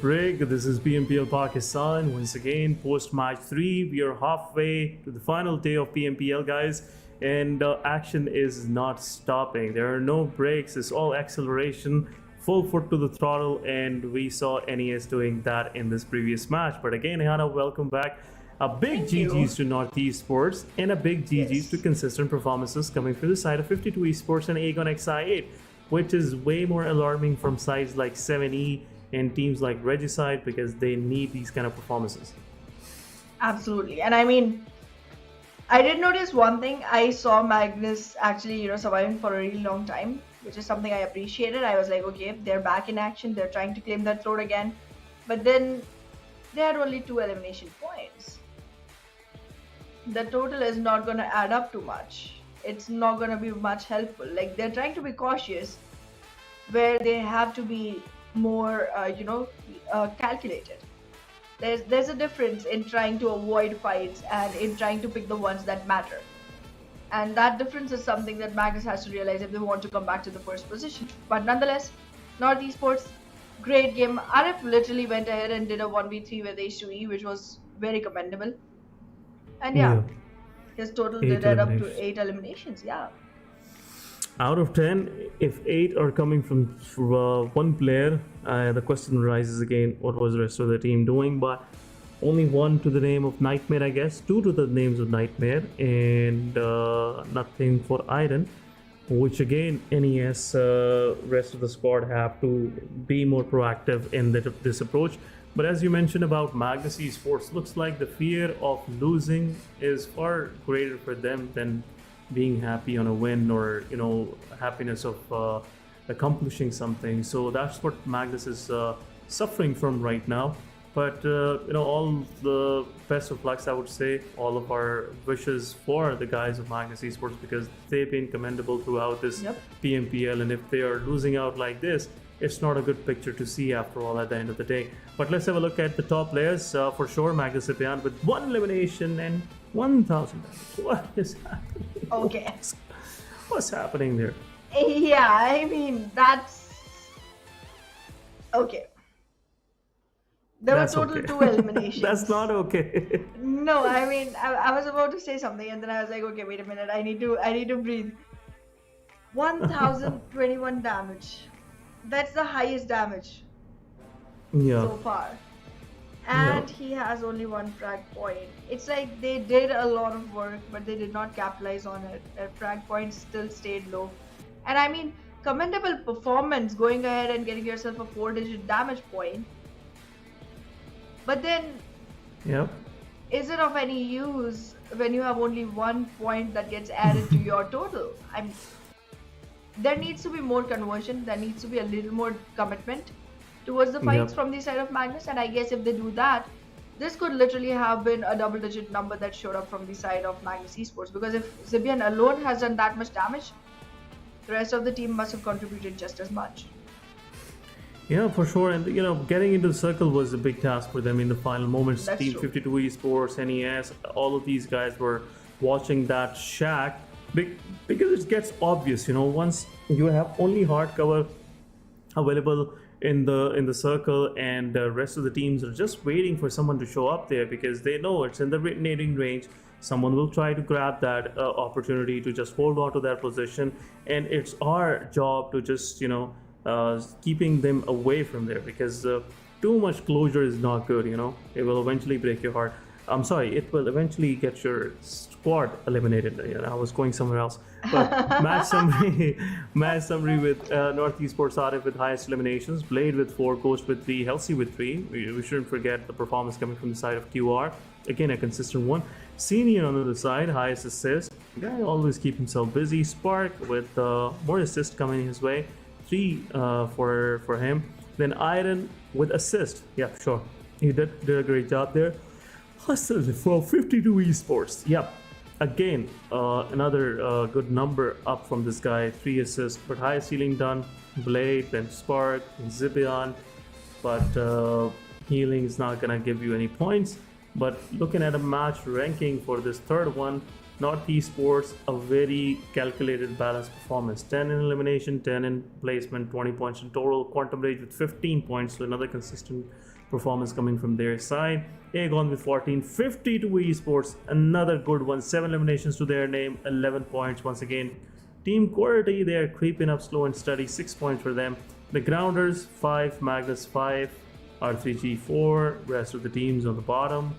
break. This is PMPL Pakistan. Once again, post-match 3. We are halfway to the final day of PMPL, guys. And action is not stopping. There are no breaks. It's all acceleration, full foot to the throttle. And we saw NES doing that in this previous match. But again, Hannah, welcome back. A big GG's to Northeast Sports, and a big GG's to consistent performances coming from the side of 52 Esports and Aegon XI8. Which is way more alarming from sides like 7E and teams like Regicide, because they need these kind of performances. Absolutely. And I mean, I did notice one thing. I saw Magnus actually, surviving for a really long time, which is something I appreciated. I was like, okay, they're back in action. They're trying to claim that throne again. But then they had only 2 elimination points. The total is not going to add up too much. It's not going to be much helpful. Like, they're trying to be cautious, where they have to be more, calculated. There's a difference in trying to avoid fights and in trying to pick the ones that matter. And that difference is something that Magnus has to realize if they want to come back to the first position. But nonetheless, Northeast Sports, great game. RF literally went ahead and did a 1v3 with H2E, which was very commendable. And yeah. His total did add up to 8 eliminations, yeah. Out of 10, if 8 are coming from one player, the question arises again, what was the rest of the team doing? But only 1 to the name of Nightmare, I guess, 2 to the names of Nightmare, and nothing for Iron, which again, NES, rest of the squad have to be more proactive in this approach. But as you mentioned about Magnus Esports, looks like the fear of losing is far greater for them than being happy on a win, or happiness of accomplishing something. So that's what Magnus is suffering from right now. But all the best of lucks, I would say, all of our wishes for the guys of Magnus Esports, because they've been commendable throughout this PMPL, and if they are losing out like this, it's not a good picture to see after all at the end of the day. But let's have a look at the top players. For sure, Magnus Esports with 1 elimination and 1,000 damage. What is happening? Okay. What's happening there? Yeah, I mean, that's... Okay. There were That's total okay. 2 eliminations. That's not okay. No, I mean, I was about to say something, and then I was like, okay, wait a minute, I need to breathe. 1021 damage. That's the highest damage Yeah. so far. And he has only 1 frag point. It's like they did a lot of work, but they did not capitalize on it. Their frag points still stayed low. And I mean, commendable performance going ahead and getting yourself a 4-digit damage point. But then, Yep. is it of any use when you have only 1 point that gets added to your total? I mean, there needs to be more conversion. There needs to be a little more commitment towards the fights from the side of Magnus, and I guess if they do that, this could literally have been a double-digit number that showed up from the side of Magnus Esports, because if Zibian alone has done that much damage, the rest of the team must have contributed just as much. Yeah, for sure. And getting into the circle was a big task for them in the final moments. That's Team true. 52 Esports, NES, all of these guys were watching that shack because it gets obvious, once you have only hard cover available in the circle, and the rest of the teams are just waiting for someone to show up there because they know it's in the nading range. Someone will try to grab that opportunity to just hold on to that position, and it's our job to just keeping them away from there, because too much closure is not good. It will eventually break your heart. I'm sorry, it will eventually get your squad eliminated. I was going somewhere else. But match summary with Northeast Sports Arif with highest eliminations, Blade with 4, Ghost with 3, Halsey with 3. We shouldn't forget the performance coming from the side of QR. Again, a consistent one. Senior on the other side, highest assist. Guy always keep himself busy. Spark with more assists coming his way, 3 for him. Then Iron with assist. Yeah, sure. He did a great job there. Hustle for 52 Esports. Yep. Again, another good number up from this guy. 3 assists, but highest ceiling done. Blade, then Spark, Zibian. But healing is not gonna give you any points. But looking at a match ranking for this third one, Northeast Sports, a very calculated, balanced performance. 10 in elimination, 10 in placement, 20 points in total. Quantum Rage with 15 points, so another consistent performance coming from their side. Aegon with 14, 52 Esports, another good one. 7 eliminations to their name, 11 points once again. Team QWERTY, they are creeping up slow and steady, 6 points for them. The Grounders, 5, Magnus 5, R3G 4, rest of the teams on the bottom.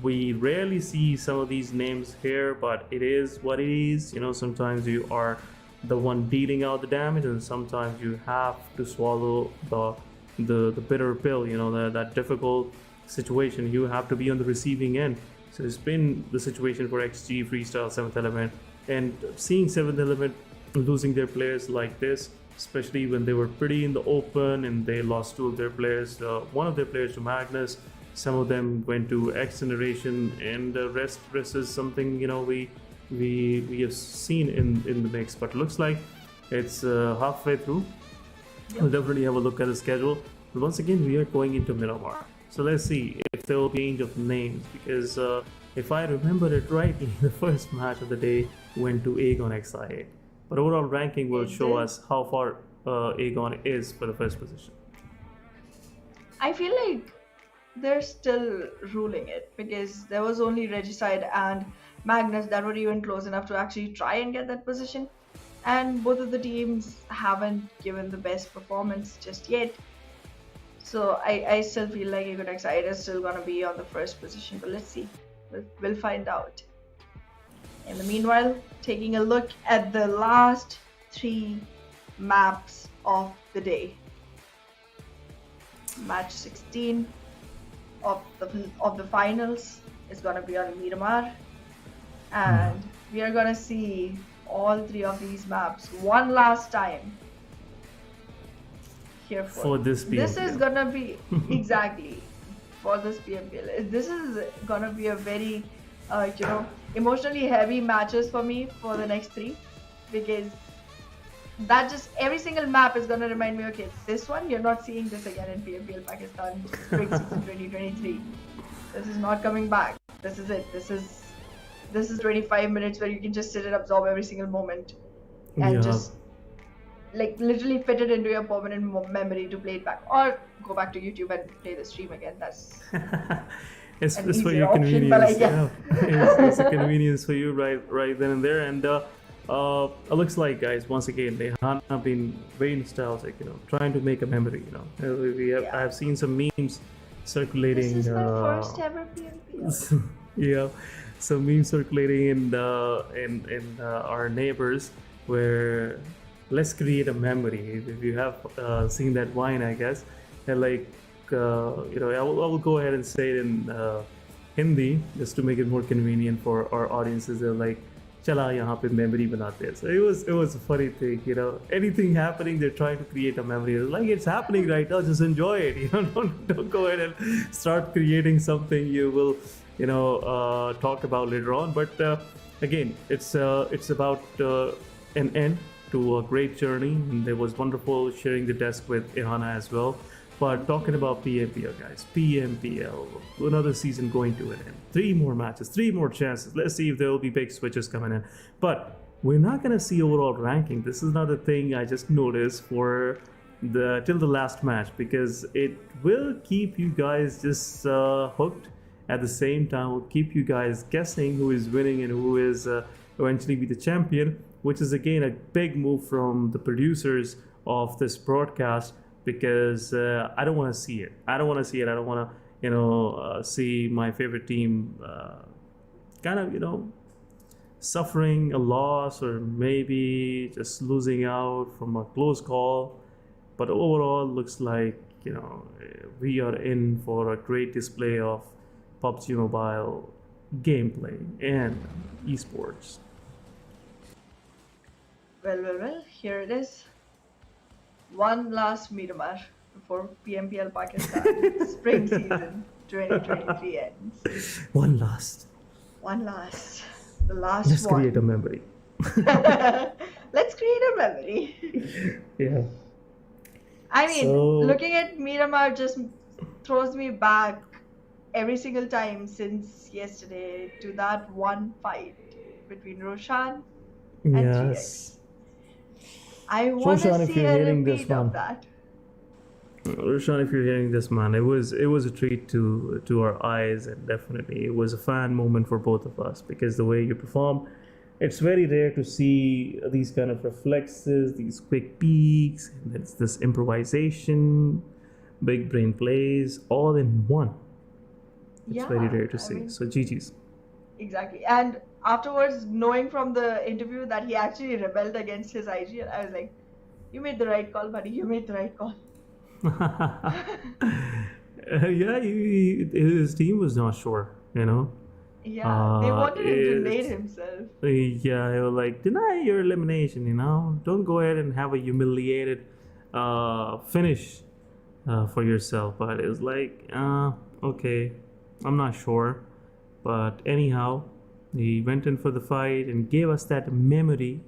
We rarely see some of these names here, but it is what it is. Sometimes you are the one dealing out the damage, and sometimes you have to swallow the bitter pill, that difficult situation. You have to be on the receiving end. So it's been the situation for XG, Freestyle, 7th Element, and seeing 7th Element losing their players like this, especially when they were pretty in the open and they lost 2 of their players, one of their players to Magnus, some of them went to XGeneration, and the rest is something we have seen in the mix. But looks like it's halfway through. We'll definitely have a look at the schedule. But once again, we are going into Miramar. So let's see if there will be change of names, because if I remember it rightly, the first match of the day went to Aegon XIA. But overall ranking will show us how far Aegon is for the first position. I feel like they're still ruling it, because there was only Regicide and Magnus that were even close enough to actually try and get that position. And both of the teams haven't given the best performance just yet. So I still feel like Aegon XIA is still going to be on the first position, but let's see. We'll find out. In the meanwhile, taking a look at the last 3 maps of the day. Match 16 of the finals is going to be on Miramar, and we are going to see all 3 of these maps one last time here for this PMPL. This is going to be exactly for this PMPL. This is going to be a very emotionally heavy matches for me for the next 3, because that just every single map is going to remind me, okay, this one you're not seeing this again in PMPL Pakistan Spring Season 2023. This is not coming back. This is it. This is 25 minutes where you can just sit and absorb every single moment and just like literally fit it into your permanent memory to play it back, or go back to YouTube and play the stream again. That's an It's for easier your option, but convenience, yeah. it's a convenience for you right then and there. And it looks like, guys, once again they have been very nostalgic, trying to make a memory. I've seen some memes circulating. This is my first ever PMPL. Yeah, some memes circulating in our neighbors where let's create a memory. If you have seen that wine, I guess, and like I will go ahead and say it in Hindi just to make it more convenient for our audiences. They're like, "Chala yahan pe memory banate hain." So it was a funny thing, Anything happening, they're trying to create a memory. It's like it's happening right now. Just enjoy it. Don't go ahead and start creating something you will talk about later on. But again, it's about an end to a great journey, and it was wonderful sharing the desk with Ihana as well. But talking about PMPL, guys, PMPL, another season going to an end. 3 more matches, 3 more chances. Let's see if there will be big switches coming in. But we're not gonna see overall ranking. This is another thing I just noticed for till the last match, because it will keep you guys just hooked. At the same time, will keep you guys guessing who is winning and who is eventually be the champion, which is again a big move from the producers of this broadcast, because I don't want to see it. I don't want to see my favorite team kind of suffering a loss, or maybe just losing out from a close call. But overall, looks like we are in for a great display of PUBG Mobile gameplay and esports. Well, here it is. One last Miramar before PMPL Pakistan spring season 2023 ends. One last. The last Let's one. create a memory. Let's create a memory. Yeah. I mean, So- looking at Miramar just throws me back every single time since yesterday to that one fight between Roshan and 3x. Yes. I want Roshan, to if see you're a hearing this repeat of one. that. Roshan, if you're hearing this, man, it was a treat to our eyes, and definitely it was a fan moment for both of us, because the way you perform, it's very rare to see these kind of reflexes, these quick peaks, and it's this improvisation, big brain plays, all in one. It's very rare to see. So GG's. Exactly. And afterwards, knowing from the interview that he actually rebelled against his IG, I was like, you made the right call, buddy. You made the right call. Yeah, his team was not sure, Yeah, they wanted him to nade it's- himself. Yeah, they were like, deny your elimination, Don't go ahead and have a humiliated finish for yourself. But it was like, okay, I'm not sure. But anyhow, he went in for the fight and gave us that memory,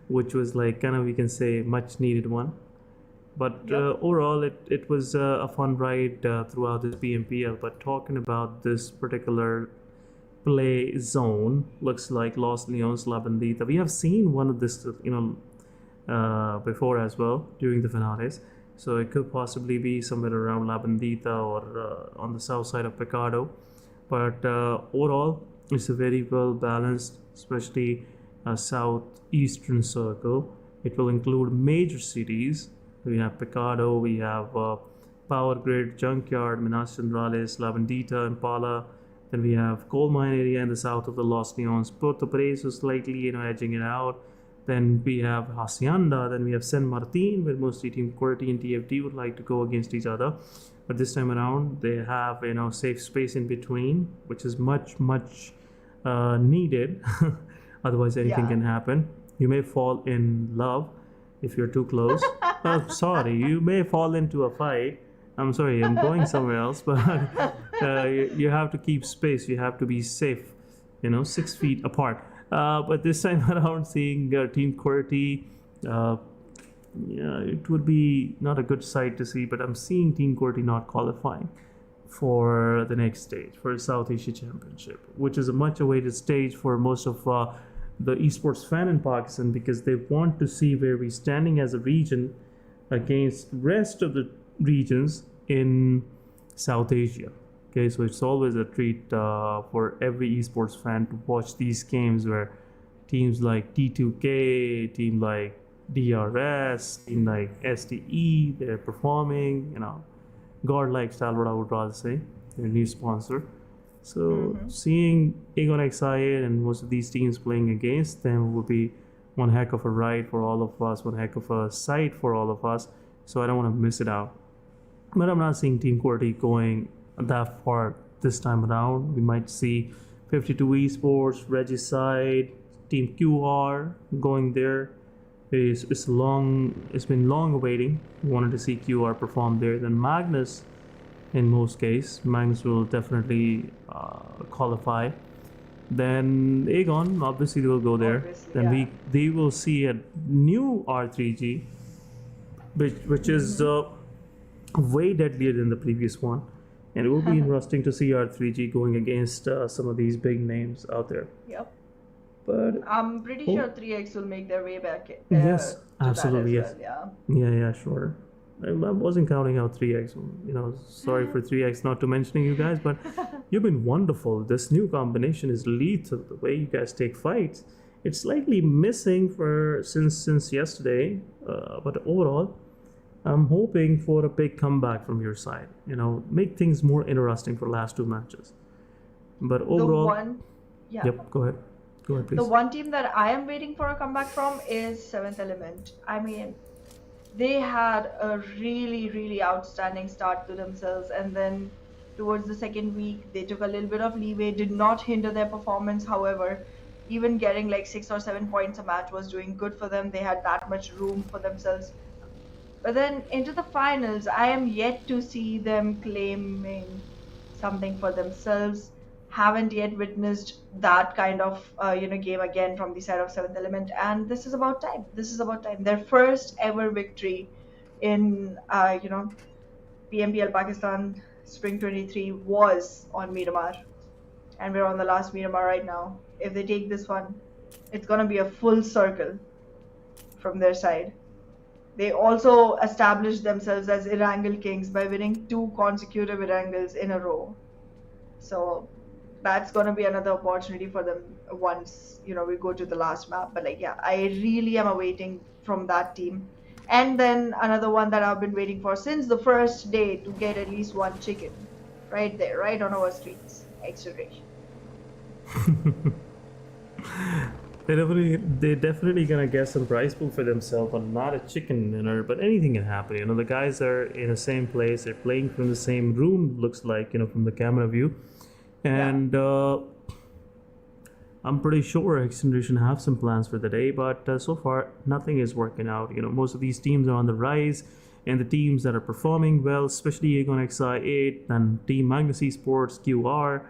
which was like kind of, we can say, much needed one. But overall, it was a fun ride throughout this PMPL. But talking about this particular play zone, looks like Los Leones La Bandita. We have seen one of this, before as well during the finales. So it could possibly be somewhere around La Bandita or on the south side of Picado. But overall, it's a very well balanced, especially southeastern circle. It will include major cities. We have Picado, we have Power Grid, Junkyard, Minas Generales, La Bandita, Impala. Then we have coal mine area in the south of the Los Leones. Puerto Preso slightly, edging it out. Then we have Hacienda. Then we have San Martin, where mostly Team QWERTY and TFD would like to go against each other. But this time around, they have safe space in between, which is much needed. Otherwise, anything can happen. You may fall in love if you're too close. Sorry, you may fall into a fight. I'm sorry, I'm going somewhere else, but you have to keep space. You have to be safe, 6 feet apart. But this time around, seeing Team QWERTY, it would be not a good sight to see, but I'm seeing Team QWERTY not qualifying for the next stage, for South Asia Championship, which is a much awaited stage for most of the esports fan in Pakistan, because they want to see where we're standing as a region against rest of the regions in South Asia. Okay, so it's always a treat for every esports fan to watch these games where teams like T2K, team like DRS, team like STE, they're performing, godlike style, what I would rather say, their new sponsor. So seeing Aegon XI8 and most of these teams playing against them would be one heck of a ride for all of us, one heck of a sight for all of us. So I don't want to miss it out. But I'm not seeing Team QWERTY going that far this time around. We might see 52 Esports, Regicide, Team QR going there. It's been long awaiting. We wanted to see QR perform there. Then Magnus, in most cases, Magnus will definitely qualify. Then Aegon, obviously they will go there. Obviously, Then they will see a new R3G, which is way deadlier than the previous one, and it will be interesting to see R3G going against some of these big names out there. Yep. But I'm pretty sure 3X will make their way back. Yes, to absolutely, that as yes. well, Yeah, sure. I wasn't counting out 3X. Sorry for 3X not to mentioning you guys, but you've been wonderful. This new combination is lethal. The way you guys take fights, it's slightly missing since yesterday, but overall, I'm hoping for a big comeback from your side. Make things more interesting for last two matches. But overall, Yep. Go ahead, please. The one team that I am waiting for a comeback from is 7th Element. I mean, they had a really, really outstanding start to themselves, and then towards the second week, they took a little bit of leeway, did not hinder their performance. However, even getting like 6 or 7 points a match was doing good for them. They had that much room for themselves. But then into the finals, I am yet to see them claiming something for themselves. Haven't yet witnessed that kind of game again from the side of 7th Element, and this is about time. Their first ever victory in PMPL Pakistan Spring 23 was on Miramar, and we're on the last Miramar right now. If they take this one, it's gonna be a full circle from their side. They also established themselves as Erangel Kings by winning 2 consecutive Erangels in a row. So that's going to be another opportunity for them once we go to the last map. But I really am awaiting from that team. And then another one that I've been waiting for since the first day to get at least one chicken right there, right on our streets. XGeneration. They're definitely gonna get some prize pool for themselves, but not a chicken dinner. But anything can happen. The guys are in the same place. They're playing from the same room. Looks like from the camera view, and I'm pretty sure XGeneration have some plans for the day. But so far, nothing is working out. Most of these teams are on the rise, and the teams that are performing well, especially Aegon XI8 and Team Magnus Esports, QR.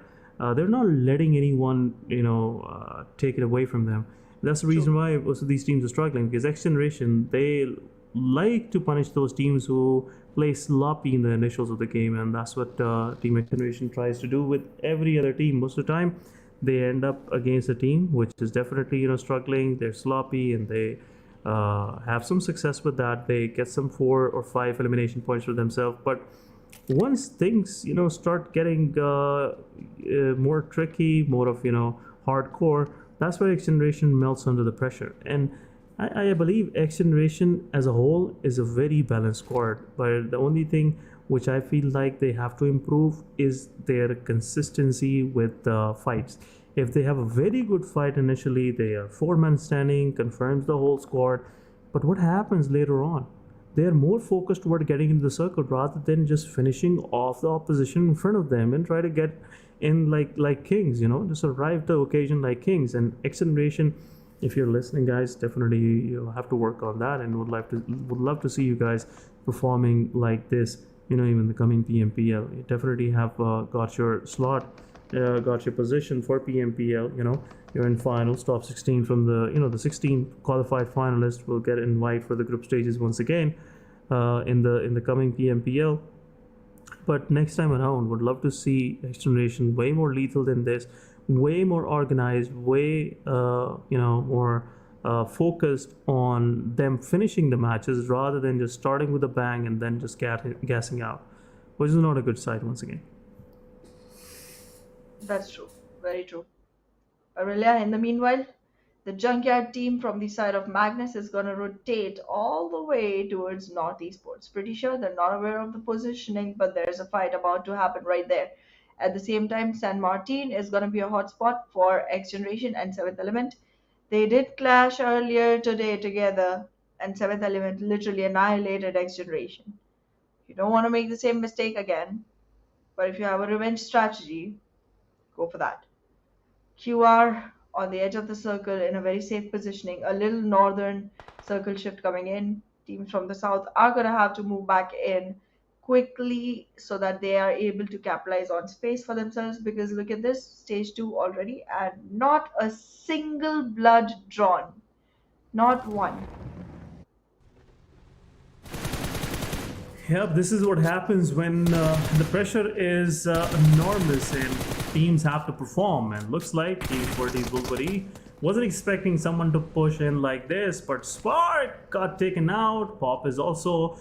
They're not letting anyone, take it away from them. That's the reason why most of these teams are struggling, because XGeneration, they like to punish those teams who play sloppy in the initials of the game, and that's what Team XGeneration tries to do with every other team. Most of the time, they end up against a team which is definitely, struggling. They're sloppy, and they have some success with that. They get some 4 or 5 elimination points for themselves, but once things start getting more tricky, more of hardcore, that's where XGeneration melts under the pressure. And I believe XGeneration as a whole is a very balanced squad, but the only thing which I feel like they have to improve is their consistency with fights. If they have a very good fight initially, they are 4-man standing, confirms the whole squad, but what happens later on? They are more focused toward getting into the circle rather than just finishing off the opposition in front of them and try to get in like kings, just arrive the occasion like kings. And XGeneration, if you're listening, guys, definitely you have to work on that, and would love to see you guys performing like this, even the coming PMPL. You definitely have got your slot, got your position for PMPL. You're in finals, top 16 from the 16 qualified finalists will get invite for the group stages once again in the coming PMPL. But next time around, would love to see XGeneration way more lethal than this, way more organized, way more focused on them finishing the matches rather than just starting with a bang and then just gassing out, which is not a good sight once again. That's true. Very true. Aurelia, in the meanwhile, the junkyard team from the side of Magnus is going to rotate all the way towards North Esports. Pretty sure they're not aware of the positioning, but there's a fight about to happen right there. At the same time, San Martin is going to be a hotspot for XGeneration and 7th Element. They did clash earlier today together, and 7th Element literally annihilated XGeneration. You don't want to make the same mistake again, but if you have a revenge strategy, go for that. QR on the edge of the circle in a very safe positioning. A little northern circle shift coming in. Teams from the south are going to have to move back in quickly so that they are able to capitalize on space for themselves, because look at this, stage 2 already and not a single blood drawn. Not one. Yep, this is what happens when the pressure is enormous and teams have to perform. And looks like Team QWERTY's BABLU wasn't expecting someone to push in like this, but Spark got taken out. Pop is also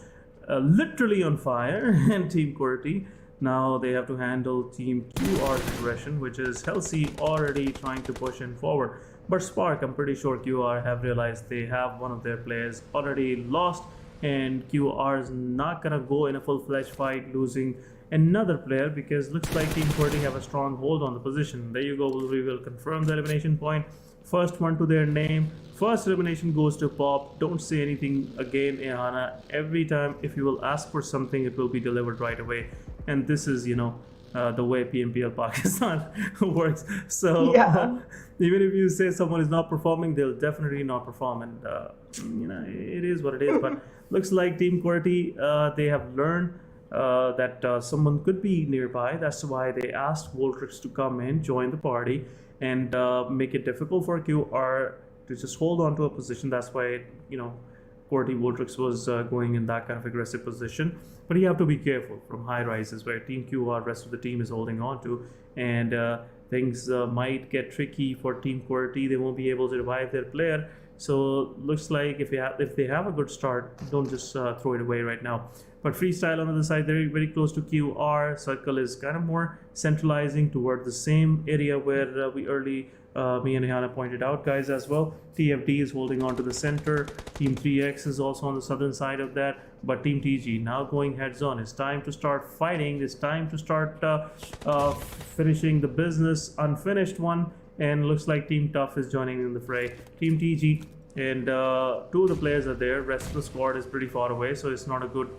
literally on fire, and Team QWERTY now they have to handle Team QR's aggression, which is Halsey already trying to push in forward. But Spark, I'm pretty sure QR have realized they have one of their players already lost, and QR is not gonna go in a full-fledged fight losing another player, because looks like Team QWERTY have a strong hold on the position. There you go, we will confirm the elimination point. First one to their name. First elimination goes to Pop. Don't say anything again, Ehana. Every time if you will ask for something, it will be delivered right away. And this is, the way PMPL Pakistan works. So Yeah. even if you say someone is not performing, they'll definitely not perform. And, it is what it is. But looks like Team QWERTY, they have learned that someone could be nearby. That's why they asked Voltrix to come in, join the party, and make it difficult for QR to just hold on to a position. That's why, QWERTY Voltrix was going in that kind of aggressive position. But you have to be careful from high rises where Team QR, rest of the team is holding on to, and things might get tricky for Team QWERTY. They won't be able to revive their player. So looks like if they have a good start, don't just throw it away right now. But Freestyle on the other side, very, very close to QR. Circle is kind of more centralizing toward the same area where me and Ehana pointed out, guys, as well. TFD is holding on to the center. Team 3X is also on the southern side of that. But Team TG now going heads on. It's time to start fighting. It's time to start finishing the business, unfinished one. And looks like Team Tough is joining in the fray. Team TG and 2 of the players are there. Rest of the squad is pretty far away, so it's not a good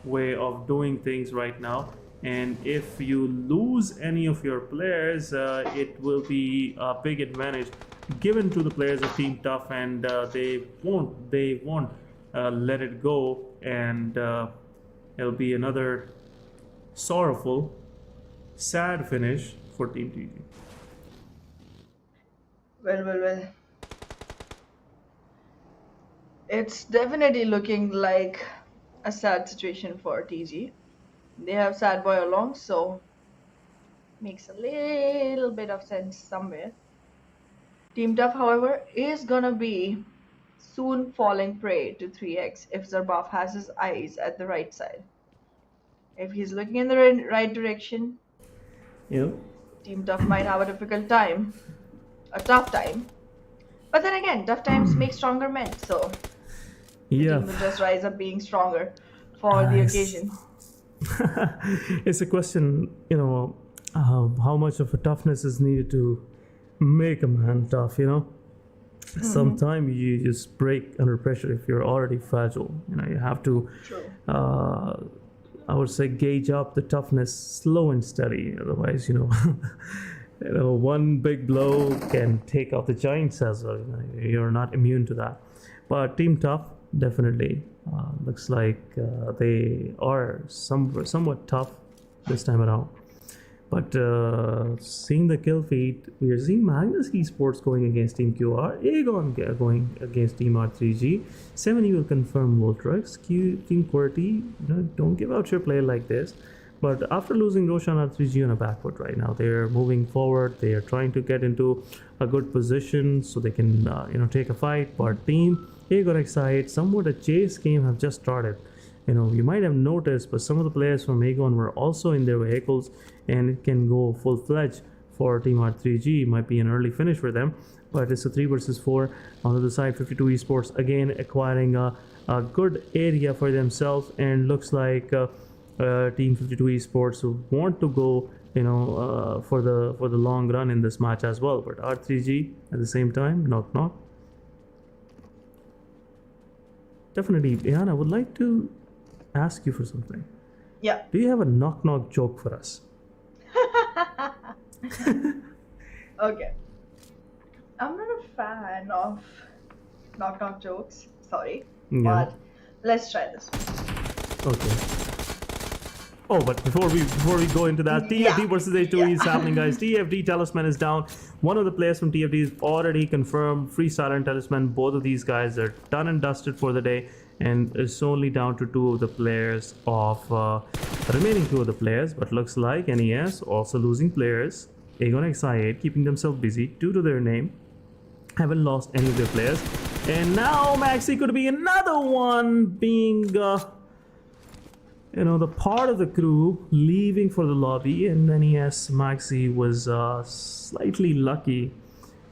way of doing things right now. And if you lose any of your players, it will be a big advantage given to the players of Team Tough, and they won't let it go, and it'll be another sorrowful, sad finish for Team TG. Well. It's definitely looking like a sad situation for TG. They have Sad Boy along, so makes a little bit of sense somewhere. Team Tough, however, is gonna be soon falling prey to 3X if Zarbaf has his eyes at the right side. If he's looking in the right direction, Yep. Team Tough might have a difficult time. A tough time. But then again, tough times make stronger men, so the team will just rise up being stronger for the occasion. It's a question, how much of a toughness is needed to make a man tough, Sometimes you just break under pressure if you're already fragile. You have to, I would say, gauge up the toughness slow and steady. Otherwise, one big blow can take out the giants as well. You're not immune to that. But Team Tough, definitely looks like they are somewhat tough this time around. But seeing the kill feed, we are seeing Magnus Esports going against Team QR, Aegon going against Team R3G. 70 will confirm Voltrix. Team QWERTY, don't give out your play like this. But after losing Roshan, R3G on a back foot right now. They're moving forward. They are trying to get into a good position so they can, take a fight. But team XGeneration, somewhat a chase game have just started. You might have noticed, but some of the players from Aegon were also in their vehicles, and it can go full-fledged for Team R3G. It might be an early finish for them, but it's a 3 versus 4. On the other side, 52 Esports again acquiring a good area for themselves, and looks like Team 52 Esports want to go for the long run in this match as well. But R3G at the same time, knock knock. Definitely, Ian, I would like to ask you for something. Yeah. Do you have a knock knock joke for us? Okay. I'm not a fan of knock knock jokes. Sorry. Yeah. But let's try this. Okay. Oh, but before we go into that, TFD versus H2E is happening, guys. TFD Talisman is down. One of the players from TFD is already confirmed. Freestyle and Talisman, both of these guys are done and dusted for the day, and it's only down to two of the players of remaining two of the players. But looks like NES also losing players. Aegon XI8 keeping themselves busy due to their name. Haven't lost any of their players, and now Maxi could be another one being the part of the crew leaving for the lobby. And then yes, Maxi was slightly lucky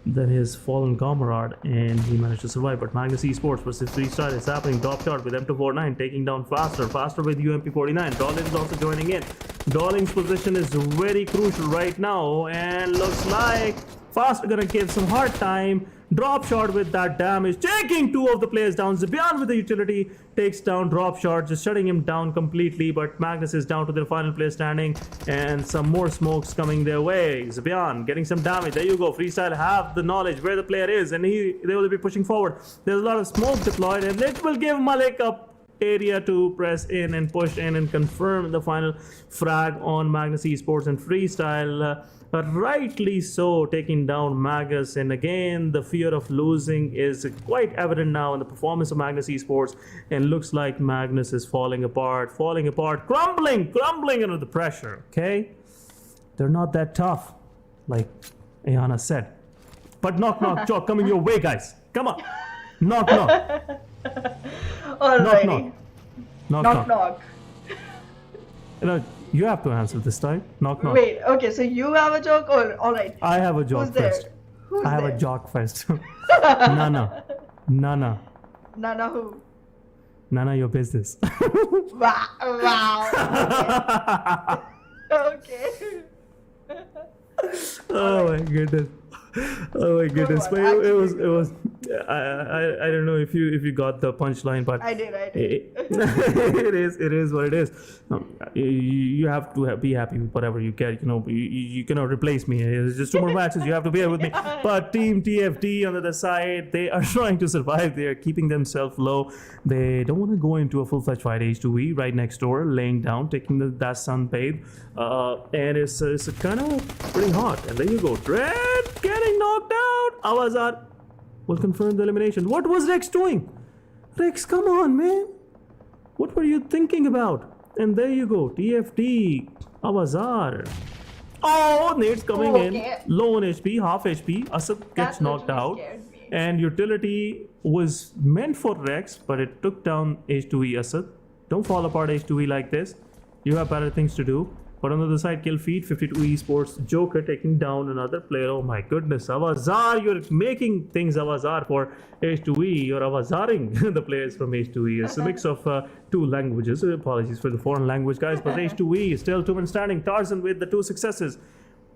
than his fallen comrade, and he managed to survive. But Magnus Esports versus Freestyle is happening. Top shot with M249 taking down faster with UMP49. Darling is also joining in. Darling's position is very crucial right now, and looks like Faster gonna give some hard time. Drop shot with that damage, taking two of the players down. Zibian with the utility takes down drop shot, just shutting him down completely. But Magnus is down to their final player standing, and some more smokes coming their way. Zibian getting some damage. There you go. Freestyle have the knowledge where the player is, and they will be pushing forward. There's a lot of smoke deployed, and it will give Malik up area to press in and push in and confirm the final frag on Magnus Esports. And Freestyle rightly so taking down Magnus, and again the fear of losing is quite evident now in the performance of Magnus Esports, and looks like Magnus is falling apart, crumbling under the pressure. Okay, they're not that tough like Ayana said, but knock joke coming your way, guys. Come on. Knock Alrighty. Knock. You have to answer this time. Knock. Wait, okay, so you have a joke? Or alright. I have a joke first. I have a joke first. Nana. Nana who? Nana your business. Wow. Okay. Oh my goodness. But it was I don't know if you got the punchline, but I did. it is what it is. You have to be happy with whatever you get. You cannot replace me. It's just two more matches. You have to bear with me. But Team TFD on the other side, they are trying to survive. They are keeping themselves low. They don't want to go into a full-fledged fight. H2E right next door, laying down, taking that sunbathe, and it's kind of pretty hot. And there you go, Dread getting knocked out. Awazar will confirm the elimination. What was Rex doing? Rex, come on, man. What were you thinking about? And there you go, TFD, Awazar. Oh, Nate's coming in, low on HP, half HP. Asad gets knocked out. And utility was meant for Rex, but it took down H2E. Asad, don't fall apart H2E like this. You have better things to do. But on the other side, kill feed, 52 Esports, Joker taking down another player. Oh my goodness, Awazar, you're making things Awazar for H2E. You're Awazaring the players from H2E. It's a mix of two languages. Apologies for the foreign language, guys. But H2E is still 2-man standing. Tarzan with the 2 successes,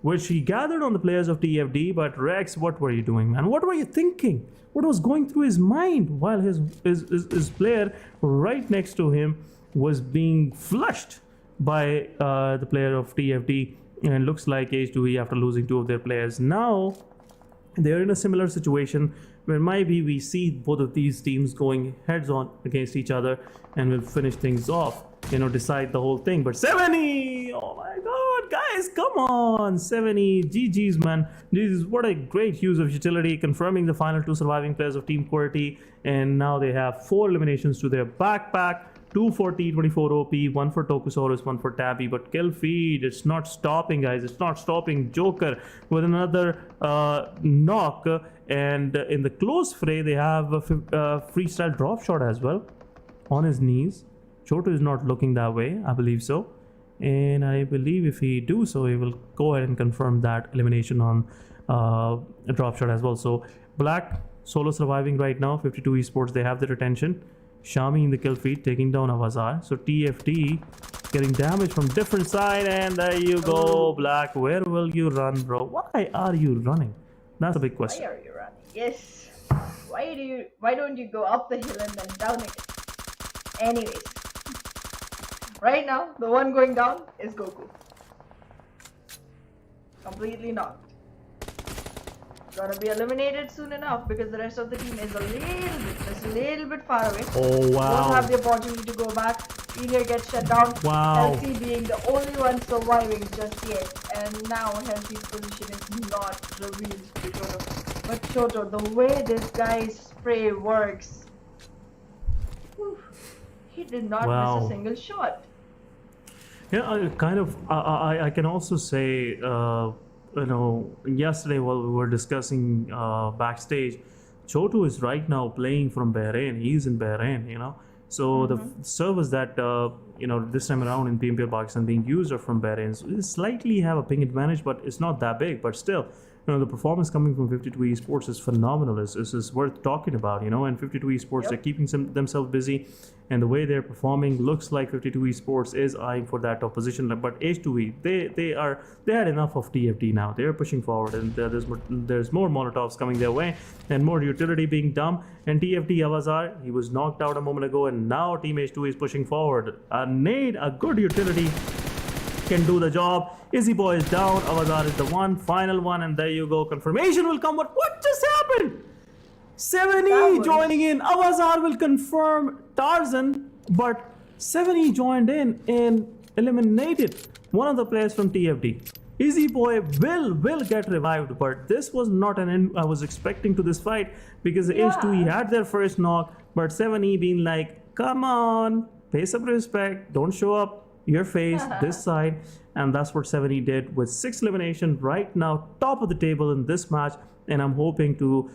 which he gathered on the players of TFD. But Rex, what were you doing, man? What were you thinking? What was going through his mind while his player right next to him was being flushed by the player of TFD? And looks like H2E, after losing 2 of their players, now they're in a similar situation where maybe we see both of these teams going heads on against each other, and we'll finish things off, decide the whole thing. But 70, oh my god, guys, come on, 70, GG's, man. GG's, what a great use of utility, confirming the final 2 surviving players of Team QWERTY, and now they have 4 eliminations to their backpack. 2 for T24 OP, 1 for Tokusaurus, 1 for Tabby. But kill feed, it's not stopping, guys. It's not stopping. Joker with another knock. And in the close fray, they have a freestyle drop shot as well on his knees. Chotu is not looking that way, I believe so. And I believe if he do so, he will go ahead and confirm that elimination on a drop shot as well. So Black solo surviving right now. 52 Esports, they have their attention. Shami in the kill feed, taking down Avazar. So TFT getting damage from different side, and there you go, Black. Where will you run, bro? Why are you running? That's a big question. Why are you running? Yes. Why don't you go up the hill and then down it? Anyways. Right now, the one going down is Goku. Completely knocked. Gonna be eliminated soon enough because the rest of the team is just a little bit far away. Oh wow. Won't have the opportunity to go back. Linear gets shut down. Wow. Healthy being the only one surviving just yet. And now Healthy's position is not revealed to Choto. But Choto, the way this guy's spray works. Whew, he did not miss a single shot. Yeah, I can also say, yesterday while we were discussing backstage, Chotu is right now playing from Bahrain. He's in Bahrain, So the servers that, this time around in PMPL Pakistan being used are from Bahrain. So they slightly have a ping advantage, but it's not that big. But still, the performance coming from 52 Esports is phenomenal. It's worth talking about, and 52 Esports, they're keeping themselves busy. And the way they're performing looks like 52 Esports is eyeing for that top position. But H2E, they had enough of TFT now. They're pushing forward, and there's more Molotovs coming their way, and more utility being dumped. And TFT Avazar, he was knocked out a moment ago, and now Team H2E is pushing forward. A nade, a good utility can do the job. Izzy Boy is down. Avazar is the final one, and there you go. Confirmation will come. What just happened? 7E joining in. Avazar will confirm Tarzan, but 7E joined in and eliminated one of the players from TFT. Izzy Boy will get revived, but this was not an end I was expecting to this fight, because the H2E had their first knock, but 7E being like, come on, pay some respect, don't show up your face this side. And that's what 7E did with 6 elimination right now, top of the table in this match. And I'm hoping to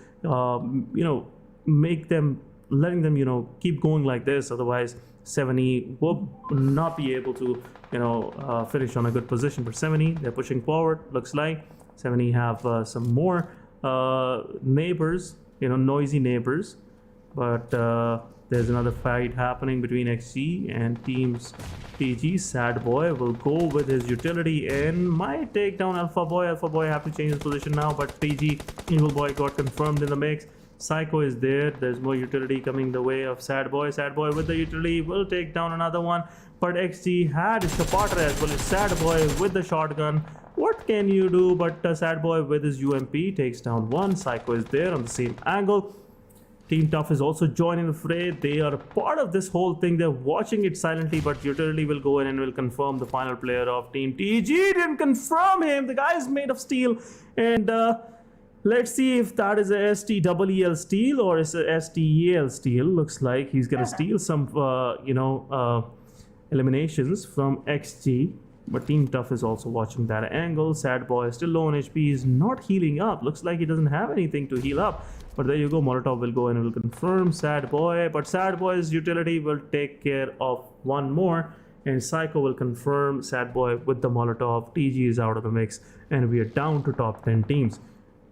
letting them keep going like this. Otherwise 7E will not be able to finish on a good position. But 7E, they're pushing forward. Looks like 7E have some more neighbors, noisy neighbors. But there's another fight happening between XG and teams TG. Sad Boy will go with his utility and might take down Alpha Boy. Alpha Boy have to change his position now, but TG Evil Boy got confirmed in the mix. Psycho is there. There's more utility coming the way of Sad Boy. Sad Boy with the utility will take down another one, but XG had his supporter as well as Sad Boy with the shotgun. What can you do? But Sad Boy with his UMP takes down one. Psycho is there on the same angle. Team Tough is also joining the fray. They are part of this whole thing. They're watching it silently, but utility will go in and will confirm the final player of Team TG. Didn't confirm him. The guy is made of steel. And let's see if that is a STEEL steel or is a STEL steel. Looks like he's going to steal some, eliminations from XG. But Team Tough is also watching that angle. Sad Boy is still low on HP. He's not healing up. Looks like he doesn't have anything to heal up. But there you go. Molotov will go and will confirm Sad Boy. But Sad Boy's utility will take care of one more. And Psycho will confirm Sad Boy with the Molotov. TG is out of the mix. And we are down to top 10 teams.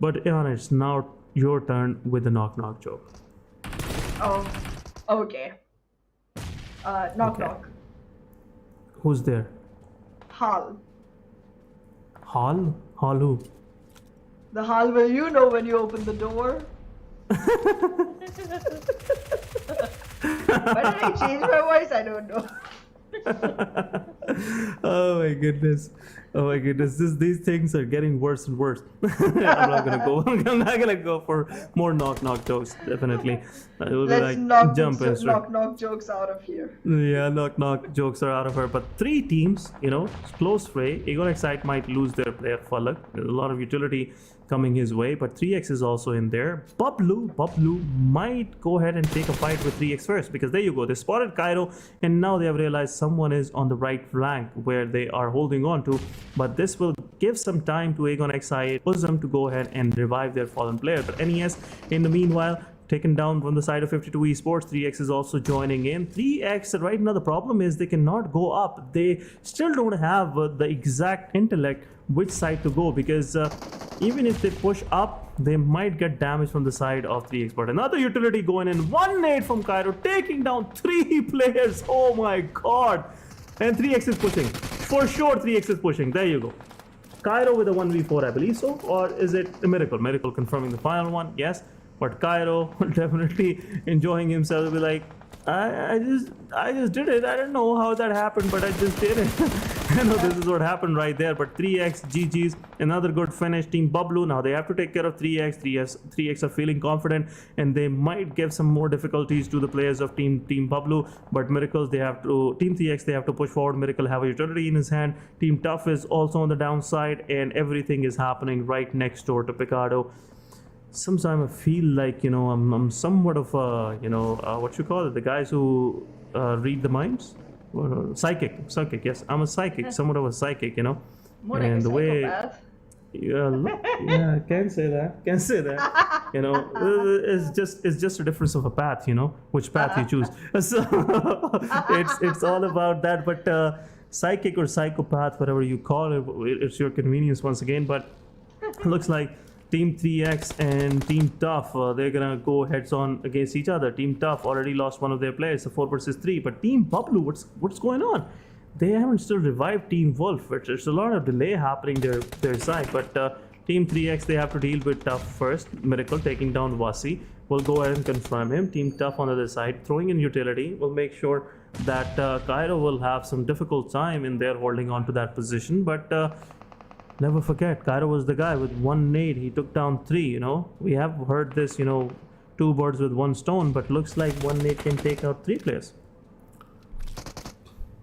But Ian, it's now your turn with the knock joke. Oh, okay. Knock. Who's there? Hal. Hal? Hal who? The Hal will you know when you open the door. Why did I change my voice? I don't know. Oh my goodness. Oh my goodness, these things are getting worse and worse. I'm not gonna go. I'm not gonna go for more knock jokes. Definitely, it will be Let's like knock jump this and straight. knock jokes out of here. Yeah, knock jokes are out of her. But three teams, close fray. Egon Excite might lose their player Falak. There's a lot of utility coming his way, but 3x is also in there. BABLU might go ahead and take a fight with 3x first, because there you go. They spotted Cairo, and now they have realized someone is on the right flank where they are holding on to. But this will give some time to Egon Excite, Uzum to go ahead and revive their fallen player. But NES, in the meanwhile, taken down from the side of 52 Esports. 3x is also joining in. 3x right now, the problem is they cannot go up. They still don't have the exact intellect which side to go, because even if they push up, they might get damage from the side of 3x. But another utility going in. 1 nade from Cairo, taking down 3 players. Oh my god. And 3x is pushing. For sure 3x is pushing. There you go. Cairo with a 1v4, I believe so. Or is it a Miracle? Miracle confirming the final one. Yes. But Cairo definitely enjoying himself. Be like, I just did it. I don't know how that happened, but I just did it. I know this is what happened right there. But 3x, GG's, another good finish. Team BABLU, now they have to take care of 3x. 3x are feeling confident, and they might give some more difficulties to the players of Team BABLU. But Miracles, they have to, Team 3x, they have to push forward. Miracle have a utility in his hand. Team Tough is also on the downside, and everything is happening right next door to Picardo. Sometimes I feel like, I'm somewhat of a, what you call it, the guys who read the minds? Psychic, yes. I'm a psychic, somewhat of a psychic, More like and a the way, psychopath. yeah, can't say that. It's just a difference of a path, which path you choose. So it's all about that. But psychic or psychopath, whatever you call it, it's your convenience once again. But looks like Team 3x and Team Tough, they're gonna go heads on against each other. Team Tough already lost one of their players, so 4 versus 3. But Team BABLU, what's going on? They haven't still revived Team Wolf. There's a lot of delay happening their side. But Team 3x, they have to deal with Tough first. Miracle taking down Wasi. We'll go ahead and confirm him. Team Tough on the other side, throwing in utility. We'll make sure that Cairo will have some difficult time in there holding on to that position. But never forget, Cairo was the guy with 1 nade. He took down 3, We have heard this, 2 birds with 1 stone, but looks like 1 nade can take out 3 players.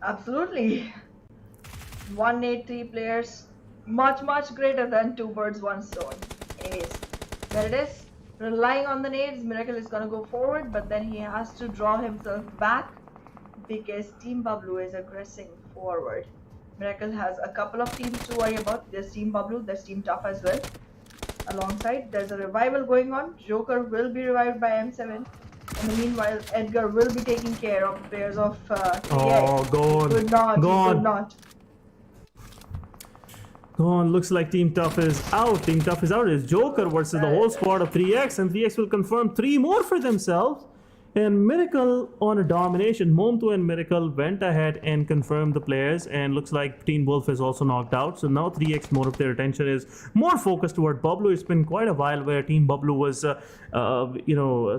Absolutely. 183 players, much greater than 2 birds 1 stone. Anyways, there it is. Relying on the nades, Miracle is gonna go forward, but then he has to draw himself back because Team BABLU is aggressing forward. Miracle has a couple of teams to worry about. There's Team BABLU, there's Team Tough as well. Alongside, there's a revival going on. Joker will be revived by M7. In the meanwhile, Edgar will be taking care of the players of 3x. Oh, go on. Could not. Go on. Looks like Team Tough is out. Team Tough is out. It's Joker versus the whole squad of 3x, and 3x will confirm 3 more for themselves. And Miracle on a domination. Momto and Miracle went ahead and confirmed the players, and looks like Team Wolf is also knocked out. So now 3x, more of their attention is more focused toward BABLU. It's been quite a while where Team BABLU was,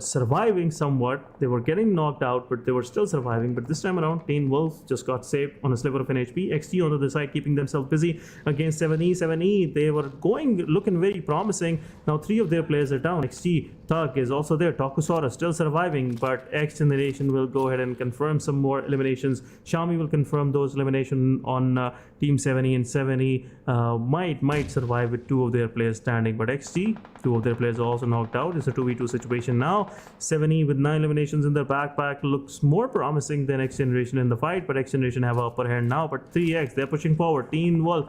surviving somewhat. They were getting knocked out, but they were still surviving. But this time around, Team Wolf just got saved on a sliver of an HP. XG on the other side, keeping themselves busy against 7E. 7E, they were looking very promising. Now 3 of their players are down. XG, Thug is also there. Tokusaurus still surviving, but XGeneration will go ahead and confirm some more eliminations. Xiaomi will confirm those eliminations on Team 7E, and 7E might survive with 2 of their players standing. But XG, 2 of their players are also knocked out. It's a 2v2 situation now. 7E with 9 eliminations in their backpack looks more promising than XGeneration in the fight, but XGeneration have an upper hand now. But 3x, they're pushing forward. Team Wolf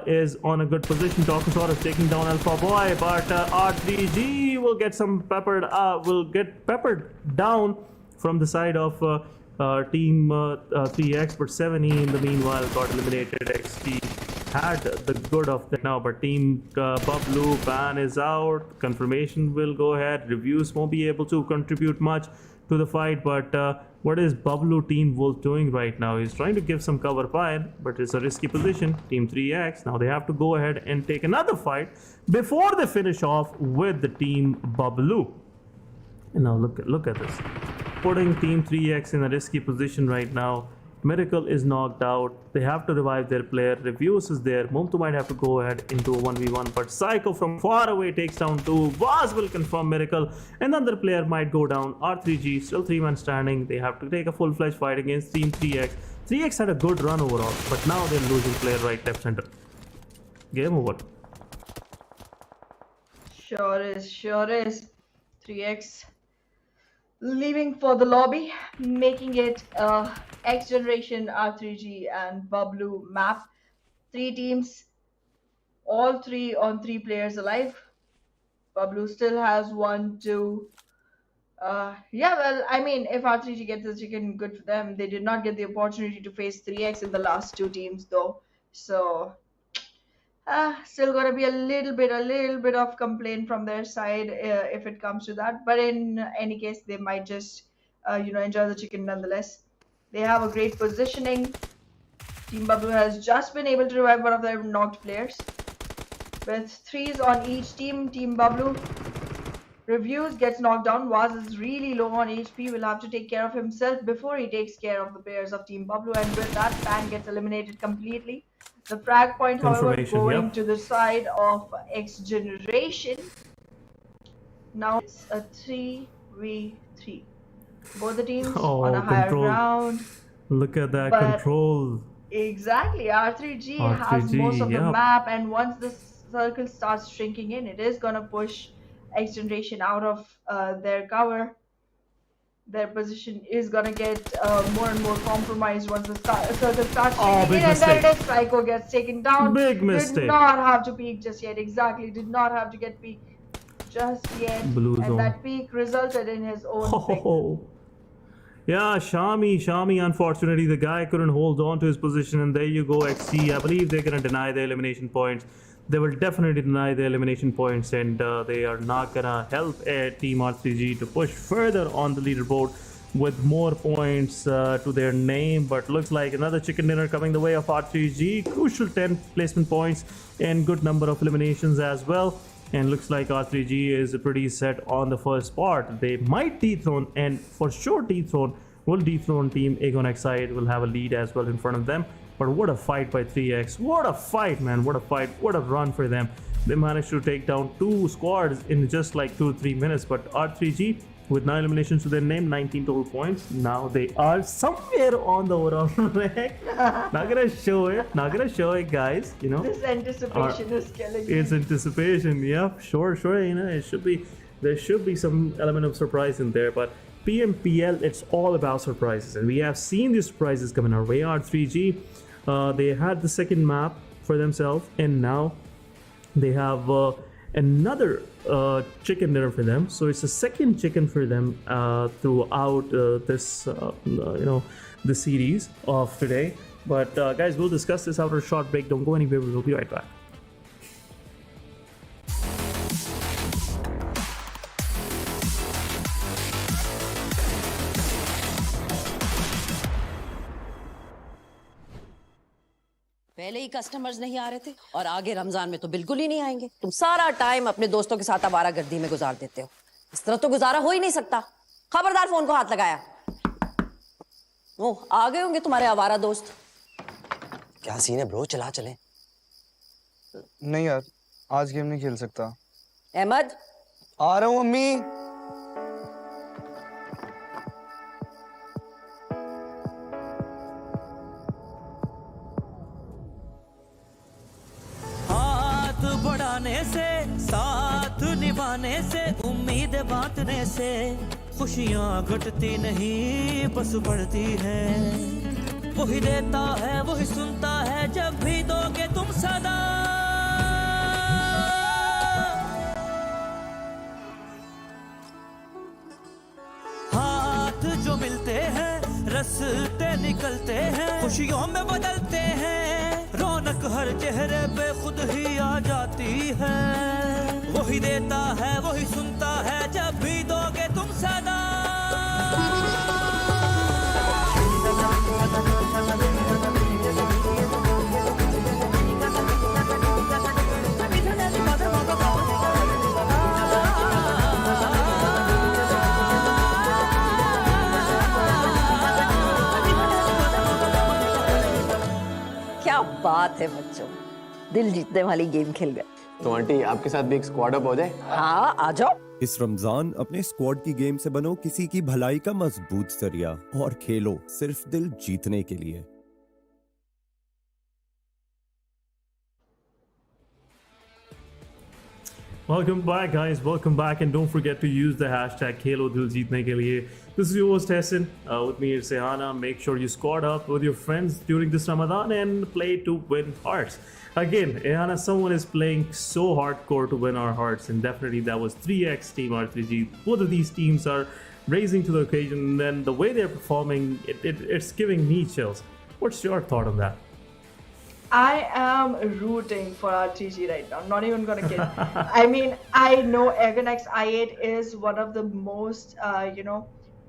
is on a good position. Tokusaurus taking down Alpha Boy, but R3G will get peppered down from the side of Team 3x, but 7E in the meanwhile got eliminated. XG had the good of that now, but Team BABLU ban is out. Confirmation will go ahead. Reviews won't be able to contribute much to the fight, but what is BABLU Team Wolf doing right now? He's trying to give some cover fire, but it's a risky position. Team 3x, now they have to go ahead and take another fight before they finish off with the Team BABLU. And now look at this, putting Team 3x in a risky position right now. Miracle is knocked out. They have to revive their player. Reviews is there. Mumtu might have to go ahead into a 1v1, but Psycho from far away takes down 2. Vaz will confirm Miracle. Another player might go down. R3G still 3-man standing. They have to take a full-fledged fight against Team 3X. 3X had a good run overall, but now they're losing player right, left, center. Game over. Sure is. 3x leaving for the lobby, making it XGeneration, R3G and BABLU map. 3 teams, all 3 on 3 players alive. BABLU still has 1, 2. Yeah, well, I mean, if R3G gets the chicken, good for them. They did not get the opportunity to face 3x in the last 2 teams though, so still gonna be a little bit of complaint from their side if it comes to that. But in any case, they might just enjoy the chicken nonetheless. They have a great positioning. Team BABLU has just been able to revive one of their knocked players. With 3s on each team, Team BABLU Reviews gets knocked down. Vaz is really low on HP. Will have to take care of himself before he takes care of the players of Team BABLU. And with that, Fan gets eliminated completely. The frag point, however, going to the side of XGeneration. Now it's a 3v3. Both the teams on a higher ground. Look at that control. Exactly. R3G has most of the map, and once the circle starts shrinking in, it is gonna push XGeneration out of their cover. Their position is gonna get more and more compromised once the circle starts shrinking in, and there it is. Psycho gets taken down. Big mistake. Did not have to peek just yet. Exactly. Did not have to get peek just yet. Blue and zone. that peek resulted in his own pick. Yeah, Shami, unfortunately, the guy couldn't hold on to his position, and there you go, XC. I believe they're going to deny the elimination points. They will definitely deny the elimination points, and they are not going to help Team R3G to push further on the leaderboard with more points to their name. But looks like another chicken dinner coming the way of R3G. Crucial 10 placement points and good number of eliminations as well. And looks like R3G is pretty set on the first spot. They might dethrone, and for sure dethrone will dethrone Team Aegon Xide. Will have a lead as well in front of them. But what a fight by 3x. What a fight, man. What a fight. What a run for them. They managed to take down 2 squads in just like 2-3 minutes. But R3G with 9 eliminations to their name, 19 total points. Now they are somewhere on the overall rank. Not gonna show it, guys. You know, this anticipation is killing me. It's anticipation. Yeah, sure. You know, there should be some element of surprise in there. But PMPL, it's all about surprises, and we have seen these surprises coming our way. R3G, they had the second map for themselves, and now they have another chicken dinner for them. So it's a second chicken for them throughout this the series of today. But guys, we'll discuss this after a short break. Don't go anywhere. We will be right back. पहले ही customers नहीं आ रहे थे और आगे रमजान में तो बिल्कुल ही नहीं आएंगे। तुम सारा टाइम अपने दोस्तों के साथ आवारागर्दी में गुजार देते हो। इस तरह तो गुजारा हो ही नहीं सकता। खबरदार फोन को हाथ लगाया। ओ, आ गए होंगे तुम्हारे आवारा दोस्त। क्या सीन है ब्रो, चला चले। नहीं यार, आज गेम नहीं खेल सकता। अहमद, आ रहा हूँ मम्मी। बढ़ाने से, साथ निभाने से, उम्मीद बांटने से खुशियाँ घटती नहीं बस बढ़ती है। वही देता है वही सुनता है जब भी दोगे तुम सदा। हाथ जो मिलते हैं रास्ते निकलते हैं, खुशियों में बदलते हैं। रौनक हर चेहरे पे खुद ही आ जाती है। वही देता है वही सुनता है जब भी दोगे तुम सदा। थे बच्चों, दिल जीतने वाली गेम खेल गए। तो आंटी आपके साथ भी एक स्क्वाड अप हो जाए। हाँ आ जाओ। इस रमजान अपने स्क्वाड की गेम से बनो किसी की भलाई का मजबूत जरिया और खेलो सिर्फ दिल जीतने के लिए। Welcome back, guys. Welcome back, and don't forget to use the hashtag Khelo Dil Jeetne Ke Liye. This is your host Hassan. With me is Sehana. Make sure you squad up with your friends during this Ramadan and play to win hearts. Again, Ehana, someone is playing so hardcore to win our hearts, and definitely that was 3x Team R3G. Both of these teams are raising to the occasion, and then the way they're performing, it's giving me chills. What's your thought on that? I am rooting for R3G right now. Not even gonna kid. I mean, I know Erangel I8 is one of the most,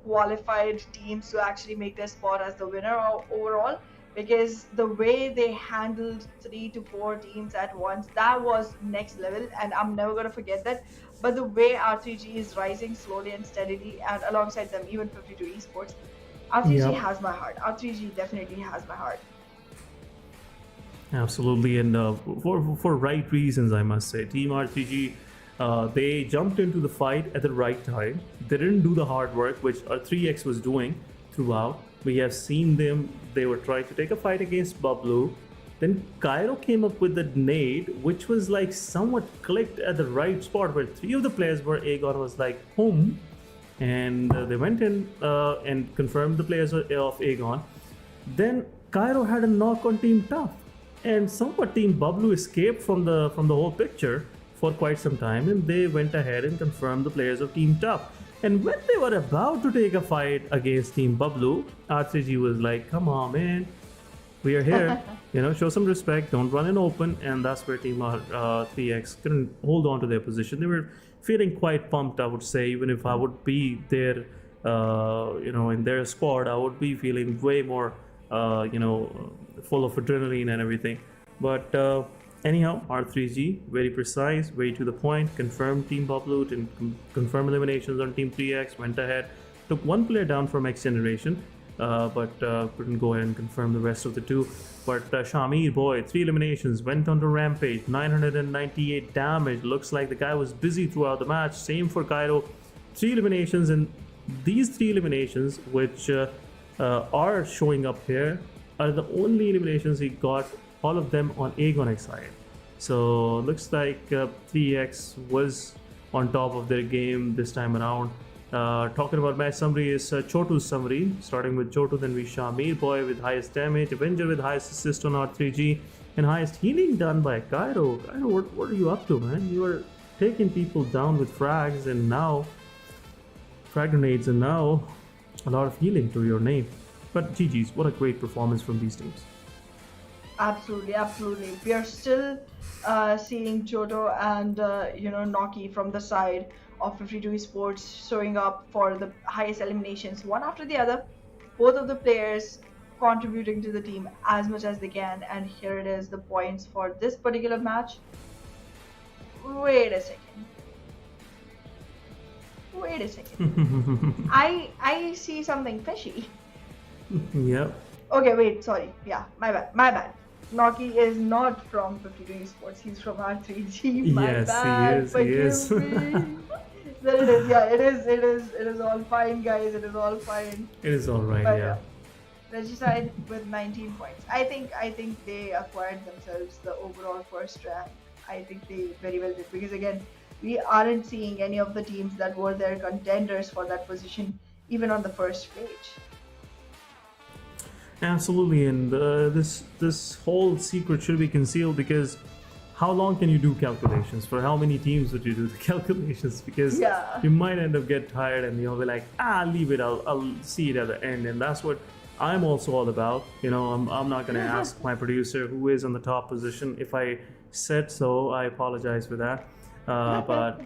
qualified teams to actually make their spot as the winner overall, because the way they handled 3 to 4 teams at once, that was next level, and I'm never gonna forget that. But the way R3G is rising slowly and steadily, and alongside them, even 52 Esports, R3G Yep. has my heart. R3G definitely has my heart. Absolutely, and for right reasons, I must say. Team R3G, they jumped into the fight at the right time. They didn't do the hard work, which 3x was doing throughout. We have seen them, they were trying to take a fight against BABLU. Then Cairo came up with the nade, which was like somewhat clicked at the right spot, where 3 of the players were Aegon was like, home. And they went in and confirmed the players of Aegon. Then Cairo had a knock on Team Tough. And somewhat Team BABLU escaped from the whole picture for quite some time, and they went ahead and confirmed the players of Team Tough. And when they were about to take a fight against Team BABLU, R3G was like, "Come on, man, we are here. Show some respect. Don't run in open." And that's where Team 3x couldn't hold on to their position. They were feeling quite pumped, I would say. Even if I would be there, in their squad, I would be feeling way more, full of adrenaline and everything. But anyhow, R3G, very precise, very to the point, confirmed Team BABLU, confirmed eliminations on Team 3x, went ahead, took one player down from XGeneration, but couldn't go ahead and confirm the rest of the 2. But Shamir, boy, 3 eliminations, went on to Rampage, 998 damage. Looks like the guy was busy throughout the match. Same for Cairo, 3 eliminations, and these 3 eliminations, which are showing up here, are the only eliminations he got, all of them on Aegon side. So looks like 3x was on top of their game this time around. Talking about match summary is Chotu's summary, starting with Chotu, then we Shamir boy with highest damage, Avenger with highest assist on R3G, and highest healing done by Cairo. Cairo, what are you up to, man? You are taking people down with frags, and now frag grenades, and now a lot of healing to your name. But GG's, what a great performance from these teams. Absolutely, absolutely. We are still seeing Jodo and Noki from the side of 52 Esports showing up for the highest eliminations, one after the other. Both of the players contributing to the team as much as they can, and here it is, the points for this particular match. Wait a second. I see something fishy. Yep. Okay, wait, sorry. Yeah, my bad. Noki is not from 52 Esports. He's from R3G. My Yes, bad. he is. Me. There it is. Yeah, it is all fine, guys. It is all fine. It is all right. But, Yeah. Regicide with 19 points. I think they acquired themselves the overall first rank. I think they very well did, because again, we aren't seeing any of the teams that were their contenders for that position even on the first page. Absolutely, and this whole secret should be concealed, because how long can you do calculations? For how many teams would you do the calculations? Because you might end up get tired and you'll be like, leave it. I'll see it at the end, and that's what I'm also all about. I'm not gonna ask my producer who is on the top position. If I said so, I apologize for that. But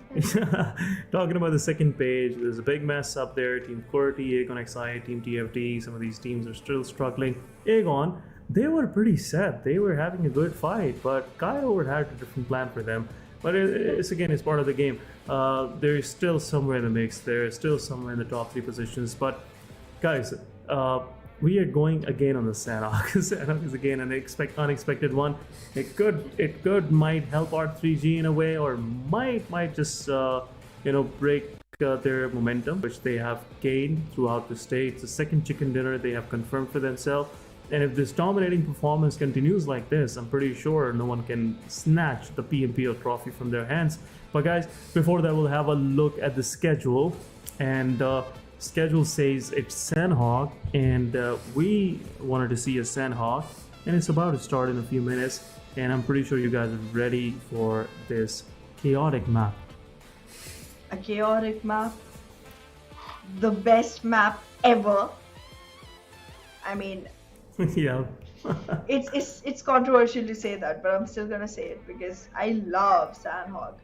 talking about the second page, there's a big mess up there. Team QWERTY, Aegon XI, Team TFT, some of these teams are still struggling. Aegon, they were pretty set. They were having a good fight, but Cairo had a different plan for them. But it's part of the game. They're still somewhere in the mix. They're still somewhere in the top 3 positions. But guys, we are going again on the Sanhok. Sanhok is again an unexpected one. It might help our 3G in a way, or might just break their momentum, which they have gained throughout the state. It's the second chicken dinner they have confirmed for themselves. And if this dominating performance continues like this, I'm pretty sure no one can snatch the PMPL trophy from their hands. But guys, before that, we'll have a look at the schedule. And schedule says it's Sanhok, and we wanted to see a Sanhok, and it's about to start in a few minutes. And I'm pretty sure you guys are ready for this chaotic map. A chaotic map, the best map ever. I mean, Yeah. it's controversial to say that, but I'm still gonna say it because I love Sanhok.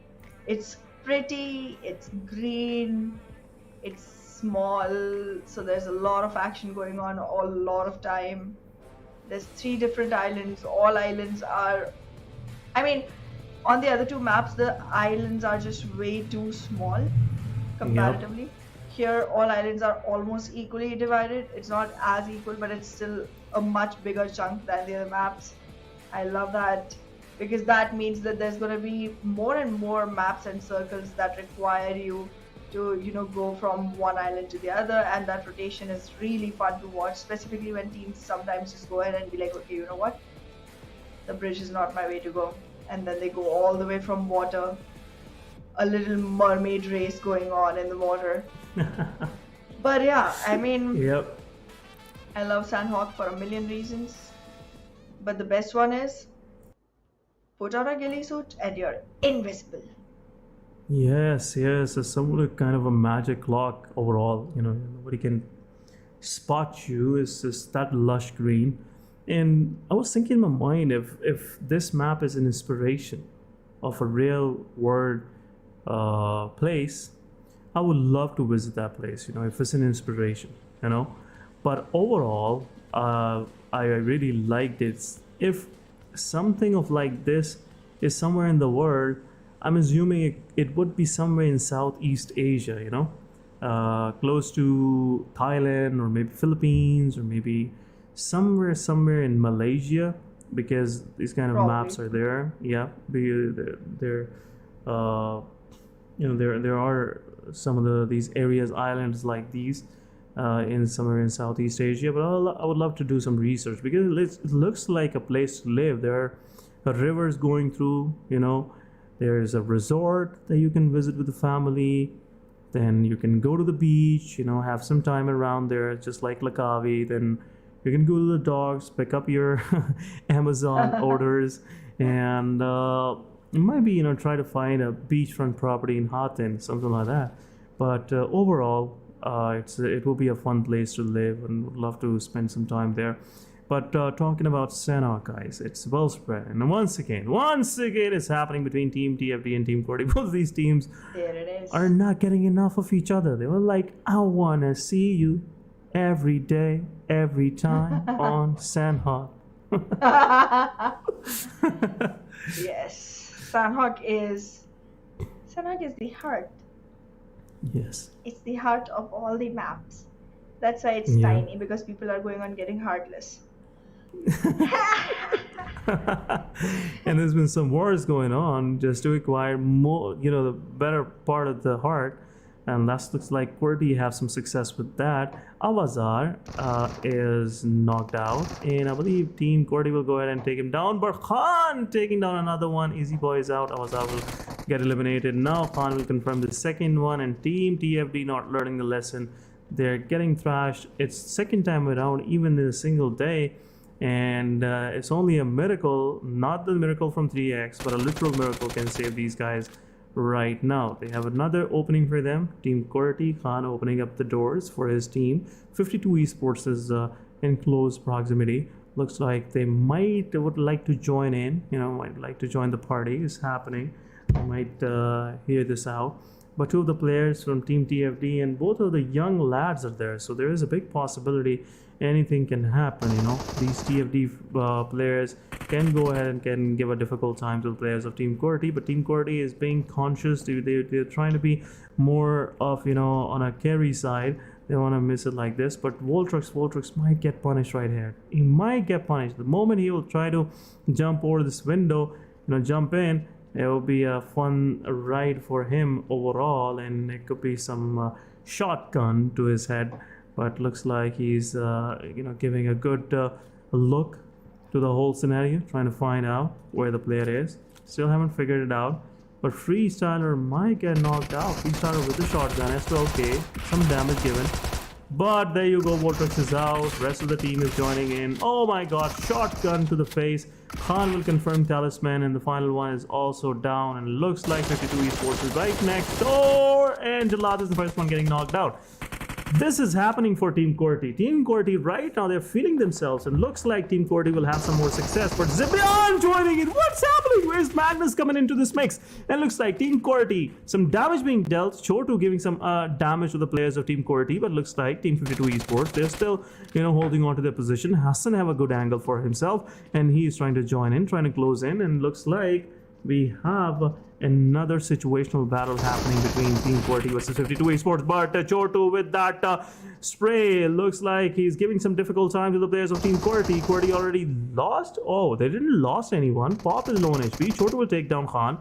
It's pretty, it's green, it's small, so there's a lot of action going on a lot of time. There's 3 different islands. All islands are, I mean, on the other 2 maps, the islands are just way too small comparatively. Yep. Here, all islands are almost equally divided. It's not as equal, but it's still a much bigger chunk than the other maps. I love that because that means that there's going to be more and more maps and circles that require you to, go from one island to the other, and that rotation is really fun to watch, specifically when teams sometimes just go ahead and be like, okay, you know what? The bridge is not my way to go. And then they go all the way from water, a little mermaid race going on in the water. But yeah, I mean, Yep. I love Sanhok for a million reasons, but the best one is put on a ghillie suit and you're invisible. Yes, it's somewhat kind of a magic lock overall. Nobody can spot you. It's just that lush green. And I was thinking in my mind, if this map is an inspiration of a real world place, I would love to visit that place, if it's an inspiration, But overall, I really liked it. If something of like this is somewhere in the world, I'm assuming it would be somewhere in Southeast Asia, close to Thailand or maybe Philippines or maybe somewhere in Malaysia, because these kind of Probably. maps are there. Yeah, there are some of these areas, islands like these in somewhere in Southeast Asia. But I would love to do some research because it looks like a place to live. There are rivers going through, There's a resort that you can visit with the family. Then you can go to the beach, have some time around there, just like Lakavi. Then you can go to the dogs, pick up your Amazon orders, and maybe try to find a beachfront property in Hatin, something like that. But overall, it will be a fun place to live, and would love to spend some time there. But talking about Sanhok, guys, it's well spread. And once again, it's happening between Team TFD and Team QWERTY. Both of these teams There it is. are not getting enough of each other. They were like, I want to see you every day, every time on Sanhok. Yes, Sanhok is the heart. Yes. It's the heart of all the maps. That's why it's Yeah. tiny, because people are going on getting heartless. And there's been some wars going on just to acquire more, the better part of the heart. And that looks like QWERTY have some success with that. Avazar is knocked out, and I believe Team QWERTY will go ahead and take him down. But Khan taking down another one. Easy Boy is out. Avazar will get eliminated. Now Khan will confirm the second one, and Team TFD not learning the lesson. They're getting thrashed. It's second time around, even in a single day. And it's only a miracle, not the miracle from 3x, but a literal miracle can save these guys right now. They have another opening for them. Team QWERTY, Khan opening up the doors for his team. 52 Esports is in close proximity. Looks like they would like to join in, might like to join the party. Is happening. I might hear this out. but two of the players from Team TFD and both of the young lads are there. So there is a big possibility anything can happen. These TFD players can go ahead and can give a difficult time to the players of Team QWERTY, but Team QWERTY is being conscious. They're trying to be more of on a carry side. They want to miss it like this, but Voltrux might get punished right here. He might get punished the moment he will try to jump over this window, jump in. It will be a fun ride for him overall, and it could be some shotgun to his head. But looks like he's giving a good look to the whole scenario, trying to find out where the player is. Still haven't figured it out. But Freestyler might get knocked out. Freestyler with the shotgun, SLK, some damage given. But there you go, Voltrux is out. Rest of the team is joining in. Oh my god, shotgun to the face. Khan will confirm Talisman, and the final one is also down. And looks like 52 Esports is right next door. And Jalad is the first one getting knocked out. This is happening for Team QWERTY. Team QWERTY right now, they're feeling themselves, and looks like Team QWERTY will have some more success. But Zibian joining in. What's happening? Where's Magnus coming into this mix? And looks like Team QWERTY, some damage being dealt. Chotu giving some damage to the players of Team QWERTY, but looks like Team 52 Esports, they're still, holding on to their position. Hassan have a good angle for himself, and he's trying to join in, trying to close in, and looks like we have another situational battle happening between Team QWERTY versus 52 Esports. But Chotu with that spray, looks like he's giving some difficult time to the players of Team QWERTY. QWERTY already lost. Oh, they didn't lost anyone. Pop is low on HP. Chotu will take down Khan,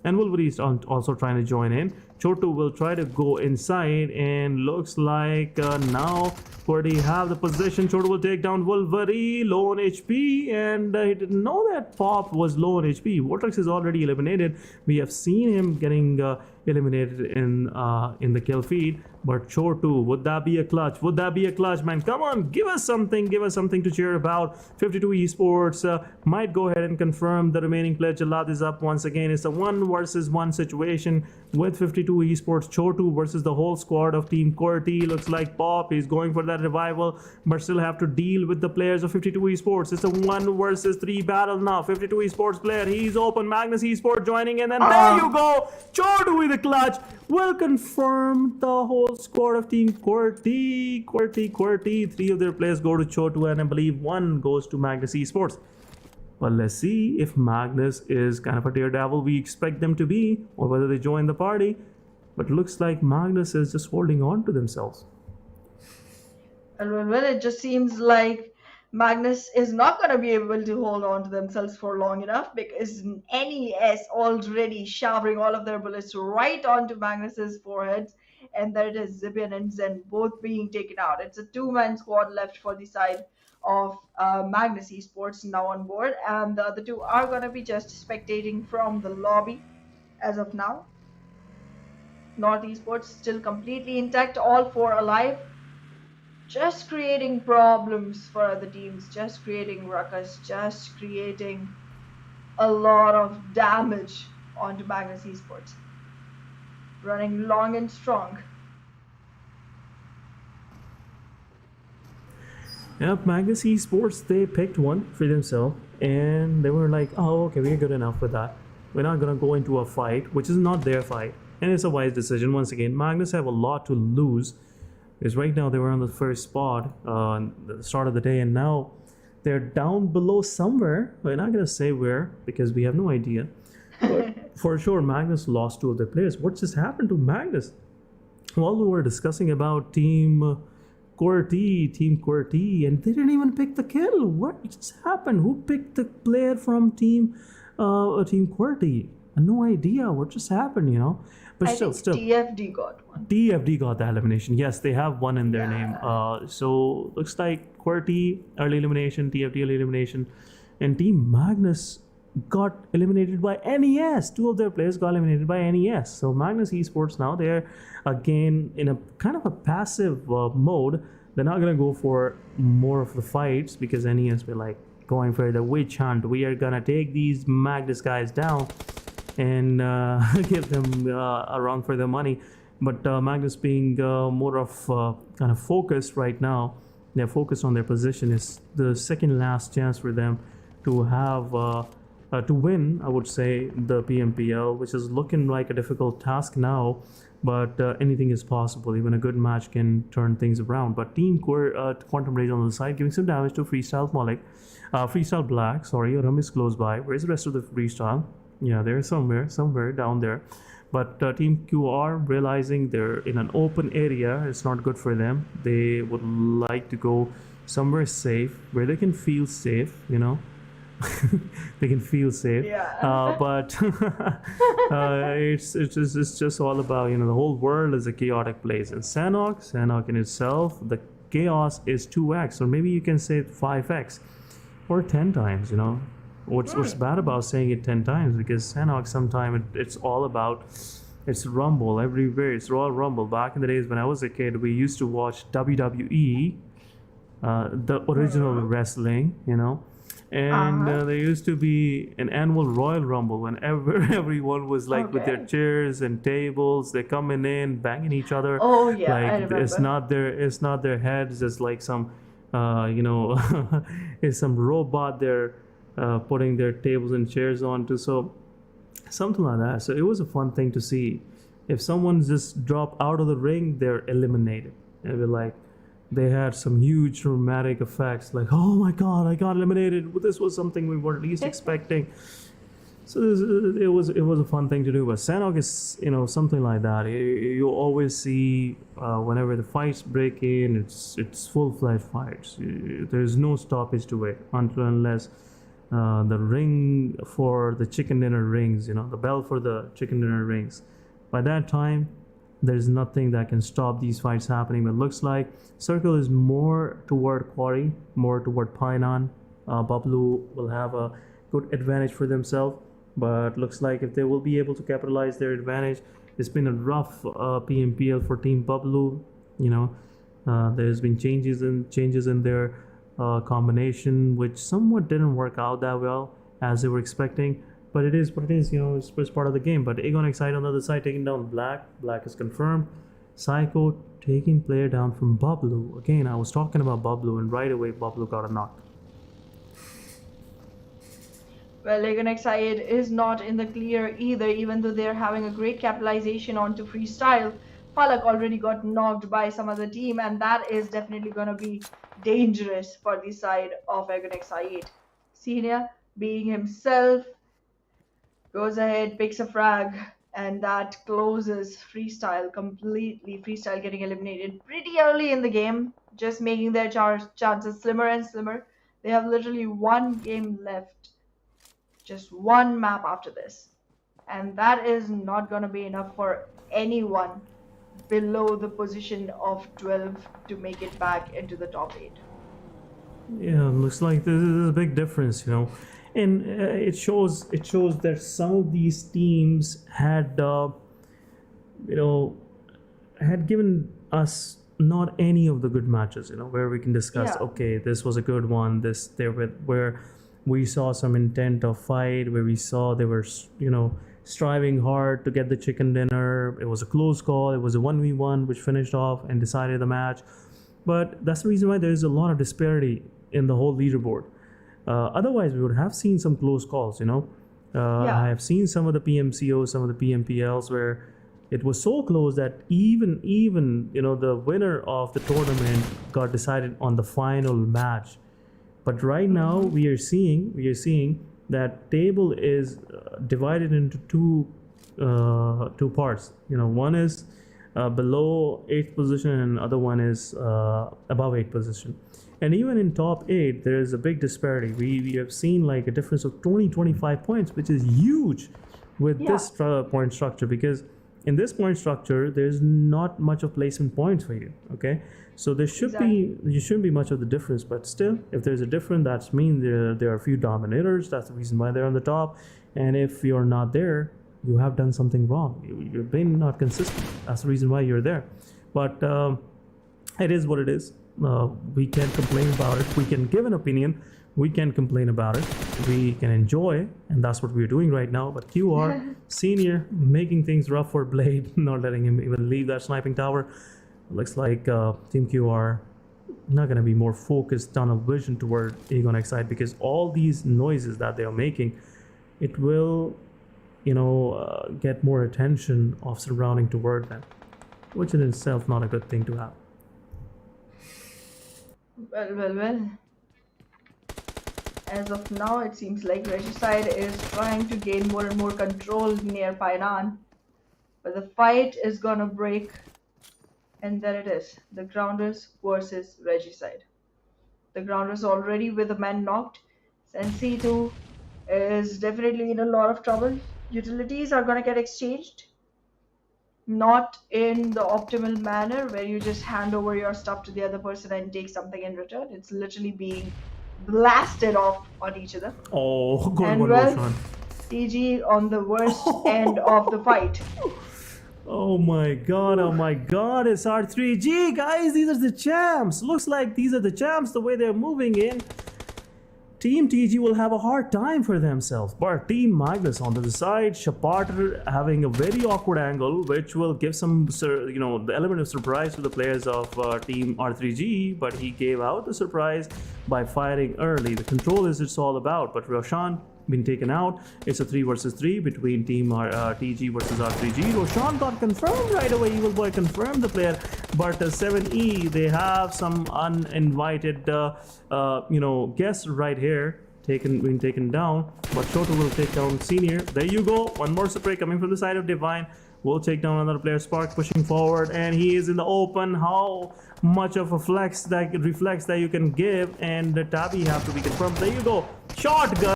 and Wolverine is also trying to join in. Chotu will try to go inside, and looks like now QWERTY have the position. Chotu will take down Wolverine, low on HP, and he didn't know that Pop was low on HP. Vortex is already eliminated. We have seen him getting eliminated in the kill feed. But Chotu, would that be a clutch? Would that be a clutch, man? Come on, give us something to cheer about. 52 Esports might go ahead and confirm the remaining player. Jalad is up once again. It's a 1 versus 1 situation with 52 Esports. Chotu versus the whole squad of Team QWERTY. Looks like Pop is going for that revival, but still have to deal with the players of 52 Esports. It's a 1 versus 3 battle now. 52 Esports player, he's open. Magnus Esports joining in, and there you go. Chotu with the clutch will confirm the whole squad of Team QWERTY. QWERTY. 3 of their players go to Chotu, and I believe 1 goes to Magnus Esports. But let's see if Magnus is kind of a daredevil we expect them to be, or whether they join the party. But looks like Magnus is just holding on to themselves. Well, it just seems like Magnus is not going to be able to hold on to themselves for long enough, because NES already showering all of their bullets right onto Magnus's foreheads, and there it is, Zibian and Zen both being taken out. It's a 2-man squad left for the side of Magnus Esports now on board, and the other 2 are going to be just spectating from the lobby as of now. North Esports still completely intact, all 4 alive, just creating problems for other teams, just creating ruckus, just creating a lot of damage onto Magnus Esports. Running long and strong. Yep, Magnus Esports, they picked one for themselves, and they were like, oh, okay, we're good enough with that. We're not going to go into a fight, which is not their fight. And it's a wise decision. Once again, Magnus have a lot to lose, because right now they were on the first spot at the start of the day, and now they're down below somewhere. We're not going to say where, because we have no idea. But for sure, Magnus lost 2 of their players. What just happened to Magnus? Well, we were discussing about Team QWERTY, and they didn't even pick the kill. What just happened? Who picked the player from Team QWERTY? No idea what just happened, But I still, think TFD got one. TFD got the elimination. Yes, they have one in their name. So looks like QWERTY early elimination, TFD early elimination, and Team Magnus got eliminated by NES. 2 of their players got eliminated by NES. So Magnus Esports now, they're again in a kind of a passive mode. They're not going to go for more of the fights, because NES were like going for the witch hunt. We are going to take these Magnus guys down and give them a run for their money. But Magnus being more of kind of focused right now, they're focused on their position. Is the second last chance for them to have to win, I would say, the PMPL, which is looking like a difficult task now. but anything is possible. Even a good match can turn things around. But Quantum Rage on the side, giving some damage to Freestyle Freestyle Black. Sorry, Rum is close by. Where's the rest of the Freestyle? Yeah, they're somewhere down there. But Team QR, realizing they're in an open area, it's not good for them. They would like to go somewhere safe where they can feel safe, they can feel safe. Yeah. But it's just all about, the whole world is a chaotic place. And Sanhok in itself, the chaos is 2x, or maybe you can say 5x or 10 times. What's bad about saying it 10 times? Because Sanhok sometimes it's all about, it's rumble everywhere. It's all rumble. Back in the days when I was a kid, we used to watch WWE, the original wrestling, and there used to be an annual Royal Rumble whenever everyone was like with their chairs and tables, they're coming in, banging each other. Oh yeah, I like remember. it's not their heads, it's like some it's some robot they're putting their tables and chairs onto. So something like that. So it was a fun thing to see. If someone just drop out of the ring, they're eliminated. And we're like, they had some huge dramatic effects, like, oh my god, I got eliminated. This was something we were least expecting. So it was a fun thing to do. But Sanhok is something like that. You always see whenever the fights break in, it's full-fledged fights. There's no stoppage to it until unless the ring for the chicken dinner rings. The bell for the chicken dinner rings. By that time, there's nothing that can stop these fights happening. But it looks like Circle is more toward QWERTY, more toward Painan. BABLU will have a good advantage for themselves, but looks like if they will be able to capitalize their advantage. It's been a rough PMPL for Team BABLU. There's been changes in their combination, which somewhat didn't work out that well as they were expecting. But it is what it is, it's part of the game. But XGeneration on the other side taking down Black. Black is confirmed. Psycho taking player down from BABLU. Again, I was talking about BABLU, and right away BABLU got a knock. Well, XGeneration is not in the clear either, even though they're having a great capitalization onto Freestyle. Falak already got knocked by some other team, and that is definitely going to be dangerous for the side of XGeneration. Senior, being himself, goes ahead, picks a frag, and that closes Freestyle completely. Freestyle getting eliminated pretty early in the game, just making their chances slimmer and slimmer. They have literally one game left, just one map after this, and that is not going to be enough for anyone below the position of 12 to make it back into the top 8. Yeah, looks like this is a big difference, and it shows that some of these teams had had given us not any of the good matches, where we can discuss, okay, this was a good one, where we saw some intent of fight, where we saw they were striving hard to get the chicken dinner. It was a close call. It was a 1v1 which finished off and decided the match. But that's the reason why there's a lot of disparity in the whole leaderboard. Otherwise, we would have seen some close calls, I have seen some of the PMCOs, some of the PMPLs where it was so close that even the winner of the tournament got decided on the final match. But right now we are seeing that table is divided into two parts. One is below 8th position, and the other one is above 8th position. And even in top 8, there is a big disparity. We have seen like a difference of 20-25 points, which is huge with this point structure, because in this point structure there's not much of placement points for you. Okay, so there shouldn't be much of the difference, but still, if there's a difference, that means there are a few dominators. That's the reason why they're on the top. And if you're not there, you have done something wrong. You've been not consistent. That's the reason why you're there. But it is what it is. We can't complain about it. We can give an opinion. We can complain about it. We can enjoy, and that's what we're doing right now. But QR senior making things rough for Blade, not letting him even leave that sniping tower. Looks like Team QR not going to be more focused on a vision toward XGeneration, because all these noises that they are making, it will get more attention of surrounding toward them, which in itself not a good thing to have. Well. As of now, it seems like Regicide is trying to gain more and more control near Painan. But the fight is gonna break. And there it is. The Grounders versus Regicide. The Grounders already with a man knocked. Sensi 2 is definitely in a lot of trouble. Utilities are gonna get exchanged. Not in the optimal manner where you just hand over your stuff to the other person and take something in return. It's literally being blasted off on each other. Oh, good And one, well, Roshan. TG on the worst end of the fight. Oh my god, it's R3G, guys, these are the champs. Looks like these are the champs, the way they're moving in. Team TG will have a hard time for themselves, but Team Magnus on the side, Shapater having a very awkward angle, which will give some, the element of surprise to the players of Team R3G, but he gave out the surprise by firing early. The control is it's all about, but Roshan been taken out. It's a 3 versus 3 between Team TG versus R3G. Roshan got confirmed right away. Evil Boy confirmed the player, but 7E, they have some uninvited guests right here being taken down, but Shoto will take down Senior. There you go, one more spray coming from the side of Divine will take down another player. Spark pushing forward, and he is in the open. How much of a reflex that you can give, and the Tabby have to be confirmed. There you go, shotgun.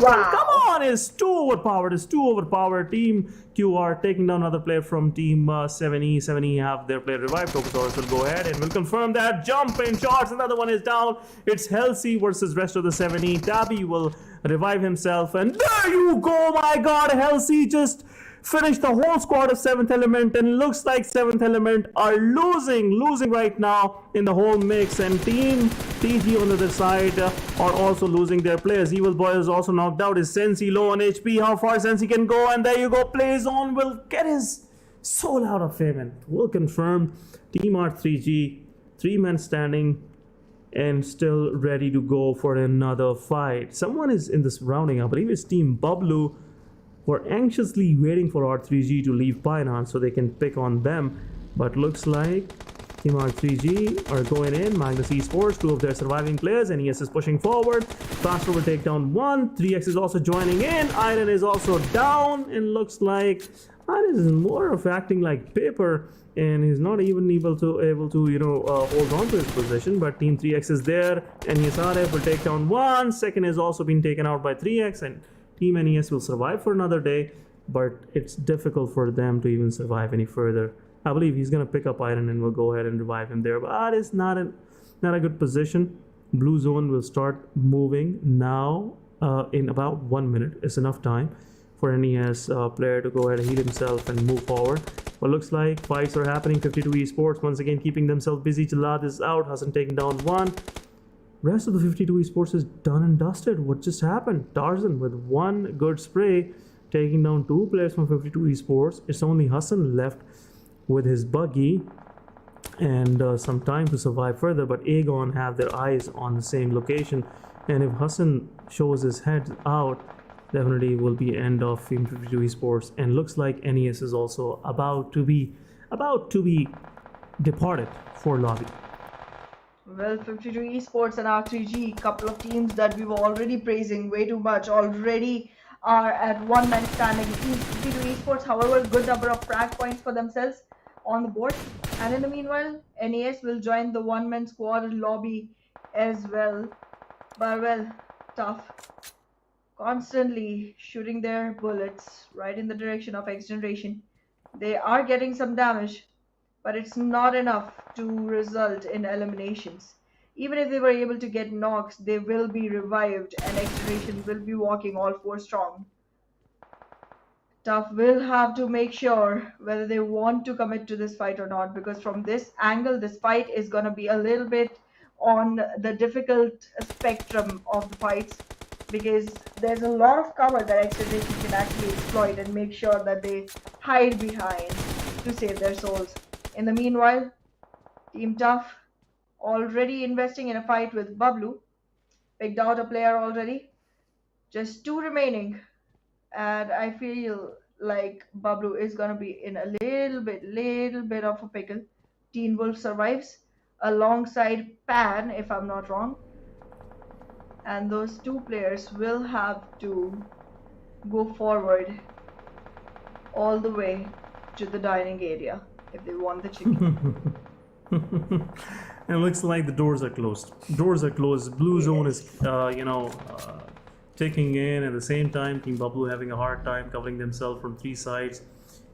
Wow. Come on, it's too overpowered. Team QR taking down another player from Team 7E. 7E have their player revived. Tokusaurus will go ahead and will confirm that. Jump in shots, another one is down. It's Halsey versus rest of the 7E. Tabby will revive himself, and there you go. My god, Halsey just finished the whole squad of 7th Element, and looks like 7th Element are losing right now in the whole mix, and Team TG on the other side are also losing their players. Evil Boy is also knocked out. Is Sensi low on HP? How far Sensi can go? And there you go, Playzone will get his soul out of him, and will confirm Team R3G, 3 men standing and still ready to go for another fight. Someone is in this rounding, I believe it's Team BABLU, were anxiously waiting for R3G to leave Painan so they can pick on them, but looks like Team R3G are going in. Magnus Esports, 2 of their surviving players, and NES is pushing forward. Faster will take down 1. 3X is also joining in. Iron is also down, and looks like Iron is more of acting like paper, and he's not even able to hold on to his position. But Team 3X is there, and NES will take down 1. Second is also being taken out by 3X, and Team NES will survive for another day, but it's difficult for them to even survive any further. I believe he's going to pick up Iron and will go ahead and revive him there, but it's not a good position. Blue zone will start moving now in about 1 minute. It's enough time for NES player to go ahead and heal himself and move forward. But looks like fights are happening. 52 Esports once again keeping themselves busy. Jalad is out, hasn't taken down 1. Rest of the 52 Esports is done and dusted. What just happened? Tarzan with 1 good spray taking down 2 players from 52 Esports. It's only Hassan left with his buggy and some time to survive further, but Aegon have their eyes on the same location, and if Hassan shows his head out, definitely will be end of Team 52 Esports. And looks like NES is also about to be departed for lobby. Well, 52 Esports and R3G, couple of teams that we were already praising way too much, already are at 1 man standing. Team 52 Esports, however, good number of frag points for themselves on the board. And in the meanwhile, NES will join the 1 man squad lobby as well. But well, tough. Constantly shooting their bullets right in the direction of XGeneration. They are getting some damage, but it's not enough to result in eliminations. Even if they were able to get knocks, they will be revived, and XGeneration will be walking all 4 strong. Tough will have to make sure whether they want to commit to this fight or not, because from this angle, this fight is going to be a little bit on the difficult spectrum of the fights, because there's a lot of cover that XGeneration can actually exploit and make sure that they hide behind to save their souls. In the meanwhile, Team Tough already investing in a fight with BABLU. Picked out a player already. Just 2 remaining. and I feel like BABLU is gonna be in a little bit of a pickle. Teen Wolf survives alongside Pan, if I'm not wrong, and those two players will have to go forward all the way to the dining area if they want the chicken. And it looks like the doors are closed. Doors are closed. Blue zone is, taking in. At the same time, Team BABLU having a hard time covering themselves from three sides.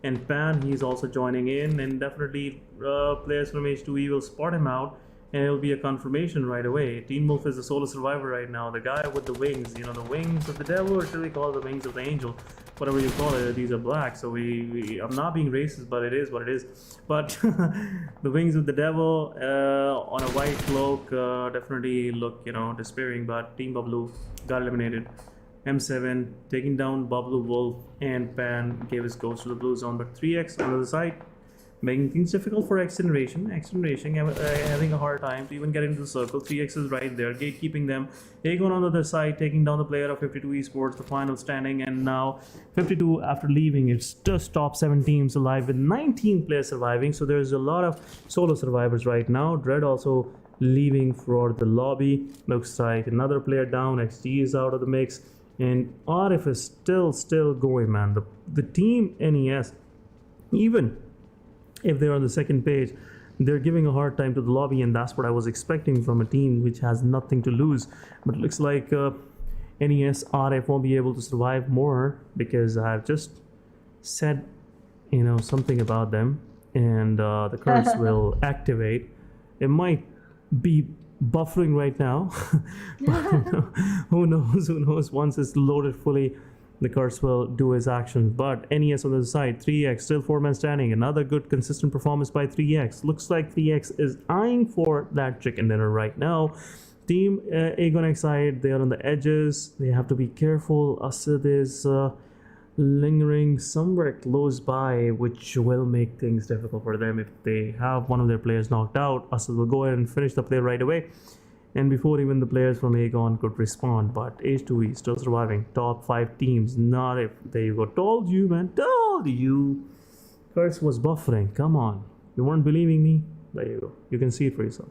And Pan, he's also joining in, and definitely players from H2E will spot him out, and it'll be a confirmation right away. Teen Wolf is the solo survivor right now, the guy with the wings, the wings of the devil, or should we call it the wings of the angel? Whatever you call it, these are black, so I'm not being racist, but it is what it is. But the wings of the devil on a white cloak definitely look, despairing, but Team BABLU got eliminated. M7 taking down BABLU Wolf, and Pan gave his ghost to the blue zone, but 3x on the other side, making things difficult for XGeneration. XGeneration having a hard time to even get into the circle. 3x is right there, gatekeeping them. Aegon on the other side, taking down the player of 52 Esports, the final standing, and now 52 after leaving. It's just top 7 teams alive with 19 players surviving, so there's a lot of solo survivors right now. Dread also leaving for the lobby. Looks like another player down. XG is out of the mix. And RF is still going, man. The team NES, even if they're on the second page, they're giving a hard time to the lobby, and that's what I was expecting from a team which has nothing to lose. But it looks like NES RF won't be able to survive more, because I've just said something about them, and the curse will activate. It might be buffering right now. Who knows? Once it's loaded fully, the curse will do his actions. But NES on the other side, 3x still 4-man standing. Another good consistent performance by 3x. Looks like 3x is eyeing for that chicken dinner right now. Team Aegon side, they are on the edges. They have to be careful. Asad is lingering somewhere close by, which will make things difficult for them. If they have one of their players knocked out, Asad will go ahead and finish the play right away, and before even the players from Aegon could respond. But H2E still surviving. Top 5 teams. Not if. There you go. Told you, man. Told you. Curse was buffering. Come on. You weren't believing me? There you go. You can see it for yourself.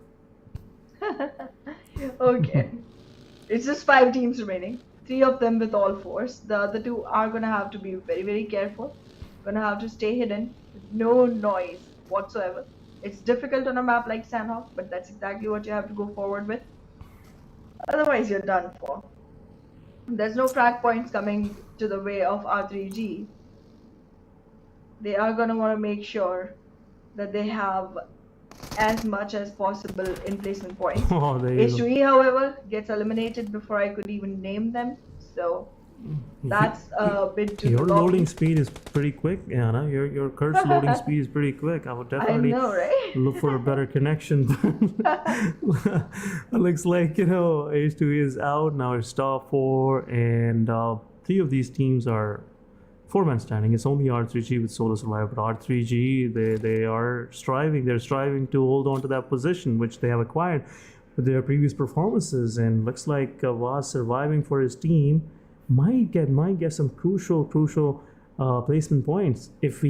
Okay. It's just 5 teams remaining. 3 of them with all force. The other 2 are gonna have to be very careful. Gonna have to stay hidden with no noise whatsoever. It's difficult on a map like Sanhok, but that's exactly what you have to go forward with. Otherwise, you're done for. There's no frag points coming to the way of R3G. They are gonna want to make sure that they have as much as possible in placement points. Oh, there you go. H2E, however, gets eliminated before I could even name them, so that's a bit to your the lobby. loading speed is pretty quick, Anna. Your curse loading speed is pretty quick. I would definitely I know, right? look for a better connection. It looks like H2E is out now. It's top 4, and 3 of these teams are 4-man standing. It's only R3G with solo survivor, but R3G they are striving. They're striving to hold on to that position which they have acquired with their previous performances, and looks like Vaz surviving for his team might get some crucial placement points. If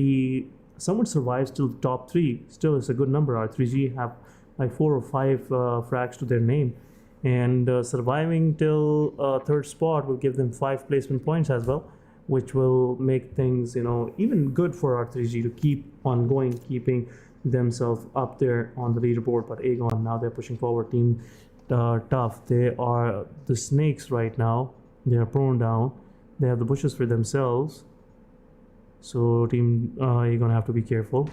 someone survives to the top 3, still it's a good number. R3G have like 4 or 5 frags to their name, and surviving till 3rd spot will give them 5 placement points as well, which will make things even good for R3G to keep on going, keeping themselves up there on the leaderboard. But Aegon, now they're pushing forward. Team Tough, they are the snakes right now. They are prone down. They have the bushes for themselves, so Team Aegon have to be careful.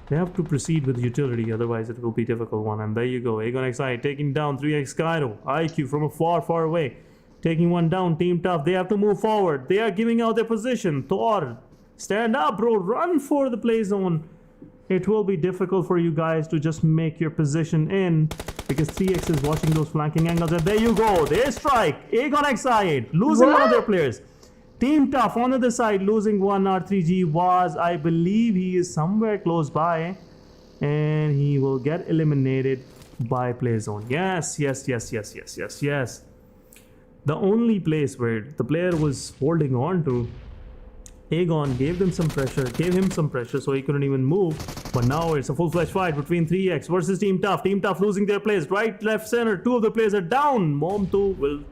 They have to proceed with utility, otherwise it will be a difficult one. And there you go, Aegon XI taking down 3x Cairo. IQ from a far away, taking one down. Team Tough, they have to move forward. They are giving out their position. Thor, stand up, bro. Run for the play zone. It will be difficult for you guys to just make your position in, because 3x is watching those flanking angles. And there you go. They strike. Aegon XI losing one of their players. Team Tough on the other side losing one. R3G was, I believe he is somewhere close by, and he will get eliminated by play zone. Yes. The only place where the player was holding on to Aegon gave him some pressure, so he couldn't even move. But now it's a full-fledged fight between 3x versus Team Tough. Team Tough losing their players, right, left, center. Two of the players are down. Momtu will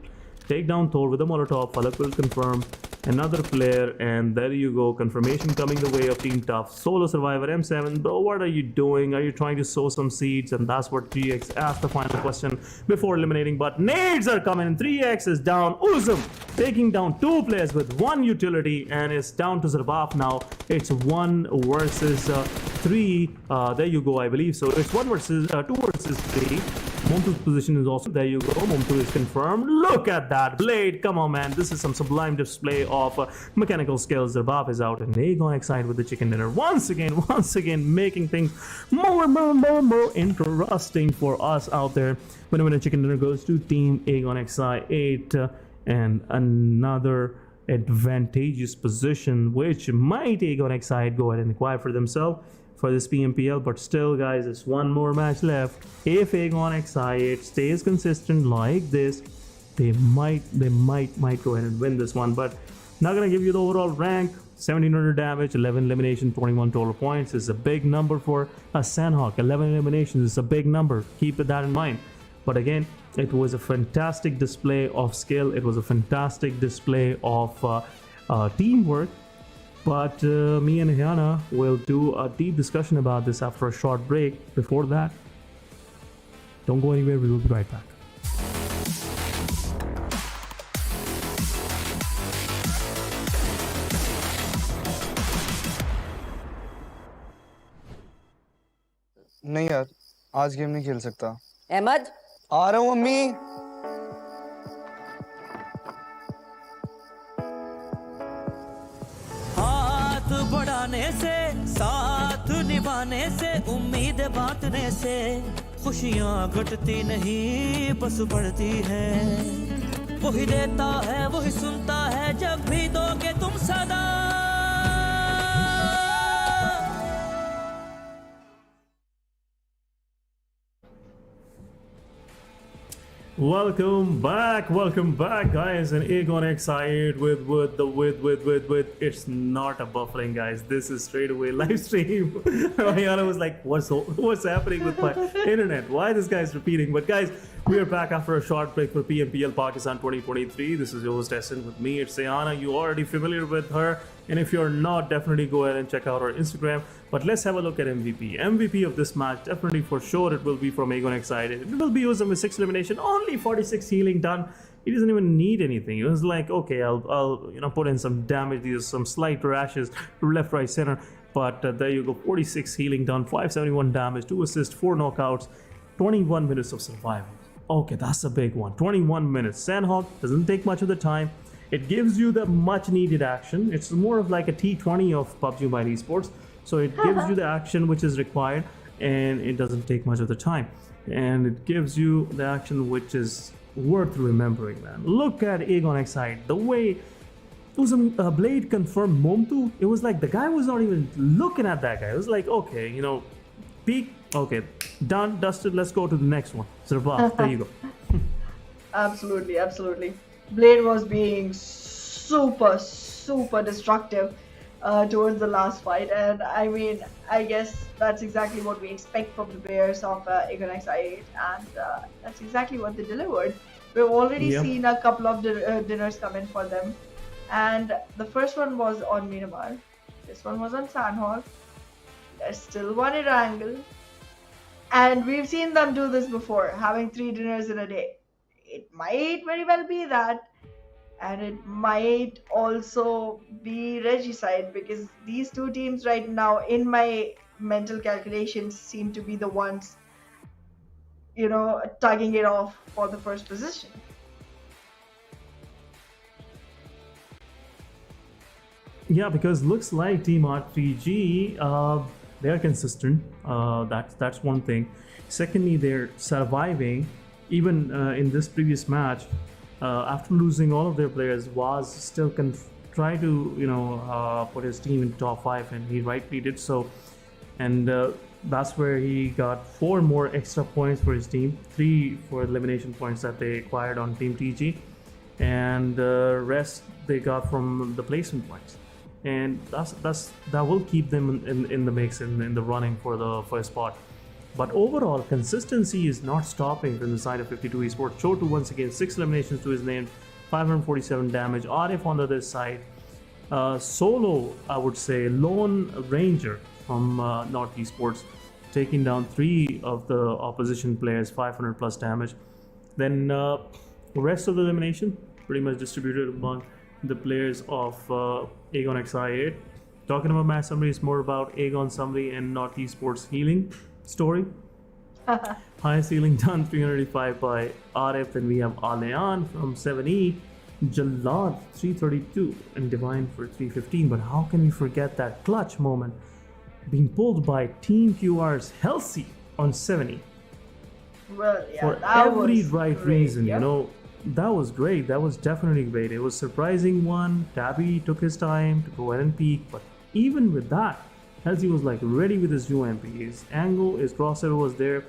take down Thor with a Molotov. Falak will confirm another player, and there you go. Confirmation coming the way of Team Tough. Solo Survivor M7, bro, what are you doing? Are you trying to sow some seeds? And that's what 3x asked the final question before eliminating. But nades are coming. 3x is down. Uzum taking down two players with one utility, and it's down to Zarbaf now. It's 1 versus 3. There you go, I believe. So it's 2 versus 3. Momtu's position is also there. You go. Momtu is confirmed. Look at that blade. Come on, man. This is some sublime display of mechanical skills. Zarbaf is out, and Aegon excited with the chicken dinner once again, making things more interesting for us out there. When a chicken dinner goes to Team Aegon XI8, and another advantageous position, which might Aegon XI8 go ahead and acquire for themselves for this PMPL. But still, guys, it's one more match left. If Aegon XI8 stays consistent like this, they might go ahead and win this one. But not gonna give you the overall rank. 1700 damage, 11 elimination, 21 total points is a big number for a Sanhok. 11 eliminations is a big number. Keep that in mind. But again, it was a fantastic display of skill. It was a fantastic display of teamwork. But me and Hyana will do a deep discussion about this after a short break. Before that, don't go anywhere. We will be right back. नहीं यार, आज game नहीं खेल सकता। अहमद, आ रहा हूँ mummy. हाथ बढ़ाने से, साथ निभाने से, उम्मीद बांटने से खुशियाँ घटती नहीं बस बढ़ती है। वही देता है वही सुनता है, जब भी दोगे तुम सदा। Welcome back, guys. And Aegon XI8 with it's not a buffering, guys. This is straight away live stream. Ayana was like, what's happening with my internet? Why this guy's repeating? But guys, we are back after a short break for PMPL Pakistan 2023. This is your host Essen. With me, it's Ayana. You're already familiar with her, and if you're not, definitely go ahead and check out her Instagram. But let's have a look at MVP of this match. Definitely, for sure, it will be from Aegon XI8. It will be used with 6 elimination, only 46 healing done. He doesn't even need anything. It was like, okay, I'll put in some damage. These some slight rashes left, right, center. But there you go, 46 healing done, 571 damage, 2 assists, 4 knockouts, 21 minutes of survival. Okay, that's a big one. 21 minutes. Sanhok doesn't take much of the time. It gives you the much needed action. It's more of like a T20 of PUBG MOBILE Esports. So it gives you the action which is required, and it doesn't take much of the time. And it gives you the action which is worth remembering, man. Look at Aegon XI8. The way it was a Blade confirmed Momtu. It was like the guy was not even looking at that guy. It was like, okay, peek. Okay, done, dusted. Let's go to the next one. Zarbaf, there you go. Absolutely. Blade was being super destructive towards the last fight, and I mean, I guess that's exactly what we expect from the players of Aegon XI8, and that's exactly what they delivered. We've already seen a couple of dinners come in for them, and the first one was on Miramar. This one was on Sanhok. There's still one Erangel, and we've seen them do this before, having 3 dinners in a day. It might very well be that, and it might also be Regicide, because these two teams right now, in my mental calculations, seem to be the ones, tugging it off for the first position. Yeah, because looks like Team RPG, they are consistent. That's one thing. Secondly, they're surviving. Even in this previous match, after losing all of their players, was still try to put his team in top 5, and he rightly did so. And that's where he got 4 more extra points for his team, 3 for elimination points that they acquired on Team TG, and the rest they got from the placement points. and that will keep them in the mix in the running for the first spot. But overall, consistency is not stopping from the side of 52 Esports. Chotu once again 6 eliminations to his name, 547 damage. Arif on the other side, solo, I would say, lone ranger from North Esports, taking down 3 of the opposition players, 500 plus damage. Then the rest of the elimination pretty much distributed among the players of Aegon XI8. Talking about match summary is more about Aegon summary and North Esports healing story. Highest healing done 385 by Arif. Then we have Alean from 7E, Jalad 332, and Divine for 315. But how can we forget that clutch moment being pulled by Team QR's Halsey on 7E? Well, yeah, For that every was right great, reason, yeah. you know. That was great. That was definitely great. It was surprising one. Tabby took his time to go ahead and peek, but even with that, Halsey was like ready with his UMP. His angle, his crosshair was there.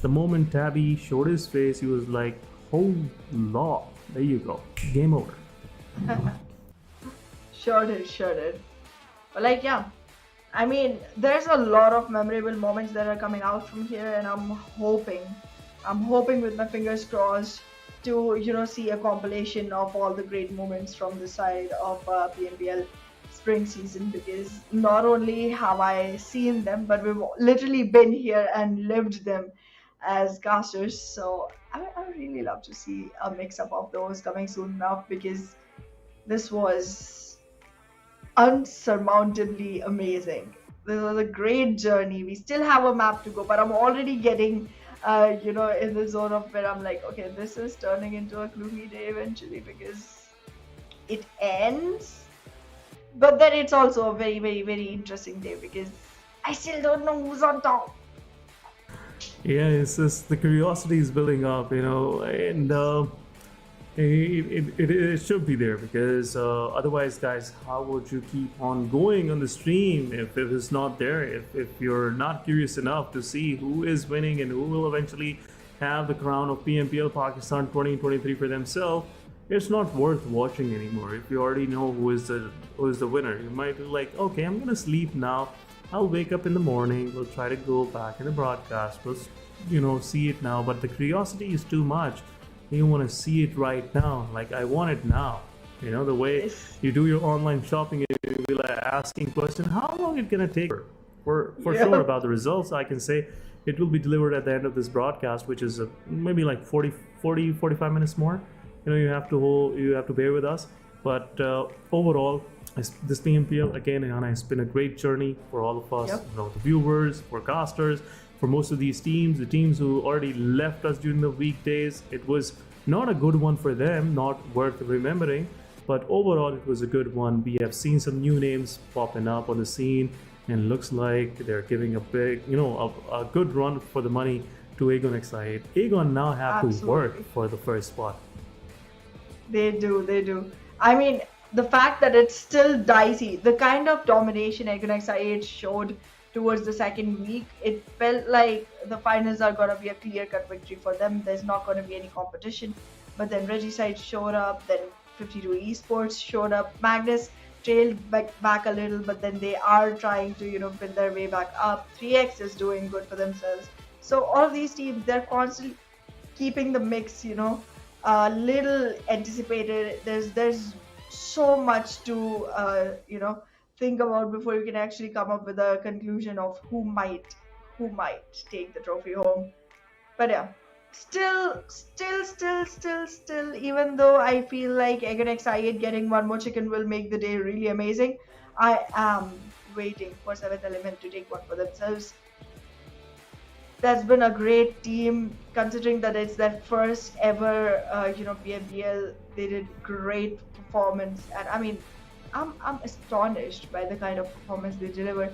The moment Tabby showed his face, he was like, "Oh law, there you go, game over." Sure did. But like, yeah, I mean, there's a lot of memorable moments that are coming out from here, and I'm hoping with my fingers crossed to, you know, see a compilation of all the great moments from the side of PMPL spring season, because not only have I seen them, but we've literally been here and lived them as casters. So I really love to see a mix-up of those coming soon enough, because this was unsurmountably amazing. This was a great journey. We still have a map to go, but I'm already getting you know, in the zone of where I'm like, okay, this is turning into a gloomy day eventually, because it ends, but then it's also a very, very, very interesting day, because I still don't know who's on top. Yeah, it's just the curiosity is building up, you know, and it should be there, because otherwise, guys, how would you keep on going on the stream if it's not there? If you're not curious enough to see who is winning and who will eventually have the crown of PMPL Pakistan 2023 for themselves, it's not worth watching anymore. If you already know who is the winner, you might be like, okay, I'm gonna sleep now. I'll wake up in the morning. We'll try to go back in the broadcast. We'll, you know, see it now. But the curiosity is too much. You want to see it right now. Like, I want it now. You know, the way you do your online shopping, you'll be like asking question, how long it gonna take? For sure about the results, I can say it will be delivered at the end of this broadcast, which is maybe like 45 minutes more. You know, you have to bear with us. But overall, this PMPL again, Anna, it's been a great journey for all of us. Yep. You know, the viewers, for casters, for most of these teams, the teams who already left us during the weekdays. It was not a good one for them, not worth remembering, but overall it was a good one. We have seen some new names popping up on the scene, and looks like they're giving a big, you know, a good run for the money to Aegon XI8. Aegon now have to work for the first spot. They do. I mean, the fact that it's still dicey, the kind of domination Aegon XI8 showed towards the second week, it felt like the finals are going to be a clear-cut victory for them. There's not going to be any competition. But then Regicide showed up, then 52 Esports showed up. Magnus trailed back a little, but then they are trying to, you know, build their way back up. 3X is doing good for themselves. So all of these teams, they're constantly keeping the mix, you know, a little anticipated. There's so much to, you know, think about before you can actually come up with a conclusion of who might take the trophy home. But yeah, still, even though I feel like Aegon XI8 getting one more chicken will make the day really amazing, I am waiting for 7th Element to take one for themselves. That's been a great team, considering that it's their first ever, you know, PMPL. They did great performance, and I mean, I'm astonished by the kind of performance they delivered.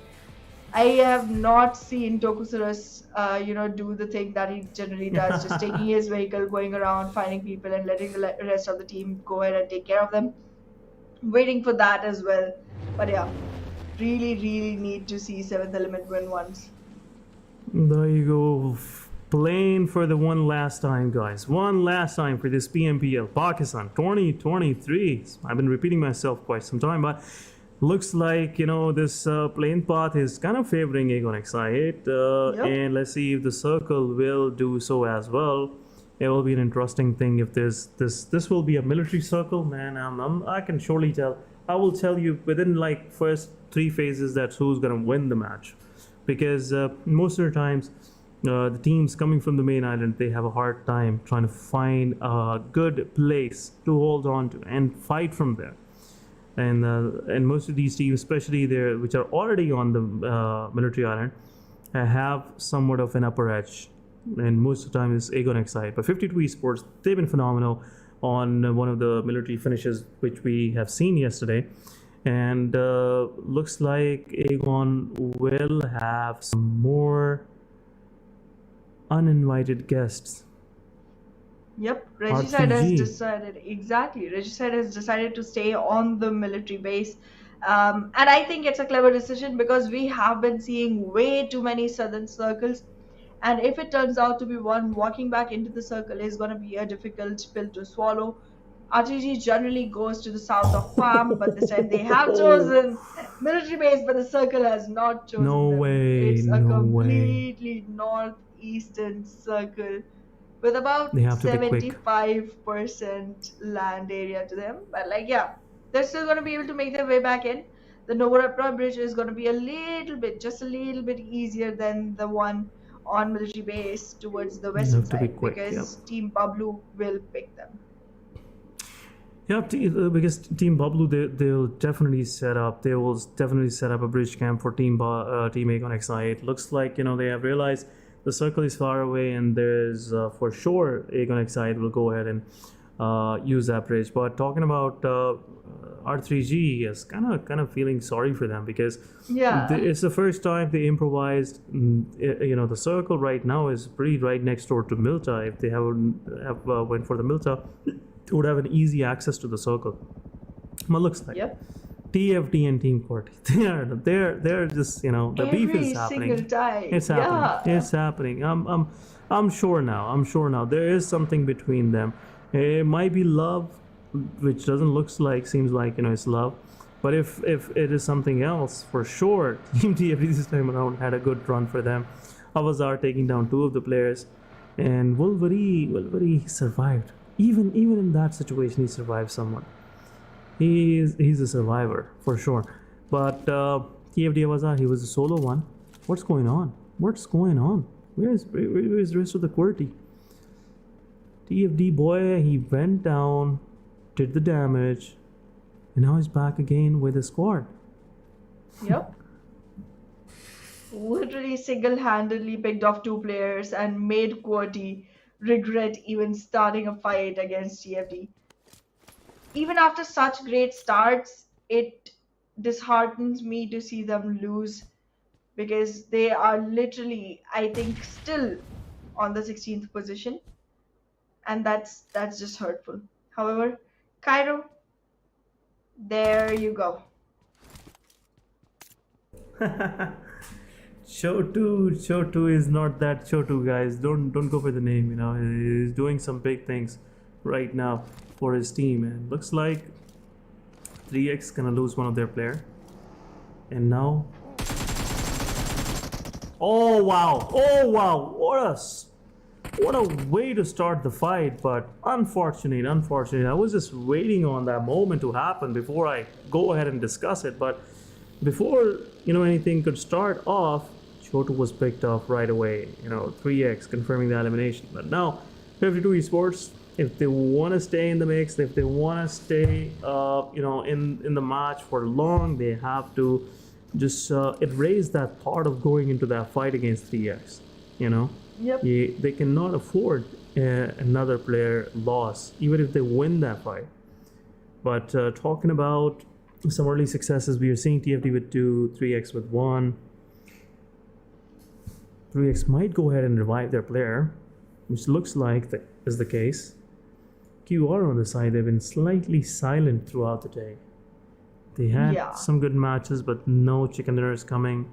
I have not seen Tokusurus, you know, do the thing that he generally does, just taking his vehicle, going around, finding people, and letting the rest of the team go ahead and take care of them. Waiting for that as well. But yeah, really need to see 7th Element win once. There you go. Playing for the one last time, guys. One last time for this PMPL Pakistan 2023. I've been repeating myself quite some time, but Looks like, this plane path is kind of favoring Aegon Excite, Yep. and let's see if the circle will do so as well. It will be an interesting thing if this will be a military circle, man. I can surely tell. I will tell you within like first 3 phases that's who's gonna win the match, because most of the times the teams coming from the main island, they have a hard time trying to find a good place to hold on to and fight from there. And most of these teams, especially there which are already on the military island, have somewhat of an upper edge, and most of the time it's Aegon Excite. But 52 Esports, they've been phenomenal on one of the military finishes which we have seen yesterday, and looks like Aegon will have some more uninvited guests. Yep, Regicide has R3G. decided, exactly. Regicide has decided to stay on the military base. And I think it's a clever decision because we have been seeing way too many southern circles. And if it turns out to be one, walking back into the circle is going to be a difficult pill to swallow. R3G generally goes to the south of farm, but this time they have chosen military base, but the circle has not chosen No them. way, It's a no way. completely northeastern circle with about They have to be quick. 75% land area to them. But like, yeah, they're still going to be able to make their way back in. The Novorapra bridge is going to be a little bit, just a little bit easier than the one on military base towards the western have to be side, quick, because Team BABLU will pick them. Yeah, because Team BABLU, they'll definitely set up. They will definitely set up a bridge camp for Team Aegon XI. It looks like they have realized the circle is far away, and there's for sure Aegon XI will go ahead and use that bridge. But talking about R3G, is kind of feeling sorry for them, because Yeah. it's the first time they improvised. The circle right now is pretty right next door to Milta. If they have went for the Milta, they would have an easy access to the circle. But looks like Yep. TFD and Team QWERTY, they're just the beef Every is happening. single time. It's happening. Yeah. It's happening. I'm sure now. There is something between them. It might be love, which seems like it's love. But if it is something else, for sure, Team TFD this time around had a good run for them. Avazar taking down 2 of the players, and Wolverine survived. Even in that situation, he survived somewhat. He's a survivor for sure. But TFD Avazar, he was a solo one. What's going on? Where is the rest of the QWERTY? TFD boy, he went down, did the damage, and now he's back again with a squad. Yep. Literally single-handedly picked off 2 players and made QWERTY regret even starting a fight against TFD. Even after such great starts, it disheartens me to see them lose, because they are literally, I think, still on the 16th position, and that's just hurtful. However, Cairo, there you go. Chotu is not that Chotu, guys. Don't go for the name. He's doing some big things right now for his team, and looks like 3x gonna lose one of their player. And now, oh wow, what a way to start the fight. But unfortunate, I was just waiting on that moment to happen before I go ahead and discuss it. But before anything could start off, Chotu was picked off right away. 3x confirming the elimination. But now 52 Esports, if they want to stay in the mix, if they want to stay in the match for long, they have to just erase that thought of going into that fight against 3x. Yep. They cannot afford another player loss, even if they win that fight. But talking about some early successes, we are seeing TFD with 2, 3x with 1. 3x might go ahead and revive their player, which looks like is the case. QR on the side, they've been slightly silent throughout the day. They had some good matches, but no chicken dinners coming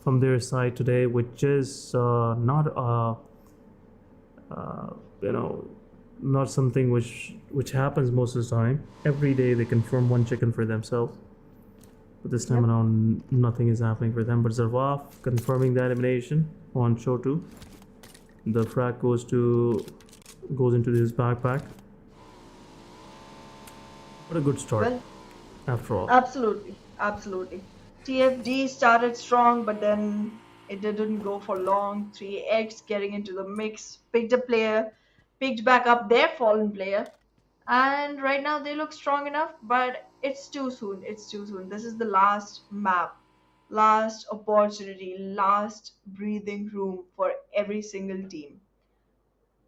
from their side today, which is not not something which happens most of the time. Every day they confirm 1 chicken for themselves. But this time around, nothing is happening for them. But Zarwaf confirming the elimination on show 2. The frag goes into his backpack. What a good start, Well, after all. absolutely, absolutely. TFD started strong, but then it didn't go for long. 3X getting into the mix, picked a player, picked back up their fallen player, and right now they look strong enough, but it's too soon. It's too soon. This is the last map, last opportunity, last breathing room for every single team.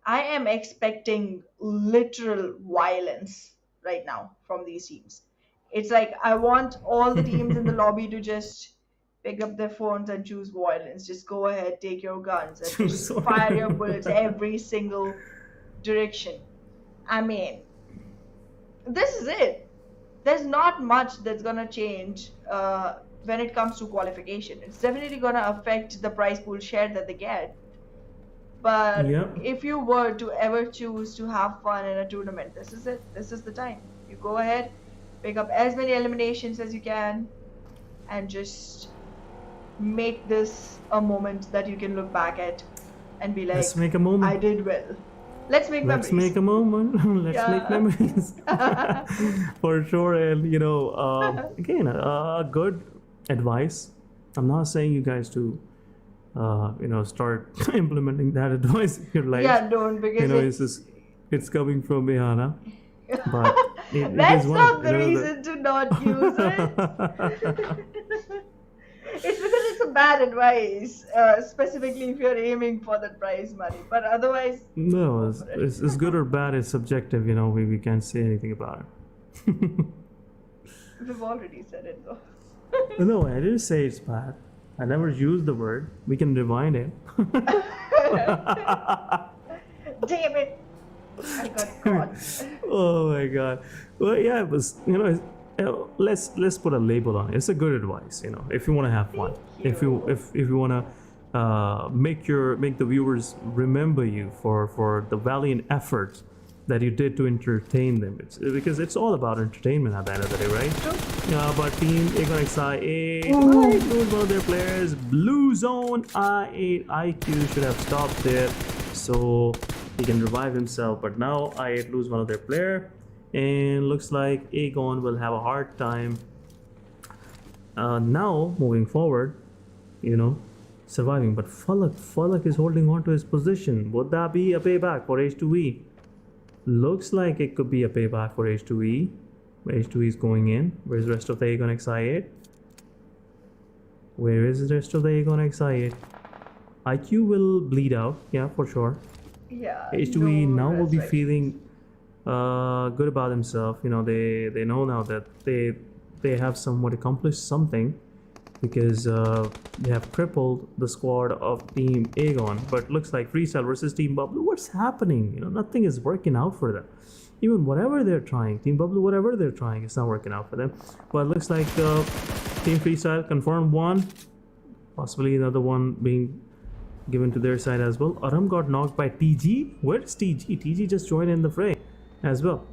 I am expecting literal violence right now from these teams. It's like I want all the teams in the lobby to just pick up their phones and choose violence. Just go ahead, take your guns, and just fire your bullets every single direction. I mean, this is it. There's not much that's gonna change when it comes to qualification. It's definitely gonna affect the prize pool share that they get. But Yep. if you were to ever choose to have fun in a tournament, this is it. This is the time. You go ahead, pick up as many eliminations as you can, and just make this a moment that you can look back at and be like, Let's make a moment. I did well. Let's make Let's memories. make a moment. Let's Yeah. make memories. For sure. And, again, good advice. I'm not saying you guys to, start implementing that advice in your life. Yeah, don't, because it's coming from Mihana. But it that's is not the one, reason to not use it. It's because it's a bad advice, specifically if you're aiming for that prize money. But otherwise, No, it's good or bad is subjective. We can't say anything about it. we've already said it though. No, I didn't say it's bad. I never used the word. We can rewind it. Damn it! I got caught. Oh my god. Well, yeah, it was. Let's put a label on it. It's a good advice. If you want to have fun, if you want to make the viewers remember you for the valiant effort that you did to entertain them. Because it's all about entertainment at the end of the day, right? But Team Aegon XI8 lose one of their players. Blue Zone I8 IQ should have stopped there, so he can revive himself. But now I8 lose one of their player, and looks like Aegon will have a hard time. Now moving forward, surviving. But Falak is holding on to his position. Would that be a payback for H2E? Looks like it could be a payback for H2E. H2E is going in. Where's the rest of the Aegon XI8? Where is the rest of the Aegon XI8? IQ will bleed out, yeah, for sure. Yeah. H2E no now will be respect. feeling good about himself. They know now that they have somewhat accomplished something, because they have crippled the squad of Team Aegon. But looks like Freestyle versus Team BABLU. What's happening? Nothing is working out for them. Even whatever they're trying, Team BABLU, whatever they're trying, it's not working out for them. But looks like Team Freestyle confirmed one, possibly another one being given to their side as well. Aram got knocked by TG. Where's TG? TG just joined in the fray as well.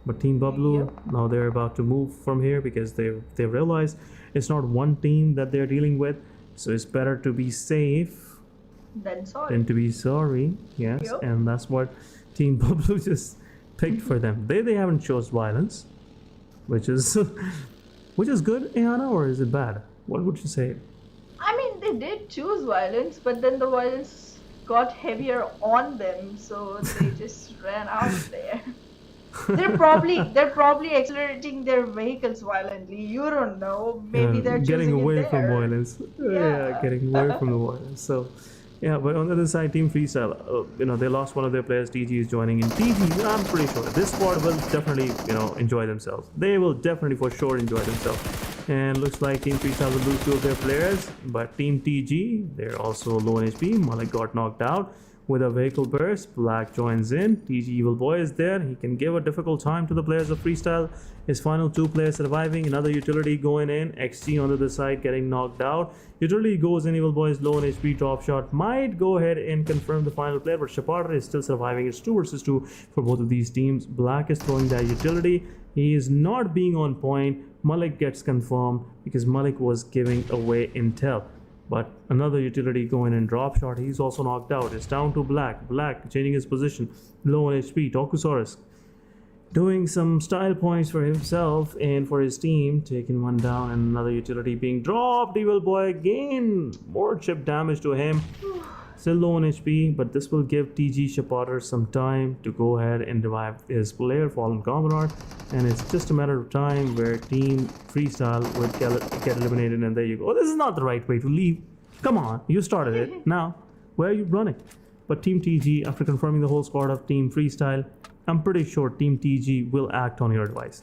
But Team BABLU, now they're about to move from here, because they realize it's not one team that they're dealing with, so it's better to be safe Then sorry. than to be sorry. Yes, Yep. and that's what Team BABLU just picked for them. They haven't chose violence, which is good, Ayana, or is it bad? What would you say? I mean, they did choose violence, but then the violence got heavier on them, so they just ran out of there. They're probably accelerating their vehicles violently. You don't know. Maybe they're getting choosing away it from there. violence. Yeah. Getting away from the violence. So, yeah, but on the other side, Team Freestyle, they lost one of their players. TG is joining in. TG, I'm pretty sure this squad will definitely, enjoy themselves. They will definitely for sure enjoy themselves. And looks like Team Freestyle will lose two of their players, but Team TG, they're also low on HP. Malik got knocked out. with a vehicle burst. Black joins in. TG Evil Boy is there. He can give a difficult time to the players of Freestyle. His final 2 players surviving. Another utility going in. XG on the other side getting knocked out. Utility goes in. Evil Boy is low on HP. Drop shot might go ahead and confirm the final player, but Shaparter is still surviving. It's 2 versus 2 for both of these teams. Black is throwing that utility. He is not being on point. Malik gets confirmed because Malik was giving away intel. But another utility going in. Drop shot. He's also knocked out. It's down to Black. Black changing his position. Low on HP. Tokusaurus doing some style points for himself and for his team. Taking one down and another utility being dropped. Evil Boy again. More chip damage to him. Still low on HP, but this will give TG Shaparter some time to go ahead and revive his player, Fallen Commodore. And it's just a matter of time where Team Freestyle would get eliminated. And there you go. This is not the right way to leave. Come on, you started it. Now, where are you running? But Team TG, after confirming the whole squad of Team Freestyle, I'm pretty sure Team TG will act on your advice.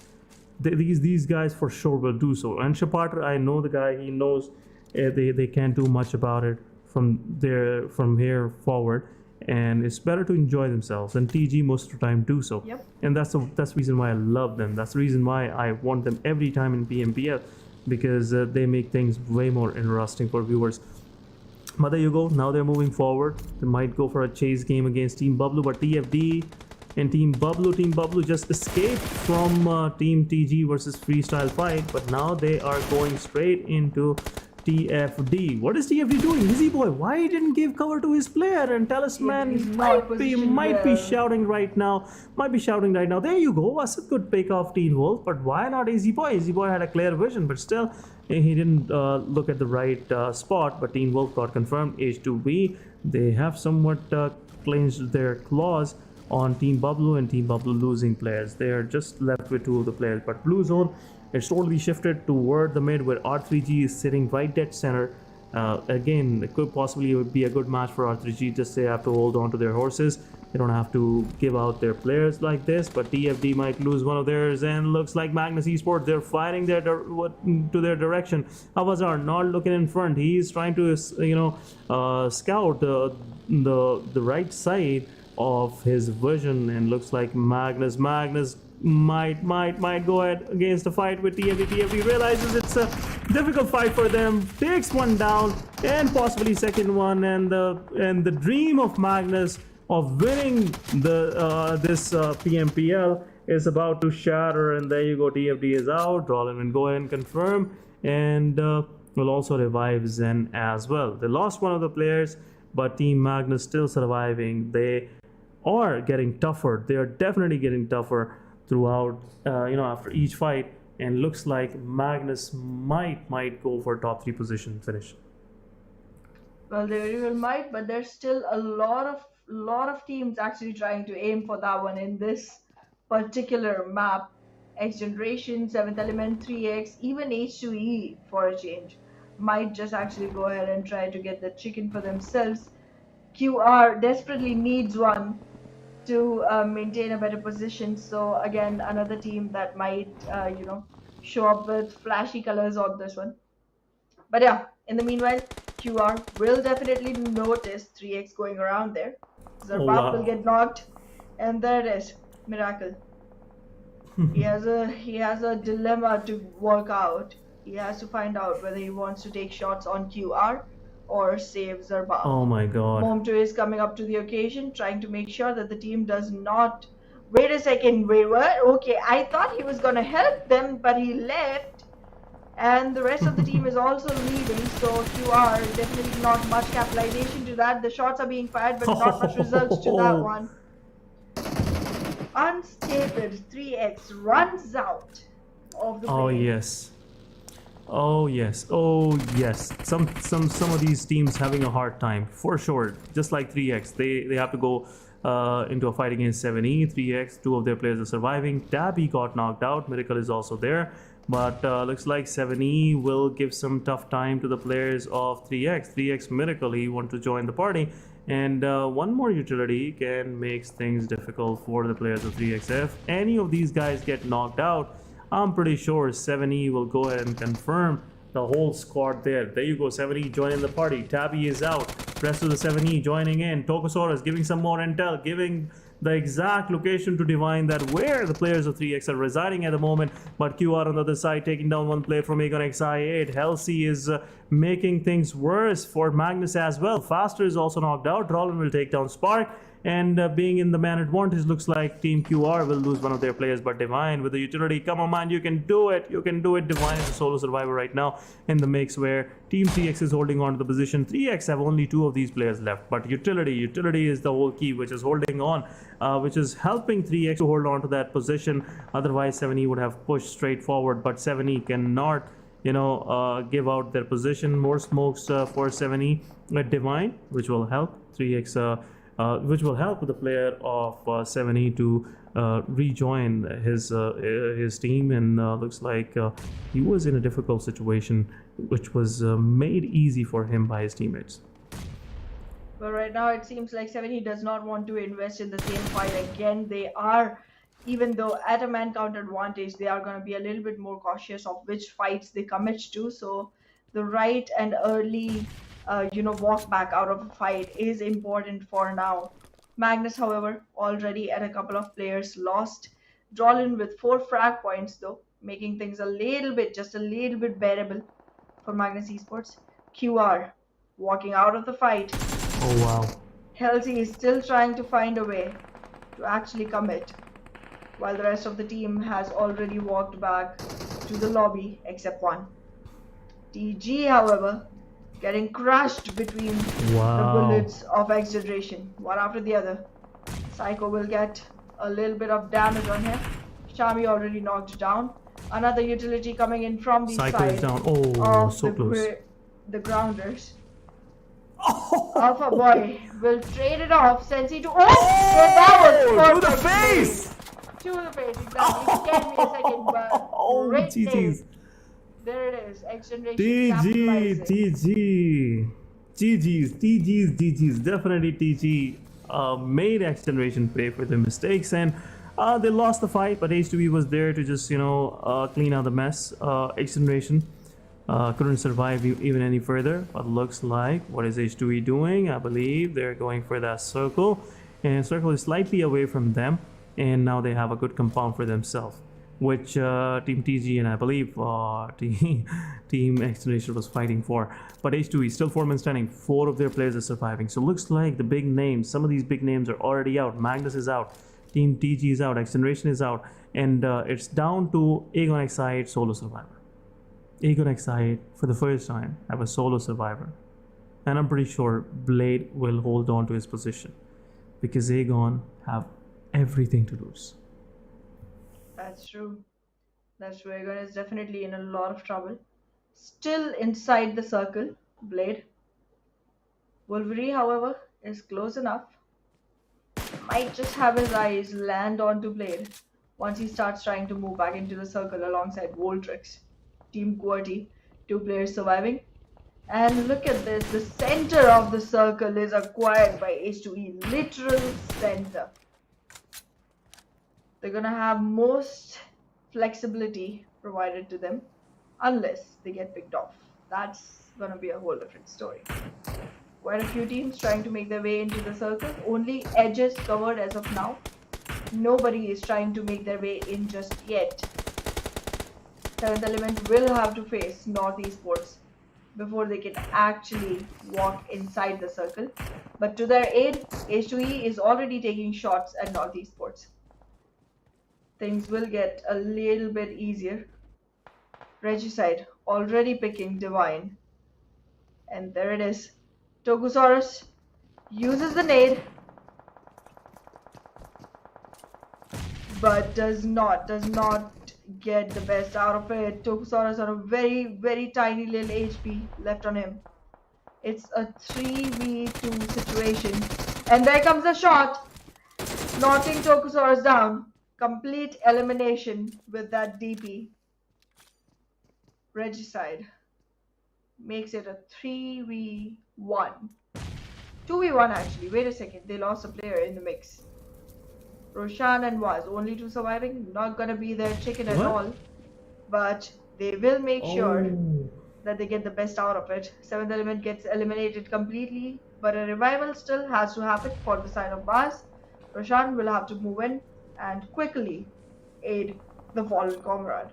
These guys for sure will do so. And Shaparter, I know the guy. He knows they can't do much about it from here forward, and it's better to enjoy themselves, and TG most of the time do so. Yep. And that's the reason why I love them. That's the reason why I want them every time in PMPL, because they make things way more interesting for viewers. But there you go. Now they're moving forward. They might go for a chase game against Team BABLU, but TFD and Team BABLU just escaped from Team TG versus Freestyle fight, but now they are going straight into TFD. What is TFD doing? Easy Boy, why he didn't give cover to his player? And Talisman might be shouting right now. There you go. Was a good pick off Teen Wolf, but why not Easy Boy? Easy Boy had a clear vision, but still he didn't look at the right spot. But Teen Wolf got confirmed. H2B. They have somewhat cleansed their claws on Team BABLU, and Team BABLU losing players. They are just left with 2 of the players. But Blue Zone, it's totally shifted toward the mid, where R3G is sitting right dead center. Again, it could possibly be a good match for R3G. Just they have to hold on to their horses. They don't have to give out their players like this. But TFD might lose one of theirs, and looks like Magnus Esports, they're fighting to their direction. Avazar not looking in front. He's trying to scout the right side of his vision, and looks like Magnus might go ahead against the fight with TFD. TFD realizes it's a difficult fight for them, takes one down and possibly second one, and the dream of Magnus of winning this PMPL is about to shatter. And there you go, TFD is out. Rollin and go ahead and confirm, and will also revive Zen as well. They lost one of the players, but Team Magnus still surviving. They are getting tougher. They are definitely getting tougher throughout after each fight, and looks like Magnus might go for top 3 position finish. Well, they very well might, but there's still a lot of teams actually trying to aim for that one in this particular map. XGeneration, 7th Element, 3X, even H2E for a change might just actually go ahead and try to get the chicken for themselves. QR desperately needs one to maintain a better position. So again, another team that might show up with flashy colors on this one. But yeah, in the meanwhile, QR will definitely notice 3X going around there. Zarbat will get knocked, and there it is. Miracle. He has a dilemma to work out. He has to find out whether he wants to take shots on QR or save Zarbat. Oh my god. Momto is coming up to the occasion, trying to make sure that the team does not... Wait a second, wait, what? Okay, I thought he was gonna help them, but he left. And the rest of the team is also leaving, so QR, definitely not much capitalization to that. The shots are being fired, but not much results to that one. Unstable 3X runs out of the Oh plane. yes. Oh yes. Oh yes. Some of these teams having a hard time for sure. Just like 3X, they have to go into a fight against 7E. 3X, 2 of their players are surviving. Tabby got knocked out. Miracle is also there, but looks like 7E will give some tough time to the players of 3X. 3X Miracle, he want to join the party, and one more utility can make things difficult for the players of 3X. If any of these guys get knocked out, I'm pretty sure 7E will go ahead and confirm the whole squad there. There you go, 7E joining the party. Tabby is out. Rest of the 7E joining in. Tokusaurus giving some more intel, giving the exact location to divine that where the players of 3X are residing at the moment. But QR on the other side taking down one player from Aegon XI8. Halsey is making things worse for Magnus as well. Faster is also knocked out. Rollin will take down Spark. And being in the man advantage, looks like Team QR will lose one of their players. But Divine with the utility, come on man, you can do it. You can do it. Divine is a solo survivor right now in the mix, where Team 3X is holding on to the position. 3X have only 2 of these players left. But utility is the whole key, which is holding on, which is helping 3X to hold on to that position. Otherwise, 7E would have pushed straight forward. But 7E cannot, give out their position. More smokes for 7E at Divine, which will help 3X. Which will help the player of 7E to rejoin his team, and looks like he was in a difficult situation, which was made easy for him by his teammates. But right now it seems like 7E does not want to invest in the same fight again. They are, even though at a man count advantage, they are going to be a little bit more cautious of which fights they commit to. So the right and early walk back out of a fight is important for now. Magnus, however, already at a couple of players lost. Drollin with 4 frag points though, making things just a little bit bearable for Magnus Esports. QR walking out of the fight. Oh wow. Halsey is still trying to find a way to actually commit, while the rest of the team has already walked back to the lobby except one. TG, however, getting crushed between the bullets of XGeneration, one after the other. Psycho will get a little bit of damage on him. Shami already knocked down. Another utility coming in from the Psycho side is down. Oh, so close. The grounders. Alpha Boy will trade it off. Sensi to that was perfect. To the face! To the face, exactly. Scared me a second, but great GG's. There it is. XGeneration. GG's. Definitely TG made XGeneration pay for their mistakes, and they lost the fight, but H2E was there to just, clean out the mess. XGeneration couldn't survive even any further, but looks like, what is H2E doing? I believe they're going for that circle, and circle is slightly away from them, and now they have a good compound for themselves, which Team TG and I believe Team XGeneration was fighting for. But H2E still 4 men standing. 4 of their players are surviving. So looks like the big names, some of these big names are already out. Magnus is out. Team TG is out. XGeneration is out. And it's down to Aegon XI8 solo survivor. Aegon XI8 for the first time have a solo survivor. And I'm pretty sure Blade will hold on to his position, because Aegon have everything to lose. That's true. Aegon is definitely in a lot of trouble. Still inside the circle, Blade. Wolverine, however, is close enough. Might just have his eyes land onto Blade once he starts trying to move back into the circle alongside Voltrix. Team QWERTY, 2 players surviving. And look at this, the center of the circle is acquired by H2E, literal center. They're gonna have most flexibility provided to them unless they get picked off. That's gonna be a whole different story. Quite a few teams trying to make their way into the circle. Only edges covered as of now. Nobody is trying to make their way in just yet. 7th Element will have to face North Esports before they can actually walk inside the circle. But to their aid, H2E is already taking shots at North Esports. Things will get a little bit easier. Regicide already picking Divine. And there it is. Tokusaurus uses the nade, but does not get the best out of it. Tokusaurus on a very, very tiny little HP left on him. It's a 3v2 situation. And there comes the shot, knocking Tokusaurus down. Complete elimination with that DP. Regicide makes it a 3v1. 2v1 actually. Wait a second. They lost a player in the mix. Roshan and Waz, only 2 surviving. Not gonna be their chicken at all. But they will make sure that they get the best out of it. 7th Element gets eliminated completely. but a revival still has to happen for the side of Mars. Prashant will have to move in and quickly aid the fallen comrade.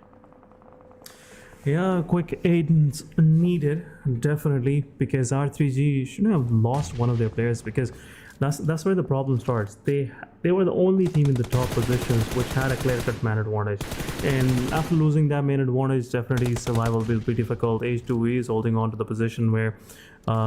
Yeah, quick aidance needed, definitely, because R3G shouldn't have lost one of their players, because that's where the problem starts. They were the only team in the top positions which had a clear-cut man advantage, and after losing that main advantage, definitely survival will be difficult. H2E is holding on to the position where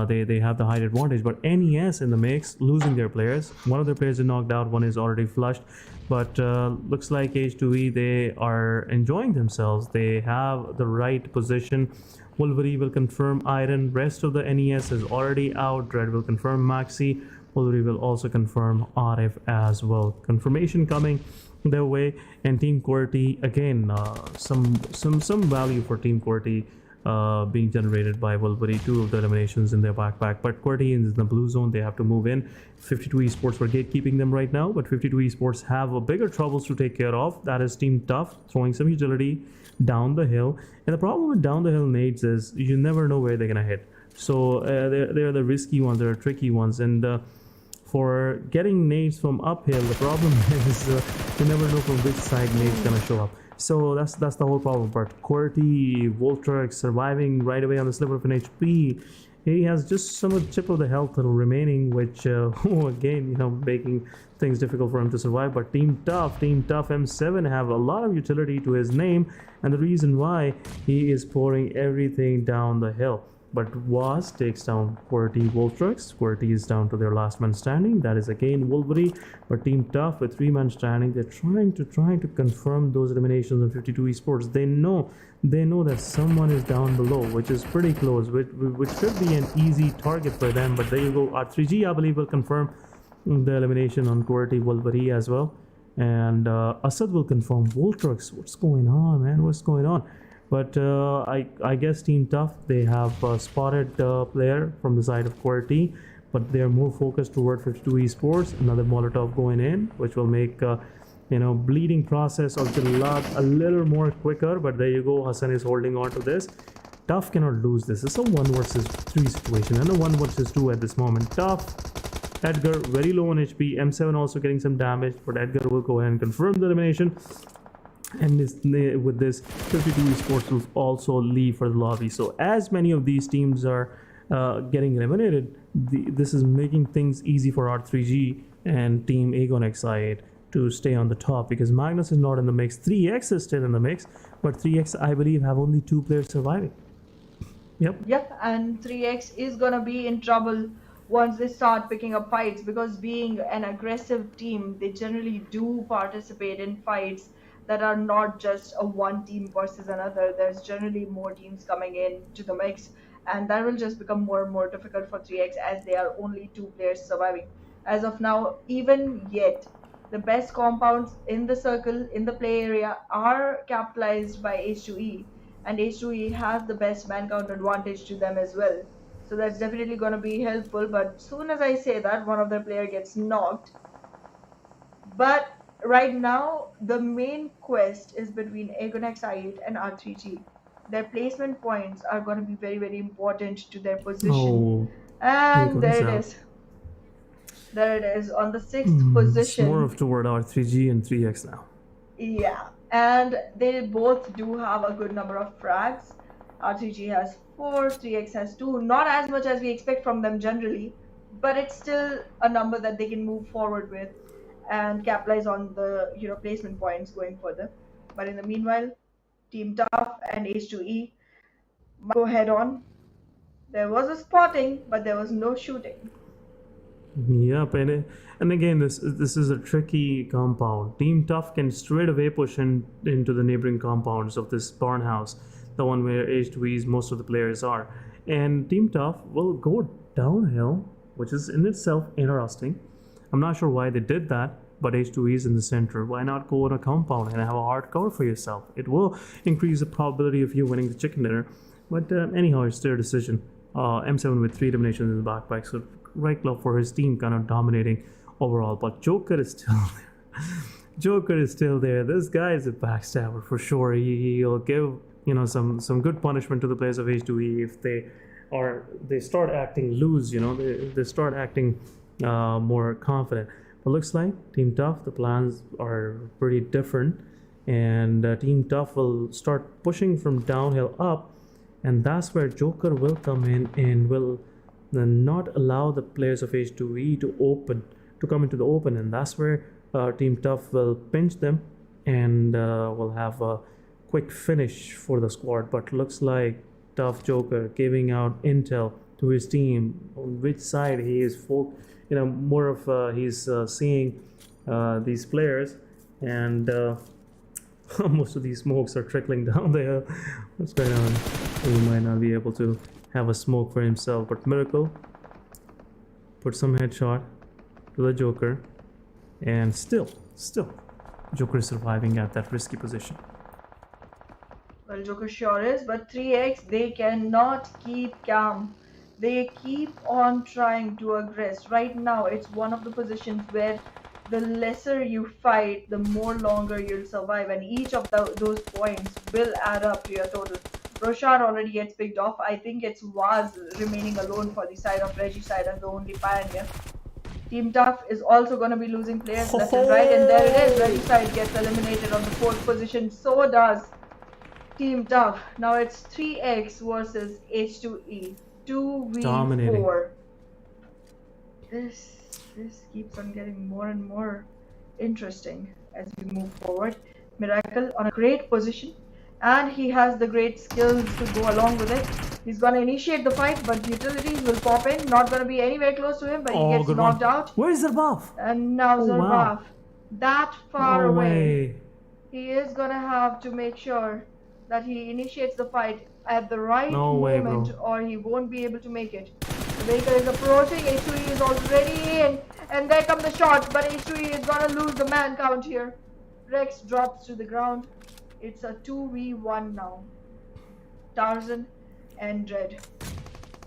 they have the height advantage, but NES in the mix, losing their players. One of their players is knocked out, one is already flushed, but looks like H2E, they are enjoying themselves. They have the right position. Wolverine will confirm Iron. Rest of the NES is already out. Dread will confirm Maxi. Wolverine will also confirm Arif as well. Confirmation coming their way. And Team QWERTY, again, some value for Team QWERTY being generated by Wolverine. 2 of the eliminations in their backpack, but QWERTY is in the blue zone. They have to move in. 52 Esports were gatekeeping them right now, but 52 Esports have a bigger troubles to take care of. That is team.The throwing some utility down the hill, and the problem with down the hill nades is you never know where they're gonna hit. So they're the risky ones, they're tricky ones, and for getting nades from uphill, the problem is you never know from which side nades gonna show up. So that's the whole problem. But QWERTY, Voltrix surviving right away on the sliver of an HP. He has just some of the chip of the health remaining, which again, making things difficult for him to survive. But team.The M7 have a lot of utility to his name, and the reason why he is pouring everything down the hill. But Was takes down QWERTY Voltrix. QWERTY is down to their last man standing. That is again Wolverine. But team.The with 3-man standing, they're trying to confirm those eliminations on 52 Esports. They know that someone is down below, which is pretty close, which should be an easy target for them. But there you go. R3G, I believe, will confirm the elimination on QWERTY Wolverine as well. And Asad will confirm Voltrix. What's going on, man? What's going on? But I guess team.The, they have spotted the player from the side of QWERTY, but they're more focused toward 52 Esports. Another Molotov going in, which will make bleeding process of the lot a little more quicker. But there you go, Hassan is holding on to this. TUF cannot lose this. It's a 1 versus 3 situation and a 1 versus 2 at this moment. TUF, Edgar very low on HP. M7 also getting some damage, but Edgar will go ahead and confirm the elimination. And with this, 52 Esports will also leave for the lobby. So as many of these teams are getting eliminated, this is making things easy for R3G and Team Aegon X8 to stay on the top, because Magnus is not in the mix. 3X is still in the mix, but 3X, I believe, have only 2 players surviving. Yep, and 3X is gonna be in trouble once they start picking up fights, because being an aggressive team, they generally do participate in fights that are not just a one team versus another. There's generally more teams coming in to the mix, and that will just become more and more difficult for 3X as they are only 2 players surviving. As of now, even yet, the best compounds in the circle, in the play area, are capitalized by H2E, and H2E has the best man count advantage to them as well. So that's definitely going to be helpful, but soon as I say that, one of their player gets knocked. But right now, the main quest is between Aegon X8 and R3G. Their placement points are going to be very, very important to their position. And there it is. There it is on the 6th position. It's more of toward R3G and 3X now. Yeah, and they both do have a good number of frags. R3G has 4, 3X has 2. Not as much as we expect from them generally, but it's still a number that they can move forward with and capitalize on the placement points going further. But in the meanwhile, team.The and H2E go head on. There was a spotting, but there was no shooting. Yep, and again, this is a tricky compound. team.The can straight away push into the neighboring compounds of this barn house, the one where H2E's most of the players are. And team.The will go downhill, which is in itself interesting. I'm not sure why they did that, but H2E is in the center. Why not go on a compound and have a hard cover for yourself? It will increase the probability of you winning the chicken dinner. But anyhow, it's their decision. M7 with 3 eliminations in the backpack, so right glove for his team, kind of dominating overall. But Joker is still there. Joker is still there. This guy is a backstabber for sure. He'll give some good punishment to the players of H2E if they they start acting loose, you know, they start acting more confident. But looks like Team Tough, the plans are pretty different, and Team Tough will start pushing from downhill up, and that's where Joker will come in and will not allow the players of H2E to come into the open, and that's where Team Tough will pinch them and will have a quick finish for the squad. But looks like Tough Joker giving out intel to his team on which side he is more of he's seeing these players, and most of these smokes are trickling down the hill. What's going on? He might not be able to have a smoke for himself, but Miracle put some headshot to the Joker, and still Joker is surviving at that risky position. Well, Joker sure is, but 3x, they cannot keep calm. They keep on trying to aggress. Right now, it's one of the positions where the lesser you fight, the more longer you'll survive, and each of those points will add up to your total. Roshar already gets picked off. I think it's Vaz remaining alone for the side of Reggie side as the only pioneer. Team Tough is also going to be losing players left and right, and there it is. Reggie side gets eliminated on the 4th position. So does Team Tough. Now it's 3x versus H2E. 2v4. Dominating. This keeps on getting more and more interesting as we move forward. Miracle on a great position, and he has the great skills to go along with it. He's gonna initiate the fight, but utilities will pop in. Not gonna be anywhere close to him, but he gets knocked out. Where's Zarbaf? And now Zarbaf, wow. that far No away. way. He is gonna have to make sure that he initiates the fight at the right No way, moment, bro. or he won't be able to make it. The vehicle is approaching. H2E is already in, and there come the shots, but H2E is gonna lose the man count here. Rex drops to the ground. It's a 2v1 now. Tarzan and Dread,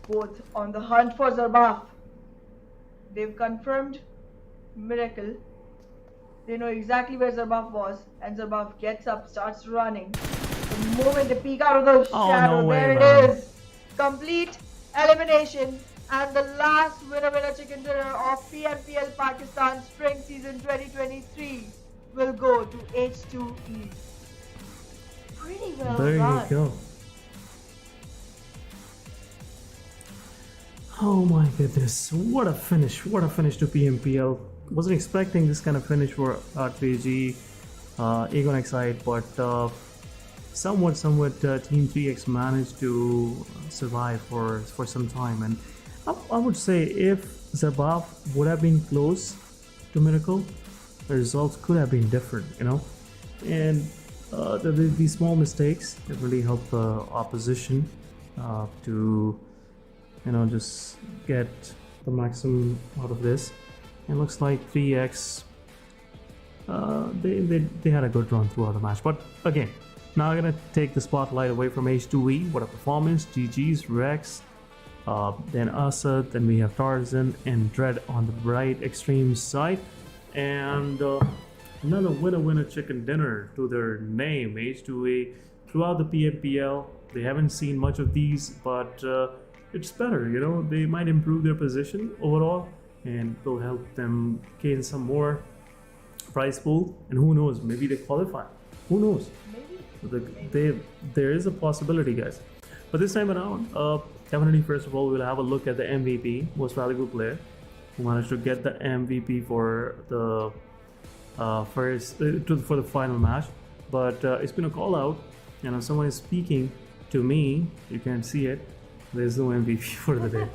both on the hunt for Zarbaf. They've confirmed Miracle. They know exactly where Zarbaf was, and Zarbaf gets up, starts running. The moment they peek out of the shadow, no way, there man. it is. Complete elimination, and the last winner chicken dinner of PMPL Pakistan Spring Season 2023 will go to H2E. Pretty well There done. you go. Oh my goodness, what a finish to PMPL. Wasn't expecting this kind of finish for R3G, Aegon Excite, but somewhat Team 3X managed to survive for some time. And I would say if Zarbaf would have been close to Miracle, the results could have been different, you know. And these small mistakes, it really helped the opposition to, you know, just get the maximum out of this. And looks like 3x they had a good run throughout the match. But again, now I'm gonna take the spotlight away from H2E. What a performance! GG's, Rex, then Asad, then we have Tarzan and Dread on the right extreme side, and another winner chicken dinner to their name. H2E throughout the PMPL, they haven't seen much of these, but it's better, you know. They might improve their position overall, and will help them gain some more prize pool, and who knows, maybe they qualify. Who knows? There is a possibility, guys. But this time around, definitely first of all we'll have a look at the MVP, most valuable player, who managed to get the MVP for the for the final match. But it's been a call out, you know, someone is speaking to me. You can't see it. There's no MVP for the day.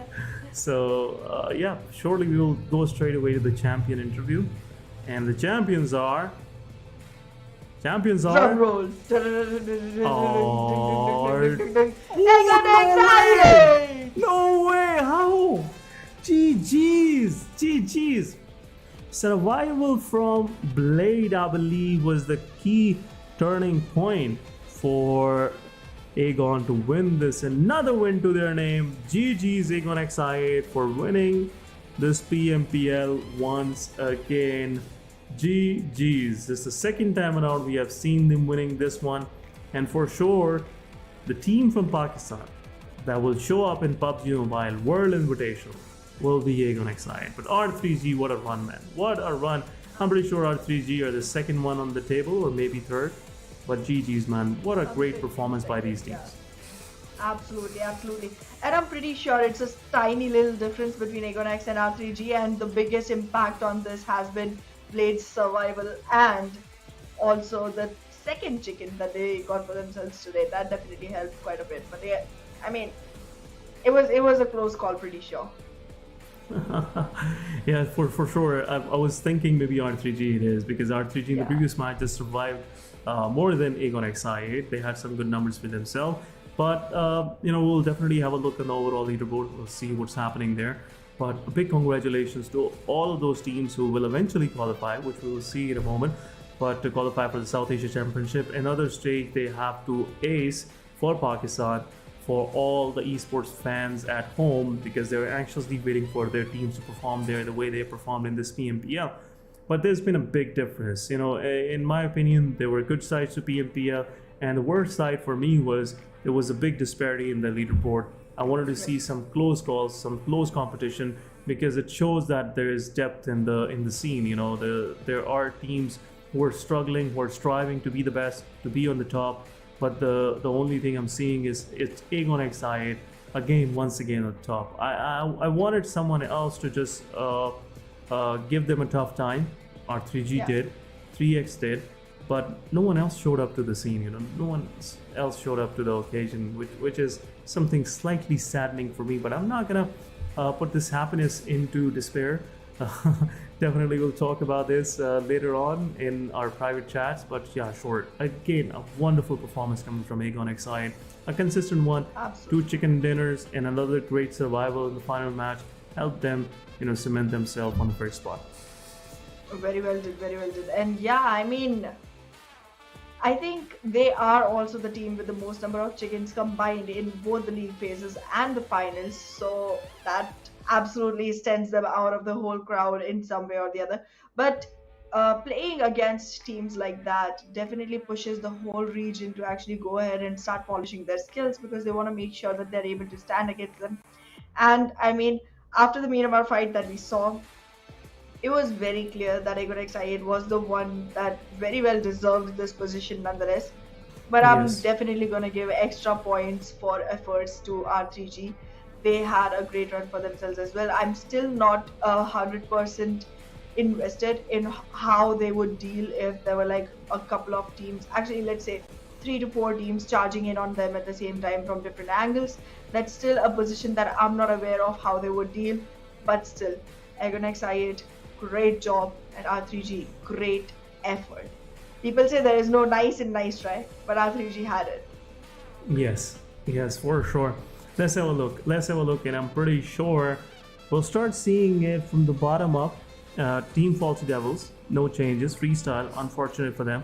So yeah, shortly we will go straight away to the champion interview, and the champions are Drum rolls. No way! How? GG's. Survival from Blade, I believe, was the key turning point for Aegon to win this. Another win to their name. GG's Aegon XI for winning this PMPL once again. GG's. This is the second time around we have seen them winning this one, and for sure the team from Pakistan that will show up in PUBG Mobile World Invitational will be Aegon Exide. But R3G, what a run, man. What a run. I'm pretty sure R3G are the second one on the table, or maybe third. But GG's, man. What a great performance by these teams. Absolutely, absolutely. And I'm pretty sure it's a tiny little difference between Aegon X and R3G, and the biggest impact on this has been Blade's survival and also the second chicken that they got for themselves today. That definitely helped quite a bit. But yeah, I mean, it was a close call, pretty sure. Yeah, for sure. I was thinking maybe R3G it is, because R3G in the previous match just survived more than Aegon XI8. They had some good numbers for themselves. But, we'll definitely have a look on the overall leaderboard. We'll see what's happening there. But a big congratulations to all of those teams who will eventually qualify, which we will see in a moment. But to qualify for the South Asia Championship, another stage they have to ace for Pakistan, for all the esports fans at home, because they're anxiously waiting for their teams to perform there the way they performed in this PMPL. But there's been a big difference. In my opinion, there were good sides to PMPL, and the worst side for me was there was a big disparity in the leaderboard. I wanted to see some close calls, some close competition, because it shows that there is depth in the scene. There are teams who are struggling, who are striving to be the best, to be on the top. But the only thing I'm seeing is it's Aegon XI8 again, once again on top. I wanted someone else to just give them a tough time. R3G did, 3X did, but no one else showed up to the scene. No one else showed up to the occasion, which is something slightly saddening for me. But I'm not gonna put this happiness into despair. Definitely we'll talk about this later on in our private chats. But yeah, sure. Again, a wonderful performance coming from Aegon XI. A consistent one. Absolutely. 2 chicken dinners and another great survival in the final match helped them, cement themselves on the first spot. Very well did, very well did. And yeah, I mean, I think they are also the team with the most number of chickens combined in both the league phases and the finals. So that absolutely stands them out of the whole crowd in some way or the other. But playing against teams like that definitely pushes the whole region to actually go ahead and start polishing their skills, because they want to make sure that they're able to stand against them. And I mean, after the Miramar fight that we saw, it was very clear that Aegon XI8 was the one that very well deserved this position nonetheless. But I'm definitely going to give extra points for efforts to R3G. They had a great run for themselves as well. I'm still not 100% invested in how they would deal if there were like a couple of teams, actually let's say 3 to 4 teams charging in on them at the same time from different angles. That's still a position that I'm not aware of how they would deal. But still, Aegon XI8, great job, and R3G, great effort. People say there is no nice in nice try, but R3G had it. Yes, for sure. Let's have a look, and I'm pretty sure we'll start seeing it from the bottom up. Team Faulty Devils, no changes, freestyle, unfortunate for them.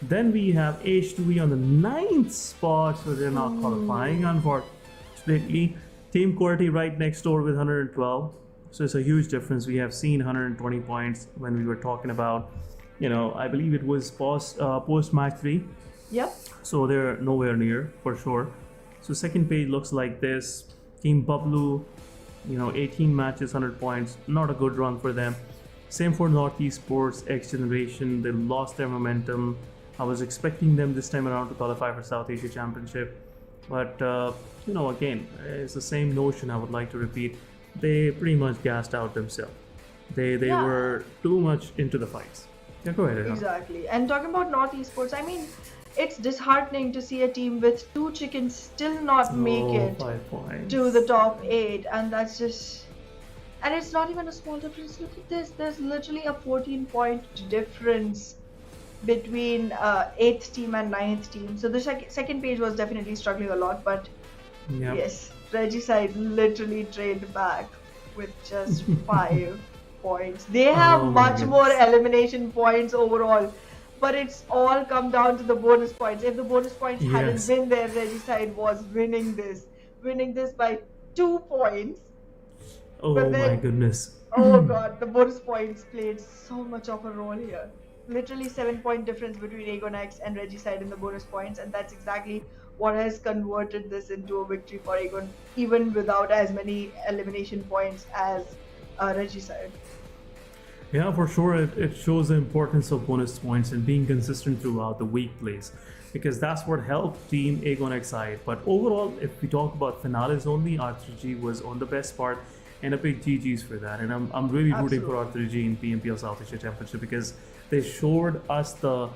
Then we have H2E on the 9th spot, so they're not qualifying, unfortunately. Team QWERTY right next door with 112. So it's a huge difference. We have seen 120 points when we were talking about, I believe it was post match 3. Yep. So they're nowhere near, for sure. So second page looks like this. Team BABLU, 18 matches, 100 points. Not a good run for them. Same for Magnus Esports, XGeneration. They lost their momentum. I was expecting them this time around to qualify for South Asia Championship. But, again, it's the same notion I would like to repeat. They pretty much gassed out themselves. They were too much into the fights. Yeah, go ahead. Exactly. And talking about Magnus Esports, I mean, it's disheartening to see a team with 2 chickens still not make it to the top 8, and that's just... And it's not even a small difference. Look at this. There's literally a 14-point difference between 8th team and 9th team. So the second page was definitely struggling a lot, but yes, Regicide literally trailed back with just 5 points. They have much more elimination points overall, but it's all come down to the bonus points. If the bonus points hadn't been there, Regicide was winning this by 2 points. Oh my goodness. Oh god, the bonus points played so much of a role here. literally 7 point difference between Aegon X and Regicide in the bonus points, and that's exactly what has converted this into a victory for Aegon, even without as many elimination points as Regicide. Yeah, for sure, it shows the importance of bonus points and being consistent throughout the week plays, because that's what helped Team Aegon Excite. But overall, if we talk about finales only, R3G was on the best part, and a big GG's for that. And I'm really rooting for R3G in PMPL South Asia Championship, because they showed us the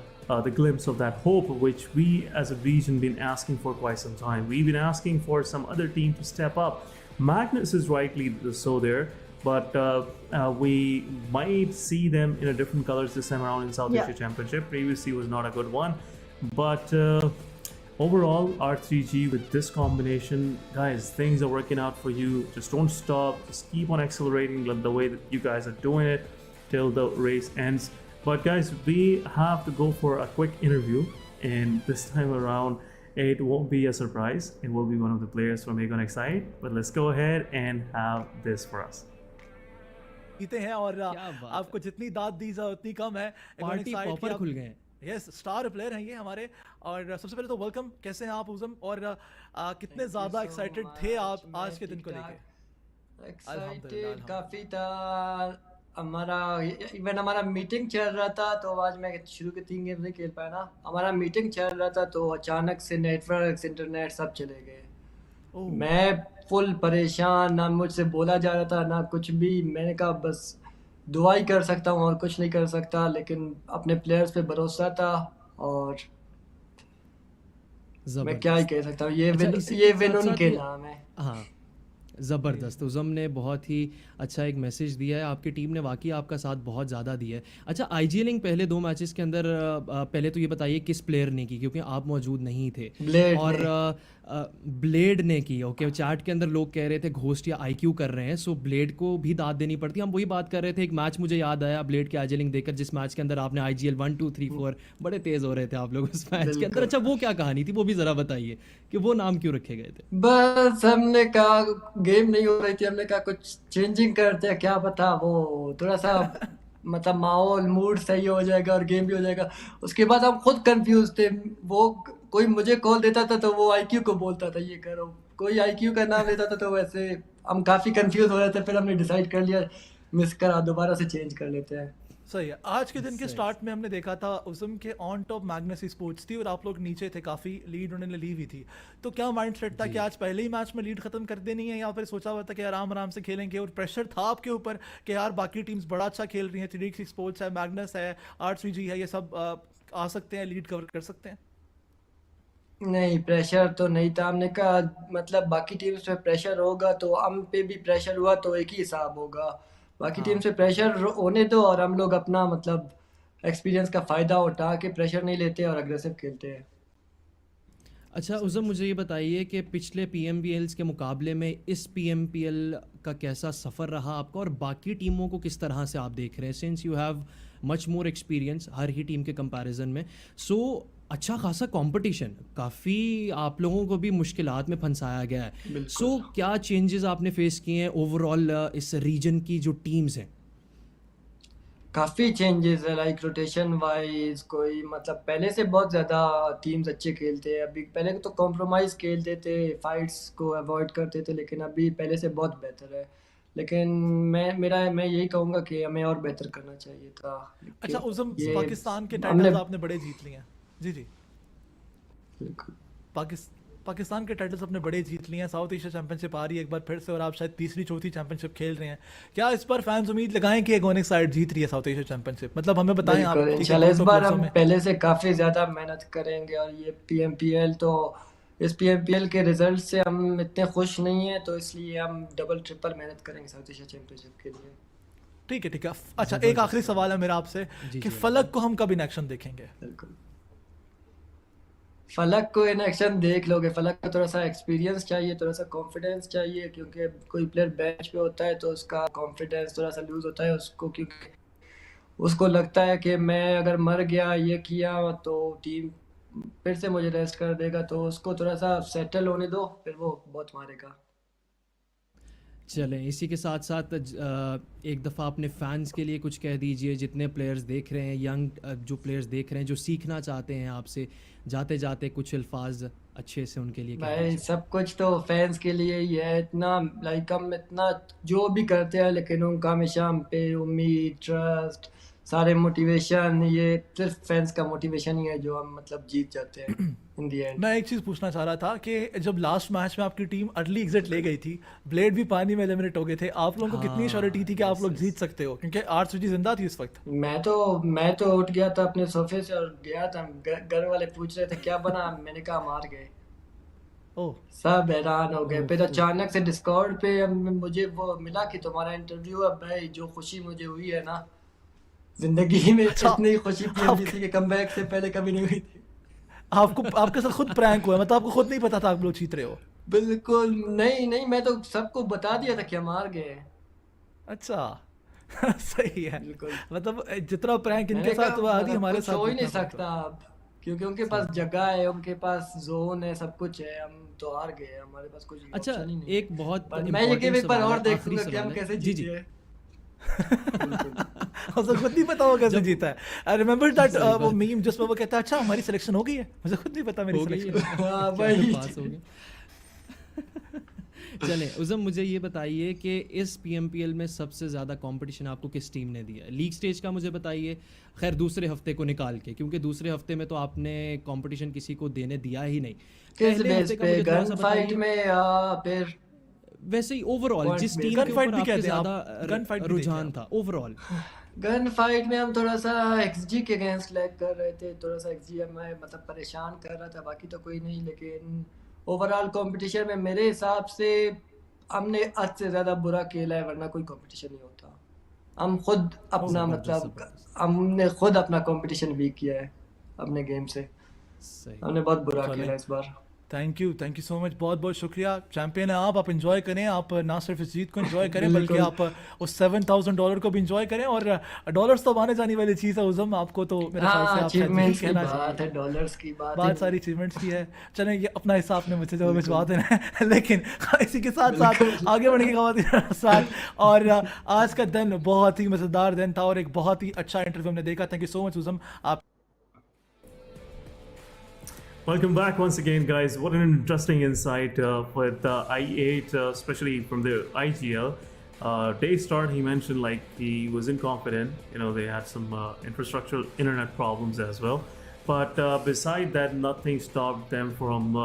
glimpse of that hope which we as a region been asking for quite some time. We've been asking for some other team to step up. Magnus is rightly so there, but we might see them in a different colors this time around in South Asia Championship. Previously was not a good one, but overall R3G with this combination, guys, things are working out for you. Just don't stop, just keep on accelerating the way that you guys are doing it till the race ends. But guys, we have to go for a quick interview, and this time around it won't be a surprise. It will be one of the players from Aegon Excite. But let's go ahead and have this for us. हैं और आपको जितनी दाद दी जाए उतनी कम है। Party proper खुल गए हैं। यस, स्टार प्लेयर हैं ये हमारे। और सबसे पहले तो वेलकम, कैसे हैं आप उज़म, और कितने ज़्यादा एक्साइटेड थे आप आज के दिन को लेके? एक्साइटेड काफ़ी था। हमारा मीटिंग चल रहा था, तो आज मैं शुरू के 3 गेम नहीं खेल पाया ना। हमारा मीटिंग चल रहा था तो अचानक से नेटवर्क इंटरनेट सब चले गए। मैं फुल परेशान, ना मुझसे बोला जा रहा था ना कुछ भी। मैंने कहा बस दुआ ही कर सकता हूँ और कुछ नहीं कर सकता, लेकिन अपने प्लेयर्स पे भरोसा था और मैं क्या ही कह सकता हूँ। ये विन उनके नाम है। हाँ, ज़बरदस्त। उज़म ने बहुत ही अच्छा एक मैसेज दिया है। आपकी टीम ने वाकई आपका साथ बहुत ज़्यादा दिया है। अच्छा, आईजीएलिंग पहले 2 मैचेस के अंदर पहले तो ये बताइए किस प्लेयर ने की, क्योंकि आप मौजूद नहीं थे। ब्लेड ने की। ओके, चैट के अंदर लोग कह रहे थे घोस्ट या आईक्यू कर रहे हैं, सो ब्लेड को भी दाद देनी पड़ती है। हम वही बात कर रहे थे। एक मैच मुझे याद आया ब्लेड के आईजीएलिंग देखकर, जिस मैच के अंदर आपने आईजीएल 1 2 3 4 बड़े तेज़ हो रहे थे आप लोग उस मैच के अंदर। अच्छा, वो क्या कहानी थी, वो भी ज़रा बताइए कि वो नाम क्यों रखे गए थे? बस हमने कहा गेम नहीं हो रही थी, हमने कहा कुछ चेंजिंग करते हैं, क्या पता वो थोड़ा सा मतलब माहौल मूड सही हो जाएगा और गेम भी हो जाएगा। उसके बाद हम खुद कंफ्यूज थे। वो कोई मुझे कॉल देता था तो वो आईक्यू को बोलता था ये करो, कोई आईक्यू का नाम लेता था तो वैसे हम काफ़ी कंफ्यूज हो रहे थे। फिर हमने डिसाइड कर लिया मिस करा, दोबारा से चेंज कर लेते हैं। सही है। आज के दिन के स्टार्ट में हमने देखा था उज़म के ऑन टॉप मैग्नस स्पोर्ट्स थी और आप लोग नीचे थे, काफ़ी लीड उन्होंने ली हुई थी। तो क्या माइंड सेट था कि आज पहले ही मैच में लीड खत्म कर देनी है, या फिर सोचा हुआ था कि आराम आराम से खेलेंगे? और प्रेशर था आपके ऊपर कि यार बाकी टीम्स बड़ा अच्छा खेल रही हैं, 3x स्पोर्ट्स है, मैग्नस है, R3G है, ये सब आ सकते हैं, लीड कवर कर सकते हैं? नहीं, प्रेशर तो नहीं था। हमने कहा मतलब बाकी टीम्स पे प्रेशर होगा तो हम पे भी प्रेशर हुआ तो एक ही हिसाब होगा। बाकी टीम से प्रेशर होने दो और हम लोग अपना मतलब एक्सपीरियंस का फ़ायदा उठा के प्रेशर नहीं लेते और अग्रेसिव खेलते हैं। अच्छा उज़म, मुझे ये बताइए कि पिछले PMPLs के मुकाबले में इस PMPL का कैसा सफ़र रहा आपका, और बाकी टीमों को किस तरह से आप देख रहे हैं, since you have much more experience her he team के कंपैरिजन में। सो अच्छा खासा कंपटीशन, काफ़ी आप लोगों को भी मुश्किलात में फंसाया गया है। सो क्या चेंजेस आपने फेस किए हैं ओवरऑल इस रीजन की जो टीम्स हैं? काफ़ी चेंजेस है, लाइक रोटेशन वाइज कोई मतलब पहले से बहुत ज़्यादा टीम्स अच्छे खेलते हैं। अभी पहले तो कॉम्प्रोमाइज़ खेलते थे, फाइट्स को अवॉइड करते थे, लेकिन अभी पहले से बहुत बेहतर है। लेकिन मैं यही कहूँगा कि हमें और बेहतर करना चाहिए था। अच्छा उज़म, पाकिस्तान के टाइटल्स आपने बड़े जीत लिए हैं। जी पाकिस्तान के टाइटल्स अपने बड़े जीत लिए हैं। साउथ एशिया चैंपियनशिप आ रही है एक बार फिर से, और आप शायद तीसरी चौथी चैंपियनशिप खेल रहे हैं। क्या इस पर फैंस उम्मीद लगाएं कि एगोनिक साइड जीत रही है साउथ एशिया चैंपियनशिप? मतलब हमें बताएं आप। इंशाल्लाह इस बार हम पहले से काफ़ी ज़्यादा मेहनत करेंगे, और ये PMPL तो इस PMPL के रिजल्ट से हम इतने खुश नहीं हैं, तो इसलिए हम डबल ट्रिपल मेहनत करेंगे साउथ एशिया चैंपियनशिप के लिए। ठीक है। अच्छा, एक आखिरी सवाल है मेरा आपसे कि फलक को हम कब इन एक्शन देखेंगे? बिल्कुल, फलक को इन एक्शन देख लोगे। फलक को थोड़ा सा एक्सपीरियंस चाहिए, थोड़ा सा कॉन्फिडेंस चाहिए, क्योंकि कोई प्लेयर बेंच पे होता है तो उसका कॉन्फिडेंस थोड़ा सा लूज होता है उसको, क्योंकि उसको लगता है कि मैं अगर मर गया ये किया तो टीम फिर से मुझे रेस्ट कर देगा। तो उसको थोड़ा सा सेटल होने दो, फिर वो बहुत मारेगा। चलें, इसी के साथ साथ एक दफ़ा अपने फैंस के लिए कुछ कह दीजिए, जितने प्लेयर्स देख रहे हैं, यंग जो प्लेयर्स देख रहे हैं, जो सीखना चाहते हैं आपसे, जाते जाते कुछ अल्फाज अच्छे से उनके लिए कह भाई दीजिए। सब कुछ तो फैंस के लिए ही है। इतना लाइक हम इतना जो भी करते हैं, लेकिन उनका हमेशा हम पे उम्मीद, ट्रस्ट, सारे मोटिवेशन, ये सिर्फ फैंस का मोटिवेशन ही है जो हम मतलब जीत जाते हैं इन दी एंड। मैं एक चीज़ पूछना चाह रहा था कि जब लास्ट मैच में आपकी टीम अर्ली एग्जिट ले गई थी, ब्लेड भी पानी में एलिमिनेट हो गए थे, आप लोगों को कितनी श्योरिटी थी कि आप लोग जीत सकते हो? क्योंकि आरसीजी जिंदा थी इस वक्त। मैं तो उठ गया था अपने सोफे से और गया था, घर वाले पूछ रहे थे क्या बना, मैंने कहा मार गए। ओह, सब हैरान हो गए। फिर अचानक से डिस्कॉर्ड पे मुझे वो मिला कि तुम्हारा इंटरव्यू है। भाई जो खुशी मुझे हुई है ना जिंदगी में, अच्छा, इतनी खुशी पीएमजीसी के कमबैक से पहले कभी नहीं हुई थी। आपके साथ खुद प्रैंक हुआ, मतलब आपको खुद नहीं पता था आप लोग जीत रहे हो? बिल्कुल नहीं नहीं, मैं तो सबको बता दिया था कि हम हार गए। अच्छा सही है। बिल्कुल। मतलब जितना प्रैंक इनके मैंने साथ कहा हुआ आदि मतलब हमारे कुछ साथ हो ही नहीं उतना सकता अब, क्योंकि उनके पास जगह है, उनके पास जोन है, सब कुछ है। हम तो हार गए, हमारे पास कुछ अच्छा, ऑप्शन ही नहीं है। एक बहुत पर मैं ये गेम इम्पोर्टेंट एक बार सवाल और है, देख आखिरी लूंगा कि हम सवाल है। कैसे जी जी। जीते। उसे खुद नहीं पता वो कैसे जीता है। आई रिमेंबर दैट वो मीम जिसमें वो कहता है अच्छा हमारी सिलेक्शन हो गई है, मुझे खुद नहीं पता मेरी हो गई सिलेक्शन। है। हाँ क्या भाई। पास हो गए। चलें, उज़म मुझे ये बताइए कि इस पीएमपीएल में सबसे ज़्यादा कंपटीशन आपको किस टीम ने दिया? लीग स्टेज का मुझे बताइए, खैर दूसरे हफ्ते को निकाल के, क्योंकि दूसरे हफ्ते में तो आपने कंपटीशन किसी को देने दिया ही नहीं। किस पहले बेस हफ्ते का पे, मुझे थोड़ा गन सा फाइट बताइए। में या फिर वैसे ही ओवरऑल Points जिस based। टीम गन के फाइट ऊपर भी आपके कहते हैं आप, ज़्यादा गन फाइट भी देखते हैं रुझान आप। था ओवरऑल? गन फाइट में हम थोड़ा सा एक्सजी के अगेंस्ट लैग कर रहे थे, थोड़ा सा एक्सजी हमें मतलब परेशान कर रहा था, बाकी तो कोई नहीं। लेकिन ओवरऑल कंपटीशन में मेरे हिसाब से हमने हद से ज़्यादा बुरा खेला है, वरना कोई कंपटीशन नहीं होता। हम खुद अपना ज़बरदस्त, मतलब ज़बरदस्त। हमने खुद अपना कंपटीशन वीक किया है अपने गेम से। सही। हमने बहुत बुरा चलें, खेला इस बार। थैंक यू सो मच, बहुत बहुत शुक्रिया। चैंपियन है आप एंजॉय करें। आप ना सिर्फ इस जीत को एंजॉय करें बल्कि बिल्कुल। आप उस $7,000 को भी एंजॉय करें। और डॉलर्स तो आने जाने वाली चीज़ है उज़म, आपको तो मेरे ख्याल से हाँ, आप शायद यही अचीवमेंट्स की कहना बात चाहिए। है, डॉलर्स की बात है बात सारी नहीं। अचीवमेंट्स की है। चलें, ये अपना हिस्सा आपने मुझसे जो भिजवा देना है लेकिन इसी के साथ साथ आगे बढ़ने के साथ और आज का दिन बहुत ही मज़ेदार दिन था और एक बहुत ही अच्छा इंटरव्यू हमने देखा। Thank you so much Uzma. आप Welcome back once again, guys. What an interesting insight with I8, especially from the IGL. Day start, he mentioned like he wasn't confident. You know, they had some infrastructural internet problems as well. But beside that, nothing stopped them from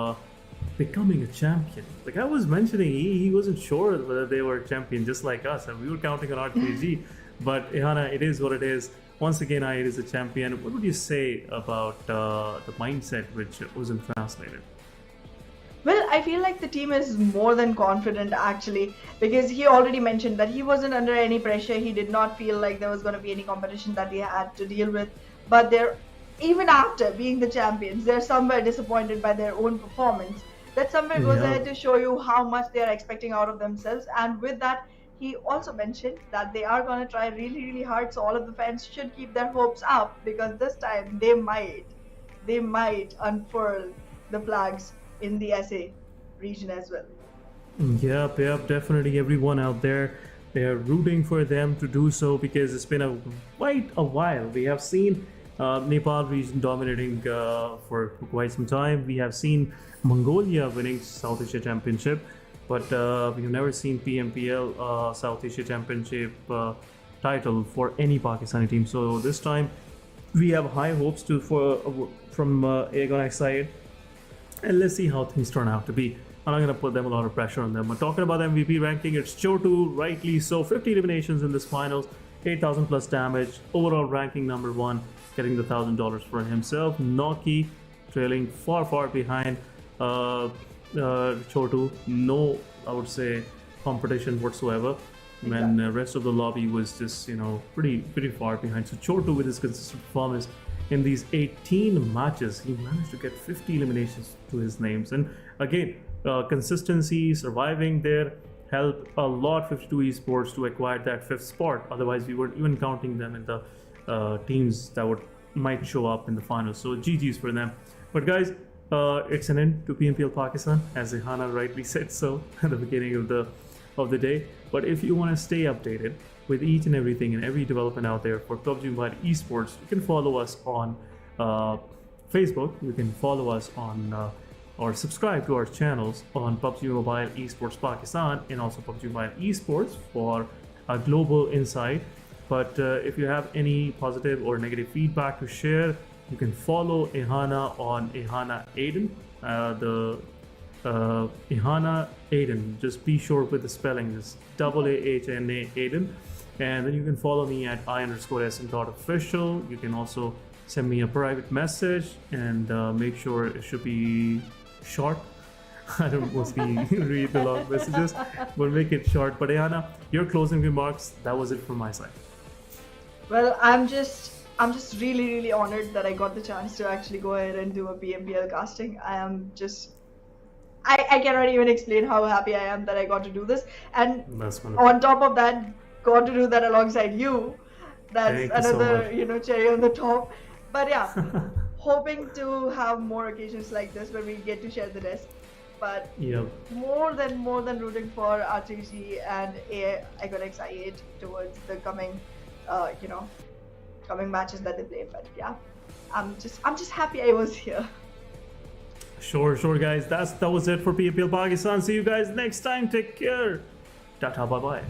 becoming a champion. Like I was mentioning, he wasn't sure whether they were a champion, just like us. And we were counting on RKG. But Ihana, it is what it is. Once again, I8 is a champion. What would you say about the mindset which wasn't translated? Well, I feel like the team is more than confident actually, because he already mentioned that he wasn't under any pressure. He did not feel like there was going to be any competition that they had to deal with. But even after being the champions, they're somewhere disappointed by their own performance. That somewhere goes ahead to show you how much they are expecting out of themselves. And with that, he also mentioned that they are going to try really, really hard. So all of the fans should keep their hopes up, because this time they might unfurl the flags in the SA region as well. Yep, definitely. Everyone out there, they are rooting for them to do so, because it's been quite a while. We have seen Nepal region dominating for quite some time. We have seen Mongolia winning South Asia Championship, but we've never seen PMPL South Asia Championship title for any Pakistani team. So this time, we have high hopes from Aegon side, and let's see how things turn out to be. I'm not going to put them a lot of pressure on them. But talking about MVP ranking, it's Chotu, rightly so. 50 eliminations in this finals, 8,000 plus damage. Overall ranking number 1, getting the $1,000 for himself. Noki trailing far behind Chotu. No, I would say, competition whatsoever. When the rest of the lobby was just, pretty far behind. So Chotu, with his consistent performance in these 18 matches, he managed to get 50 eliminations to his names. And again, consistency, surviving there helped a lot 52 Esports to acquire that 5th spot. Otherwise, we weren't even counting them in the teams that might show up in the finals. So GG's for them. But guys, it's an end to PMPL Pakistan, as Ihana rightly said so at the beginning of the of the day. But if you want to stay updated with each and everything and every development out there for PUBG Mobile Esports, you can follow us on Facebook. You can follow us on or subscribe to our channels on PUBG Mobile Esports Pakistan and also PUBG Mobile Esports for a global insight. But if you have any positive or negative feedback to share, you can follow Ehana on Ehana Aiden. Ehana Aiden, just be sure with the spelling, is AAHNA Aiden. And then you can follow me at I_SM.official. You can also send me a private message and make sure it should be short. I don't mostly read the long messages, but make it short. But Ehana, your closing remarks, that was it from my side. Well, I'm just really honored that I got the chance to actually go ahead and do a PMPL casting. I cannot even explain how happy I am that I got to do this. And on top of that, got to do that alongside you. That's another, cherry on the top. But yeah, hoping to have more occasions like this where we get to share the desk. But more than rooting for R3C and Iconics I8 towards the coming matches that they play. But yeah, I'm just happy I was here. Sure, guys. That was it for PMPL Pakistan. See you guys next time. Take care. Tata, bye bye.